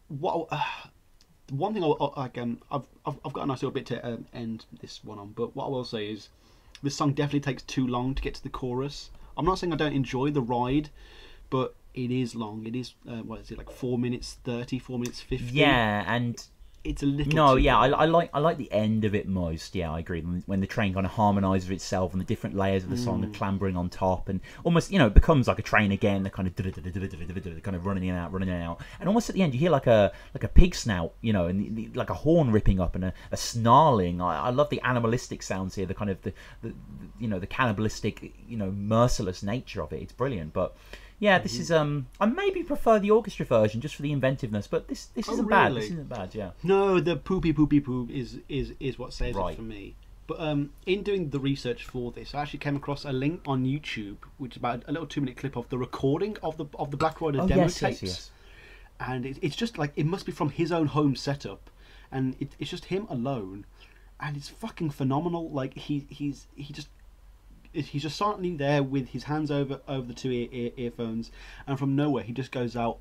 One thing I've got a nice little bit to end this one on, but what I will say is this song definitely takes too long to get to the chorus. I'm not saying I don't enjoy the ride, but it is long. It is what is it, like 4 minutes 30, 4 minutes 50? Yeah, and it's a little I like the end of it most. Yeah, I agree. When the train kind of harmonises with itself and the different layers of the song are clambering on top, and almost, you know, it becomes like a train again. The kind of kind of running in and out, and almost at the end you hear like a pig snout, you know, and like a horn ripping up and a snarling. I love the animalistic sounds here. The kind of the you know, the cannibalistic, you know, merciless nature of it. It's brilliant, but. Yeah, this is I maybe prefer the orchestra version just for the inventiveness, but this isn't bad. This isn't bad, yeah. No, the poopy poo is what saves it for me. But in doing the research for this, I actually came across a link on YouTube, which is about a little 2-minute clip of the recording of the Black Rider demo tapes. Yes. And it's just like, it must be from his own home setup, and it's just him alone, and it's fucking phenomenal. Like he's just silently there with his hands over the two earphones, and from nowhere he just goes out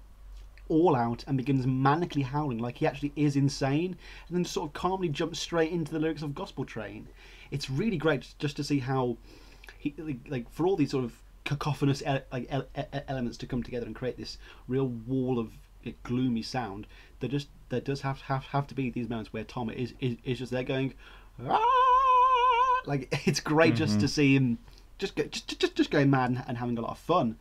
all out and begins manically howling like he actually is insane, and then just sort of calmly jumps straight into the lyrics of Gospel Train. It's really great just to see how he, like for all these sort of cacophonous elements to come together and create this real wall of gloomy sound. There does have to be these moments where Tom is just there going, "Ah!" Like, it's great just to see him just going mad and having a lot of fun.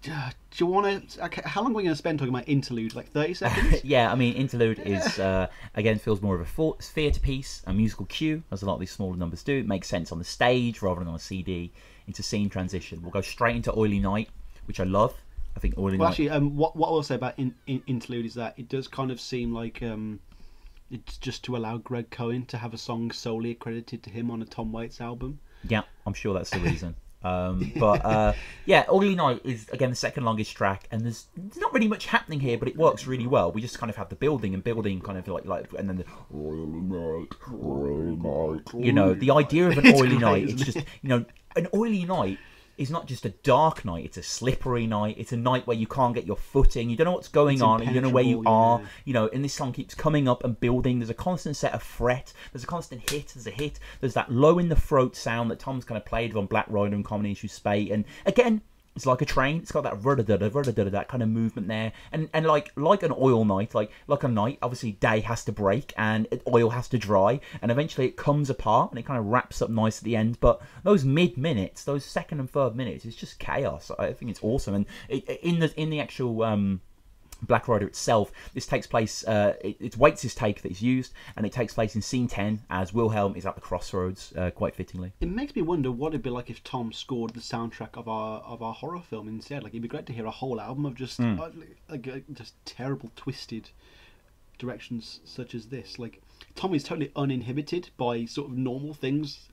Do you want to? Okay, how long are we going to spend talking about Interlude? Like 30 seconds? Yeah, I mean, Interlude is again feels more of a theatre piece, a musical cue, as a lot of these smaller numbers do. It makes sense on the stage rather than on a CD. Into scene transition. We'll go straight into Oily Night, which I love. I think Oily Night. Actually, what I will say about Interlude is that it does kind of seem like it's just to allow Greg Cohen to have a song solely accredited to him on a Tom Waits album. Yeah, I'm sure that's the reason. Yeah, Oily Night is again the second longest track, and there's not really much happening here, but it works really well. We just kind of have the building kind of like, and then the Oily Night. You know, the idea of an oily night. It's just, you know, an oily night is not just a dark night, it's a slippery night. It's a night where you can't get your footing. You don't know what's going on. You don't know where you are. You know, and this song keeps coming up and building. There's a constant set of fret. There's a constant hit. There's a hit. There's that low in the throat sound that Tom's kind of played on Black Rider and Comedy Issue Spate. And again, it's like a train. It's got that that kind of movement there, and like an oil night, like a night. Obviously, day has to break and oil has to dry, and eventually it comes apart and it kind of wraps up nice at the end. But those mid minutes, those second and third minutes, it's just chaos. I think it's awesome, and in the actual Black Rider itself, this takes place, it's Waits' take that is used, and it takes place in scene 10 as Wilhelm is at the crossroads, quite fittingly. It makes me wonder what it'd be like if Tom scored the soundtrack of our horror film instead. Like, it'd be great to hear a whole album of just just terrible, twisted directions such as this. Like, Tom is totally uninhibited by sort of normal things,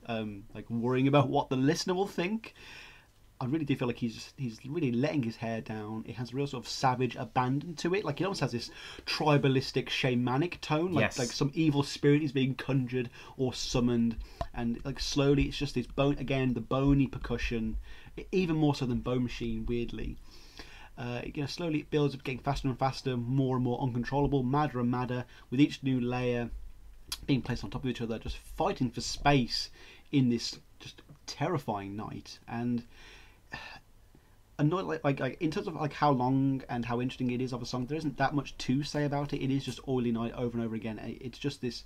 like worrying about what the listener will think. I really do feel like he's really letting his hair down. It has a real sort of savage abandon to it. Like, it almost has this tribalistic, shamanic tone. Like, yes. Like some evil spirit is being conjured or summoned. And like slowly, it's just this bone again, the bony percussion, even more so than Bone Machine. Weirdly, slowly it builds up, getting faster and faster, more and more uncontrollable, madder and madder, with each new layer being placed on top of each other, just fighting for space in this just terrifying night. And not like in terms of like how long and how interesting it is of a song, there isn't that much to say about it. It is just Oily Night over and over again. It's just this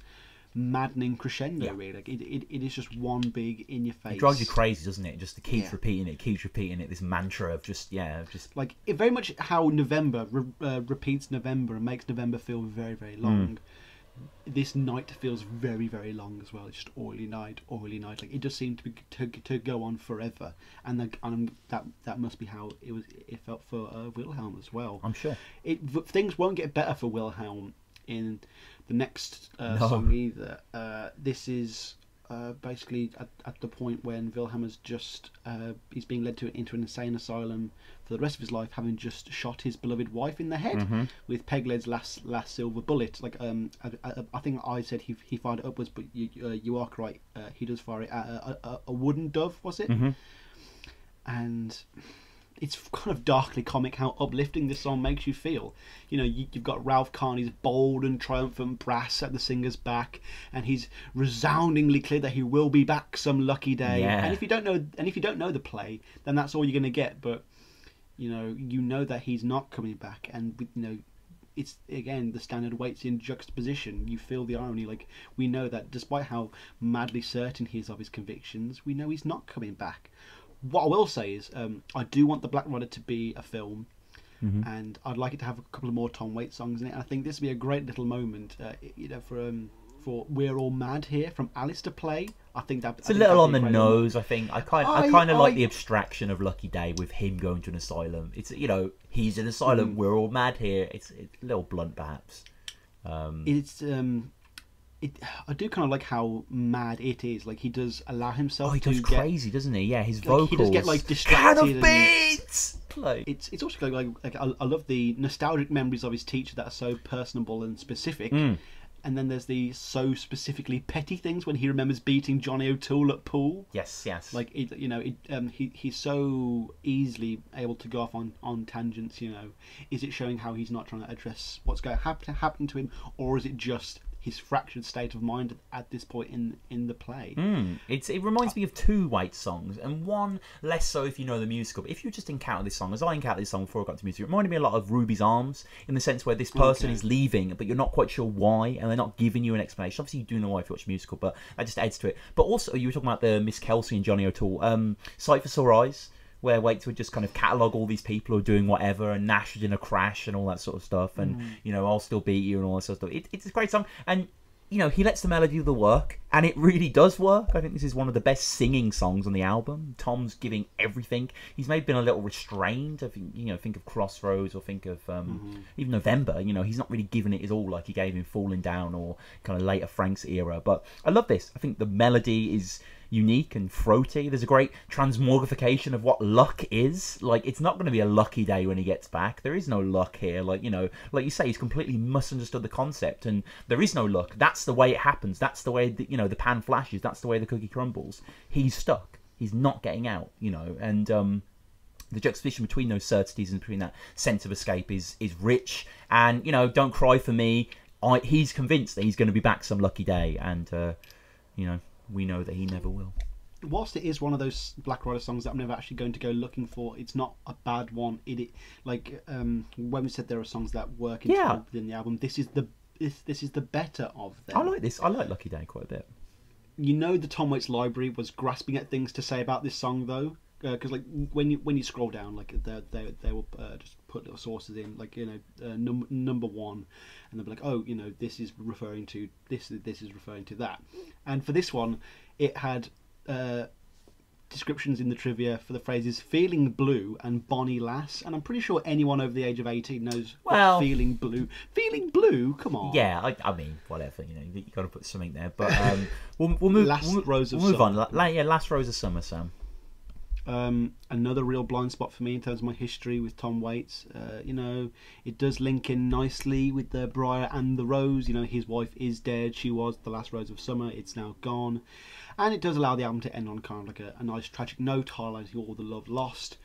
maddening crescendo, really. Like, it is just one big in your face. It drives you crazy, doesn't it? Just keeps repeating it. This mantra of just like it very much how November repeats November and makes November feel very, very long. This night feels very, very long as well. It's just oily night. Like, it just seemed to go on forever, and that must be how it felt for Wilhelm as well. I'm sure things won't get better for Wilhelm in the next song either. This is basically at the point when Wilhelm has just he's being led into an insane asylum for the rest of his life, having just shot his beloved wife in the head with Pegleg's last silver bullet. Like, I think I said he fired it upwards, but you are correct. He does fire it at a wooden dove, was it? And it's kind of darkly comic how uplifting this song makes you feel. You know, you've got Ralph Carney's bold and triumphant brass at the singer's back, and he's resoundingly clear that he will be back some lucky day. And if you don't know the play, then that's all you're going to get. But you know that he's not coming back, and it's again the standard Waits in juxtaposition. You feel the irony. Like, we know that despite how madly certain he is of his convictions, we know he's not coming back. What I will say is, I do want the Black Rider to be a film, and I'd like it to have a couple of more Tom Waits songs in it. And I think this would be a great little moment, for We're All Mad Here from Alice to play. I think that it's a little on the nose. I think I kind of like the abstraction of Lucky Day with him going to an asylum. It's he's in an asylum. We're all mad here. It's a little blunt, perhaps. I do kind of like how mad it is. Like, he does allow himself. Oh, he goes crazy, doesn't he? Yeah, his vocals. He does get like distracted. Kind of beats. It's also like I love the nostalgic memories of his teacher that are so personable and specific. And then there's the so specifically petty things when he remembers beating Johnny O'Toole at pool. Yes. Like, he's so easily able to go off on tangents. Is it showing how he's not trying to address what's going to happen to him, or is it just his fractured state of mind at this point in the play? It reminds me of two Waits songs, and one less so if you know the musical. But if you just encounter this song, as I encountered this song before I got to music, it reminded me a lot of Ruby's Arms, in the sense where this person is leaving, but you're not quite sure why, and they're not giving you an explanation. Obviously, you do know why if you watch the musical, but that just adds to it. But also, you were talking about the Miss Kelsey and Johnny O'Toole, Sight for Sore Eyes, where Waits would just kind of catalogue all these people who are doing whatever, and Nash is in a crash and all that sort of stuff, and I'll still beat you and all that sort of stuff. It's a great song, and he lets the melody do the work, and it really does work. I think this is one of the best singing songs on the album. Tom's giving everything. He's maybe been a little restrained. I think, think of Crossroads, or think of even November. He's not really giving it his all like he gave in Falling Down or kind of later Frank's era. But I love this. I think the melody is unique and throaty. There's a great transmogrification of what luck is. Like, it's not going to be a lucky day when he gets back. There is no luck here. Like you say, he's completely misunderstood the concept, and there is no luck. That's the way it happens. That's the way the pan flashes. That's the way the cookie crumbles. He's stuck. he's not getting out, you know, and the juxtaposition between those certitudes and between that sense of escape is rich. And, you know, Don't Cry for Me, he's convinced that he's going to be back some lucky day, and you know, we know that he never will. Whilst it is one of those Black Rider songs that I'm never actually going to go looking for, it's not a bad one. When we said there are songs that work within the album, this is the better of them. I like this. I like Lucky Day quite a bit. You know, the Tom Waits library was grasping at things to say about this song, though, because like when you scroll down, like they will just put little sources in, like, you know, number one, and they'll be like, oh, you know, this is referring to this is referring to that. And for this one, it had descriptions in the trivia for the phrases "feeling blue" and "Bonnie Lass," and I'm pretty sure anyone over the age of 18 knows what "feeling blue." Feeling blue, come on. Yeah, I mean, whatever, you know, you got to put something there. But we'll move. Last Rose of Summer. Summer. Last Rose of Summer, Sam. Another real blind spot for me in terms of my history with Tom Waits. You know, it does link in nicely with the Briar and the Rose. You know, his wife is dead. She was the last Rose of Summer. It's now gone. And it does allow the album to end on kind of like a nice tragic note, highlighting all the love lost.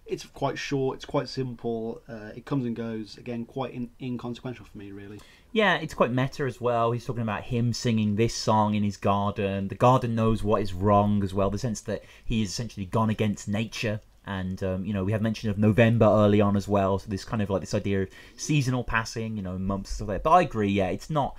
It's quite short. It's quite simple. It comes and goes. Again, quite inconsequential for me, really. Yeah, it's quite meta as well. He's talking about him singing this song in his garden. The garden knows what is wrong as well. The sense that he has essentially gone against nature. And, you know, we have mention of November early on as well. So this kind of like this idea of seasonal passing, you know, months stuff like that. But I agree, yeah, it's not...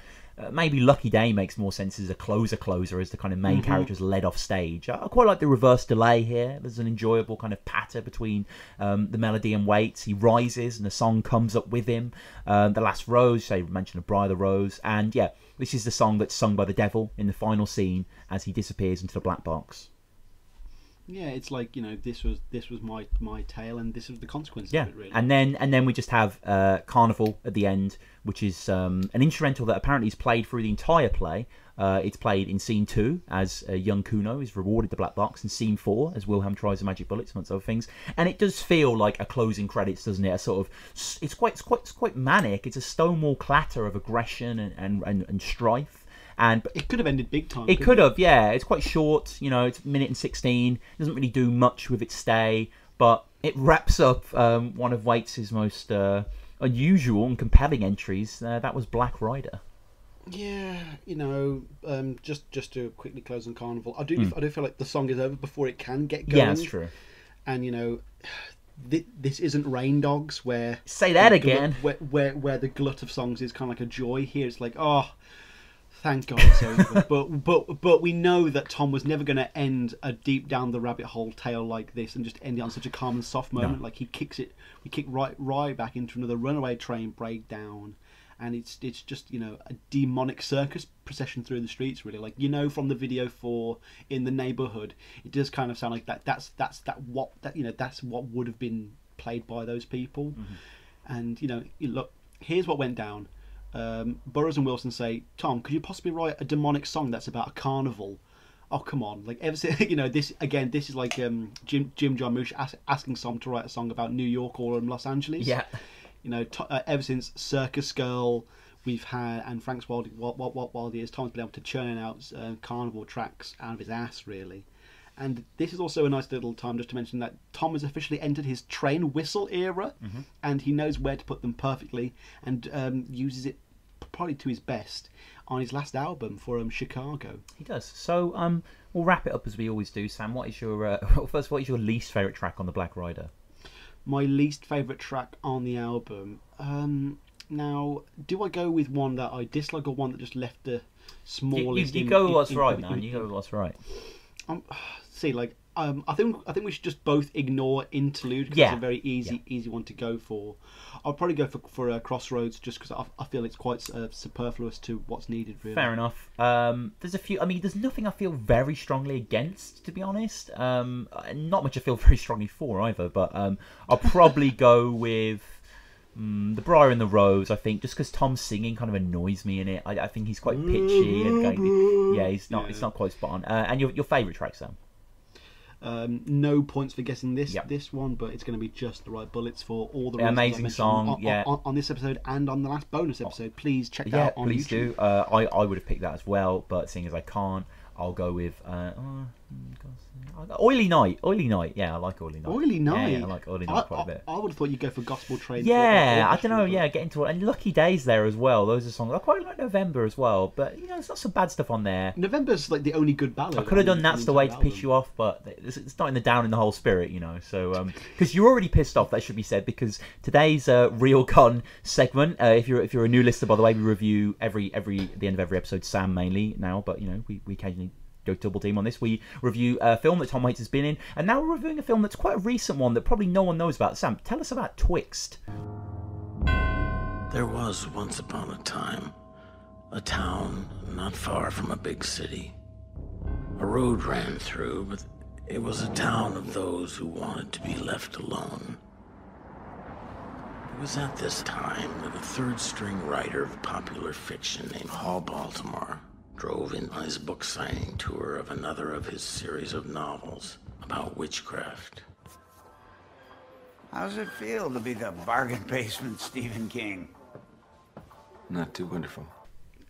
maybe Lucky Day makes more sense as a closer as the kind of main character's led off stage. I quite like the reverse delay here. There's an enjoyable kind of patter between the melody and Waits. He rises and the song comes up with him. The Last Rose, say mention of Briar the Rose, and yeah, this is the song that's sung by the devil in the final scene as he disappears into the black box. Yeah, it's like, you know, this was my tale, and this was the consequences of it, really. And then we just have Carnival at the end, which is an instrumental that apparently is played through the entire play. It's played in scene 2 as young Kuno is rewarded the black box, and scene 4 as Wilhelm tries the magic bullets, amongst other things. And it does feel like a closing credits, doesn't it? A sort of it's quite manic. It's a stonewall clatter of aggression and strife. And it could have ended big time. It could have, yeah. It's quite short, you know, it's a minute and 16. It doesn't really do much with its stay, but it wraps up one of Waits' most unusual and compelling entries. That was Black Rider. Yeah, you know, just to quickly close on Carnival, I do feel like the song is over before it can get going. Yeah, that's true. And, you know, this isn't Rain Dogs, where... Say that again. Where the glut of songs is kind of like a joy. Here it's like, oh... Thank God it's over. but we know that Tom was never going to end a deep down the rabbit hole tale like this and just end it on such a calm and soft moment. No. Like we kick right back into another runaway train breakdown, and it's just, you know, a demonic circus procession through the streets, really. Like, you know, from the video for In the Neighborhood, it does kind of sound like that's what would have been played by those people. Mm-hmm. And, you know, look, here's what went down. Burroughs and Wilson say, Tom, could you possibly write a demonic song that's about a carnival? Oh, come on. Like, ever since, you know, this is like Jim Jarmusch asking Tom to write a song about New York or Los Angeles. Yeah. You know, ever since Circus Girl, we've had, and Frank's wild years, Tom's been able to churn out carnival tracks out of his ass, really. And this is also a nice little time just to mention that Tom has officially entered his train whistle era, and he knows where to put them perfectly, and uses it probably to his best on his last album for Chicago. He does. So we'll wrap it up as we always do. Sam, what is your first? What is your least favourite track on the Black Rider? My least favourite track on the album. Now, do I go with one that I dislike or one that just left the smallest? You go with what's right, man. You go with what's right. See, like, I think we should just both ignore Interlude, because it's a very easy one to go for. I'll probably go for Crossroads, just because I feel it's quite superfluous to what's needed, really. Fair enough. There's a few. I mean, there's nothing I feel very strongly against, to be honest. Not much I feel very strongly for either. But I'll probably go with The Briar and the Rose. I think just because Tom's singing kind of annoys me in it. I think he's quite pitchy and he's not. It's not quite spot on. And your favourite track, Sam? No points for guessing this one, but it's going to be Just the Right Bullets for all the reasons amazing song on this episode and on the last bonus episode. Please check that out on please YouTube. Do. I would have picked that as well, but seeing as I can't, I'll go with Oily Night. Yeah, I like Oily Night. Oily Night. Yeah, I like Oily Night quite a bit. I would have thought you'd go for Gospel Train. Yeah, I don't know. Yeah, get into it. And Lucky Days there as well. Those are songs I quite like. November as well, but there's not some bad stuff on there. November's like the only good ballad. I could have done That's the Way to piss you off, but it's not in the down in the whole spirit, So because you're already pissed off, that should be said. Because today's Real Con segment, if you're a new listener, by the way, we review the end of every episode. Sam mainly now, but we occasionally go double team on this. We review a film that Tom Waits has been in, and now we're reviewing a film that's quite a recent one that probably no one knows about. Sam, tell us about Twixt. There was once upon a time a town not far from a big city. A road ran through, but it was a town of those who wanted to be left alone. It was at this time that a third-string writer of popular fiction named Hall Baltimore drove in on his book signing tour of another of his series of novels about witchcraft. How does it feel to be the bargain basement Stephen King? Not too wonderful.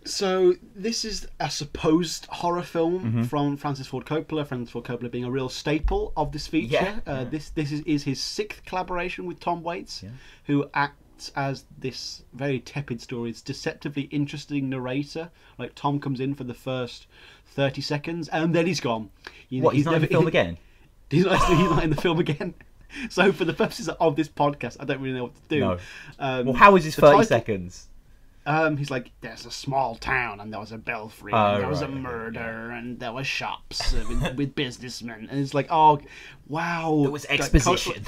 So this is a supposed horror film from Francis Ford Coppola. Francis Ford Coppola being a real staple of this feature. This is his 6th collaboration with Tom Waits, who acts as this very tepid story's deceptively interesting narrator. Like, Tom comes in for the first 30 seconds and then he's gone. He's not in the film again? He's not in the film again. So for the purposes of this podcast, I don't really know what to do. No. Well, how was his 30 seconds? He's like, there's a small town and there was a belfry and there was a murder and there were shops with businessmen, and it's like, oh wow, there was exposition.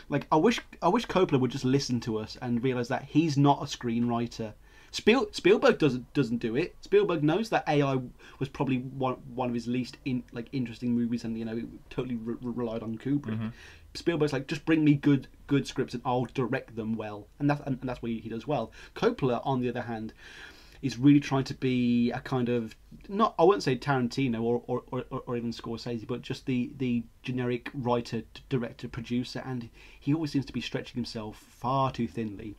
Like, I wish Coppola would just listen to us and realise that he's not a screenwriter. Spielberg doesn't do it. Spielberg knows that AI was probably one of his least interesting movies, and totally relied on Kubrick. Spielberg's like, just bring me good scripts and I'll direct them well, and that's what he does well. Coppola, on the other hand, is really trying to be a kind of, not, I wouldn't say Tarantino or even Scorsese, but just the generic writer, director, producer, and he always seems to be stretching himself far too thinly.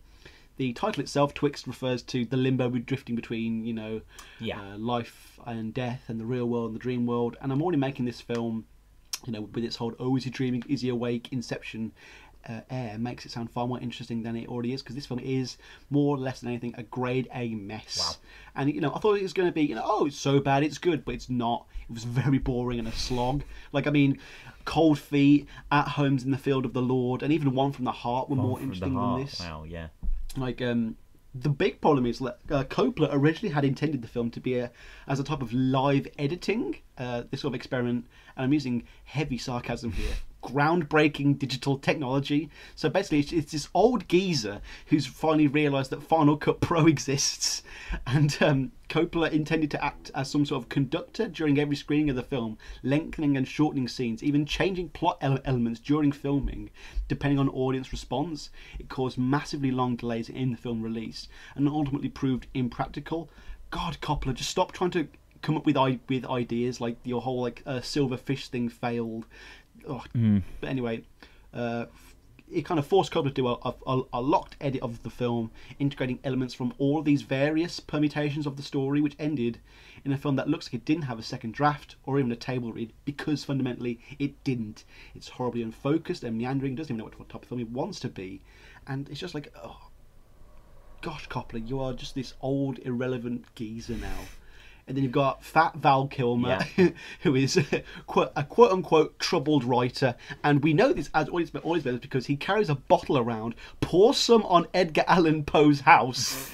The title itself, Twixt, refers to the limbo we're drifting between, life and death, and the real world and the dream world. And I'm already making this film, with its whole, oh, is he dreaming, is he awake, Inception air, makes it sound far more interesting than it already is, because this film is, more or less than anything, a grade A mess. Wow. And, I thought it was going to be, oh, it's so bad, it's good, but it's not. It was very boring and a slog. Cold Feet, At Homes in the Field of the Lord, and even One from the Heart were more interesting than this. Wow, yeah. The big problem is that Coppola originally had intended the film to be as a type of live editing, this sort of experiment, and I'm using heavy sarcasm here, groundbreaking digital technology. So basically it's this old geezer who's finally realised that Final Cut Pro exists, and Coppola intended to act as some sort of conductor during every screening of the film, lengthening and shortening scenes, even changing plot elements during filming depending on audience response. It caused massively long delays in the film release and ultimately proved impractical. God, Coppola, just stop trying to come up with ideas. Like, your whole silver fish thing failed. But anyway, it kind of forced Coppola to do a locked edit of the film, integrating elements from all of these various permutations of the story, which ended in a film that looks like it didn't have a second draft or even a table read, because fundamentally it didn't. It's horribly unfocused and meandering, doesn't even know what type of film it wants to be, and it's just like, oh gosh, Coppola, you are just this old irrelevant geezer now. And then you've got Fat Val Kilmer, who is a quote-unquote troubled writer. And we know this as audience members because he carries a bottle around, pours some on Edgar Allan Poe's house,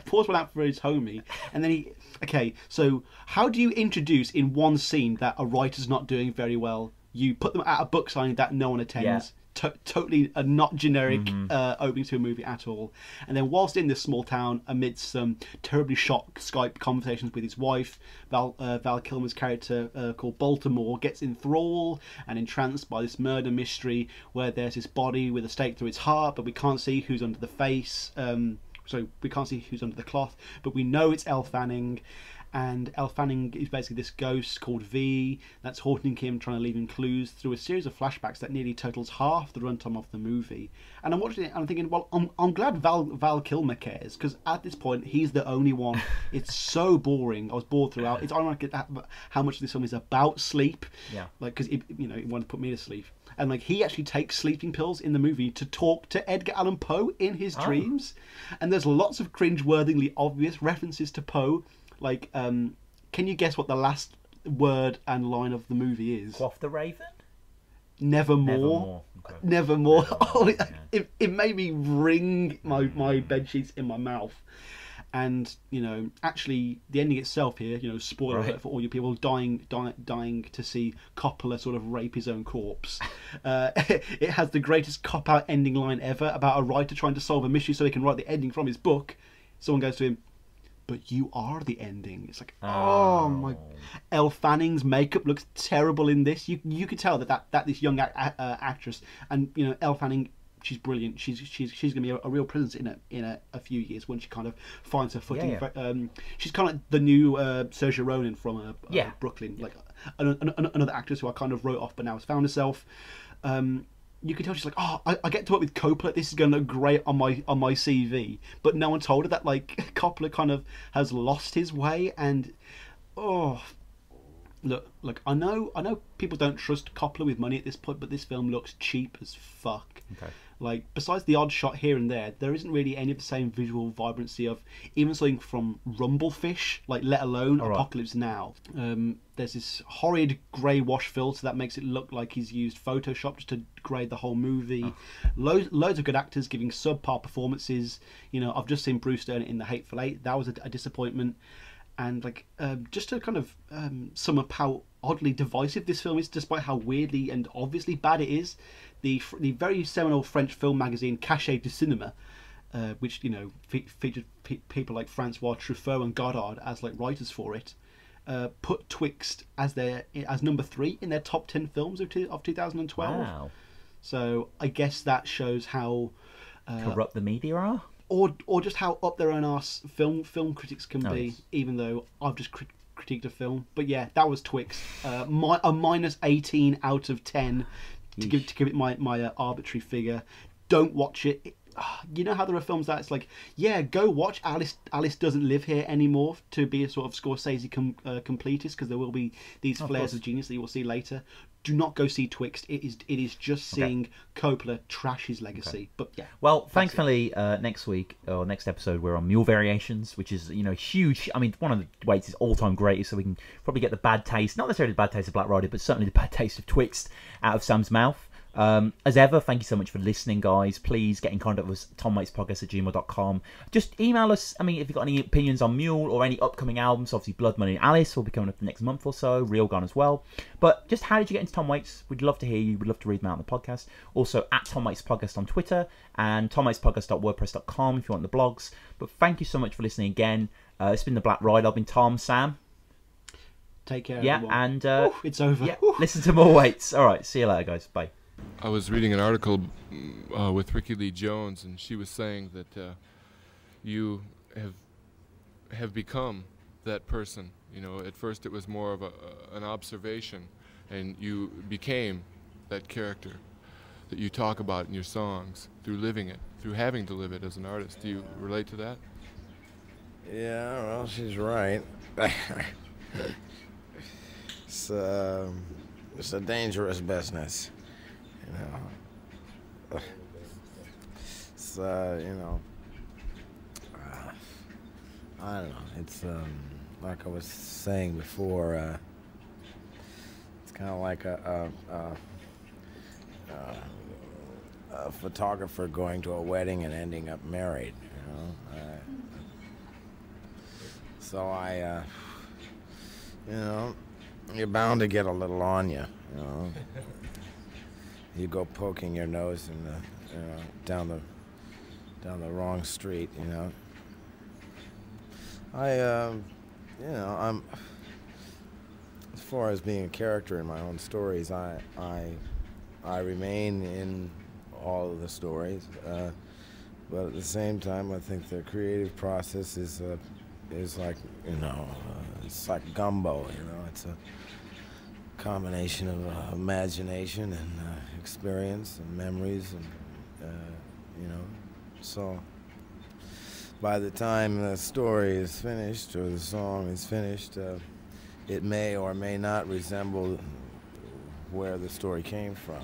pours one out for his homie. And then okay, so how do you introduce in one scene that a writer's not doing very well? You put them at a book signing that no one attends. Yeah. Totally a not generic opening to a movie at all. And then whilst in this small town, amidst some terribly shocked Skype conversations with his wife, Val Kilmer's character called Baltimore gets enthralled and entranced by this murder mystery where there's this body with a stake through its heart, but we can't see who's under the face. So we can't see who's under the cloth, but we know it's Elle Fanning. and Elle Fanning is basically this ghost called V that's haunting him, trying to leave him clues through a series of flashbacks that nearly totals half the runtime of the movie. And I'm watching it and I'm thinking, well, I'm glad Val Kilmer cares, because at this point he's the only one. It's so boring. I was bored throughout. It's ironic how much this film is about sleep. Yeah. Like, because it wanted to put me to sleep. And like, he actually takes sleeping pills in the movie to talk to Edgar Allan Poe in his dreams. And there's lots of cringe-worthingly obvious references to Poe. Like, can you guess what the last word and line of the movie is? Quaff the Raven? Nevermore. Okay. Nevermore. Nevermore, yeah. It made me wring my bed sheets in my mouth. And, actually, the ending itself here, spoiler alert for all you people dying to see Coppola sort of rape his own corpse. It has the greatest cop-out ending line ever about a writer trying to solve a mystery so he can write the ending from his book. Someone goes to him, "But you are the ending." It's like, oh my... Elle Fanning's makeup looks terrible in this. You could tell that this young actress, and, Elle Fanning... She's brilliant. She's going to be a real presence in a few years when she kind of finds her footing. Yeah. She's kind of like the new Saoirse Ronan from Brooklyn, like another actress who I kind of wrote off, but now has found herself. You can tell she's like, I get to work with Coppola. This is going to look great on my CV. But no one told her that like Coppola kind of has lost his way, and Look, I know people don't trust Coppola with money at this point, but this film looks cheap as fuck. Okay. Like, besides the odd shot here and there isn't really any of the same visual vibrancy of even something from Rumblefish, like, let alone Apocalypse Now. There's this horrid grey wash filter that makes it look like he's used Photoshop just to grade the whole movie. Loads of good actors giving subpar performances. I've just seen Bruce Dern in The Hateful Eight. That was a disappointment. And like, just to kind of sum up how oddly divisive this film is, despite how weirdly and obviously bad it is, the very seminal French film magazine Cachet du Cinéma, which featured people like Francois Truffaut and Godard as like writers for it, put Twixt as number 3 in their top 10 films of 2012. Wow. So I guess that shows how corrupt the media are. Or just how up their own arse film critics can be, Yes. even though I've just critiqued a film. But yeah, that was Twixt. A minus 18 out of 10 to give it my arbitrary figure. Don't watch it. You know how there are films that it's like, yeah, go watch Alice Doesn't Live Here Anymore to be a sort of Scorsese completist, because there will be these flares of genius that you will see later. Do not go see Twixt. It is just seeing Coppola trash his legacy. Okay. But yeah. Well, thankfully, next week or next episode, we're on Mule Variations, which is huge. I mean, one of the Waits' all-time greatest, so we can probably get the bad taste, not necessarily the bad taste of Black Rider, but certainly the bad taste of Twixt out of Sam's mouth. As ever, thank you so much for listening, guys. Please get in contact with us, TomWaitsPodcast@gmail.com. Just email us. I mean, if you've got any opinions on Mule or any upcoming albums, obviously Blood Money and Alice will be coming up the next month or so. Real Gone as well. But just how did you get into Tom Waits? We'd love to hear you. We'd love to read them out on the podcast. Also at TomWaitsPodcast on Twitter and TomWaitsPodcast.wordpress.com if you want the blogs. But thank you so much for listening again. It's been the Black Ride. I've been Tom, Sam. Take care. Yeah, everyone. and it's over. Yeah, listen to more Waits. All right, see you later, guys. Bye. I was reading an article with Ricky Lee Jones, and she was saying that you have become that person. At first it was more of an observation, and you became that character that you talk about in your songs through living it, through having to live it as an artist. Do you relate to that? Yeah, well, she's right. It's a dangerous business. It's I don't know. It's like I was saying before. It's kind of like a photographer going to a wedding and ending up married. So you're bound to get a little on you. You go poking your nose in down the wrong street. I'm as far as being a character in my own stories, I remain in all of the stories, but at the same time, I think the creative process is is like, it's like gumbo, it's a combination of imagination and experience and memories, and so by the time the story is finished or the song is finished, it may or may not resemble where the story came from.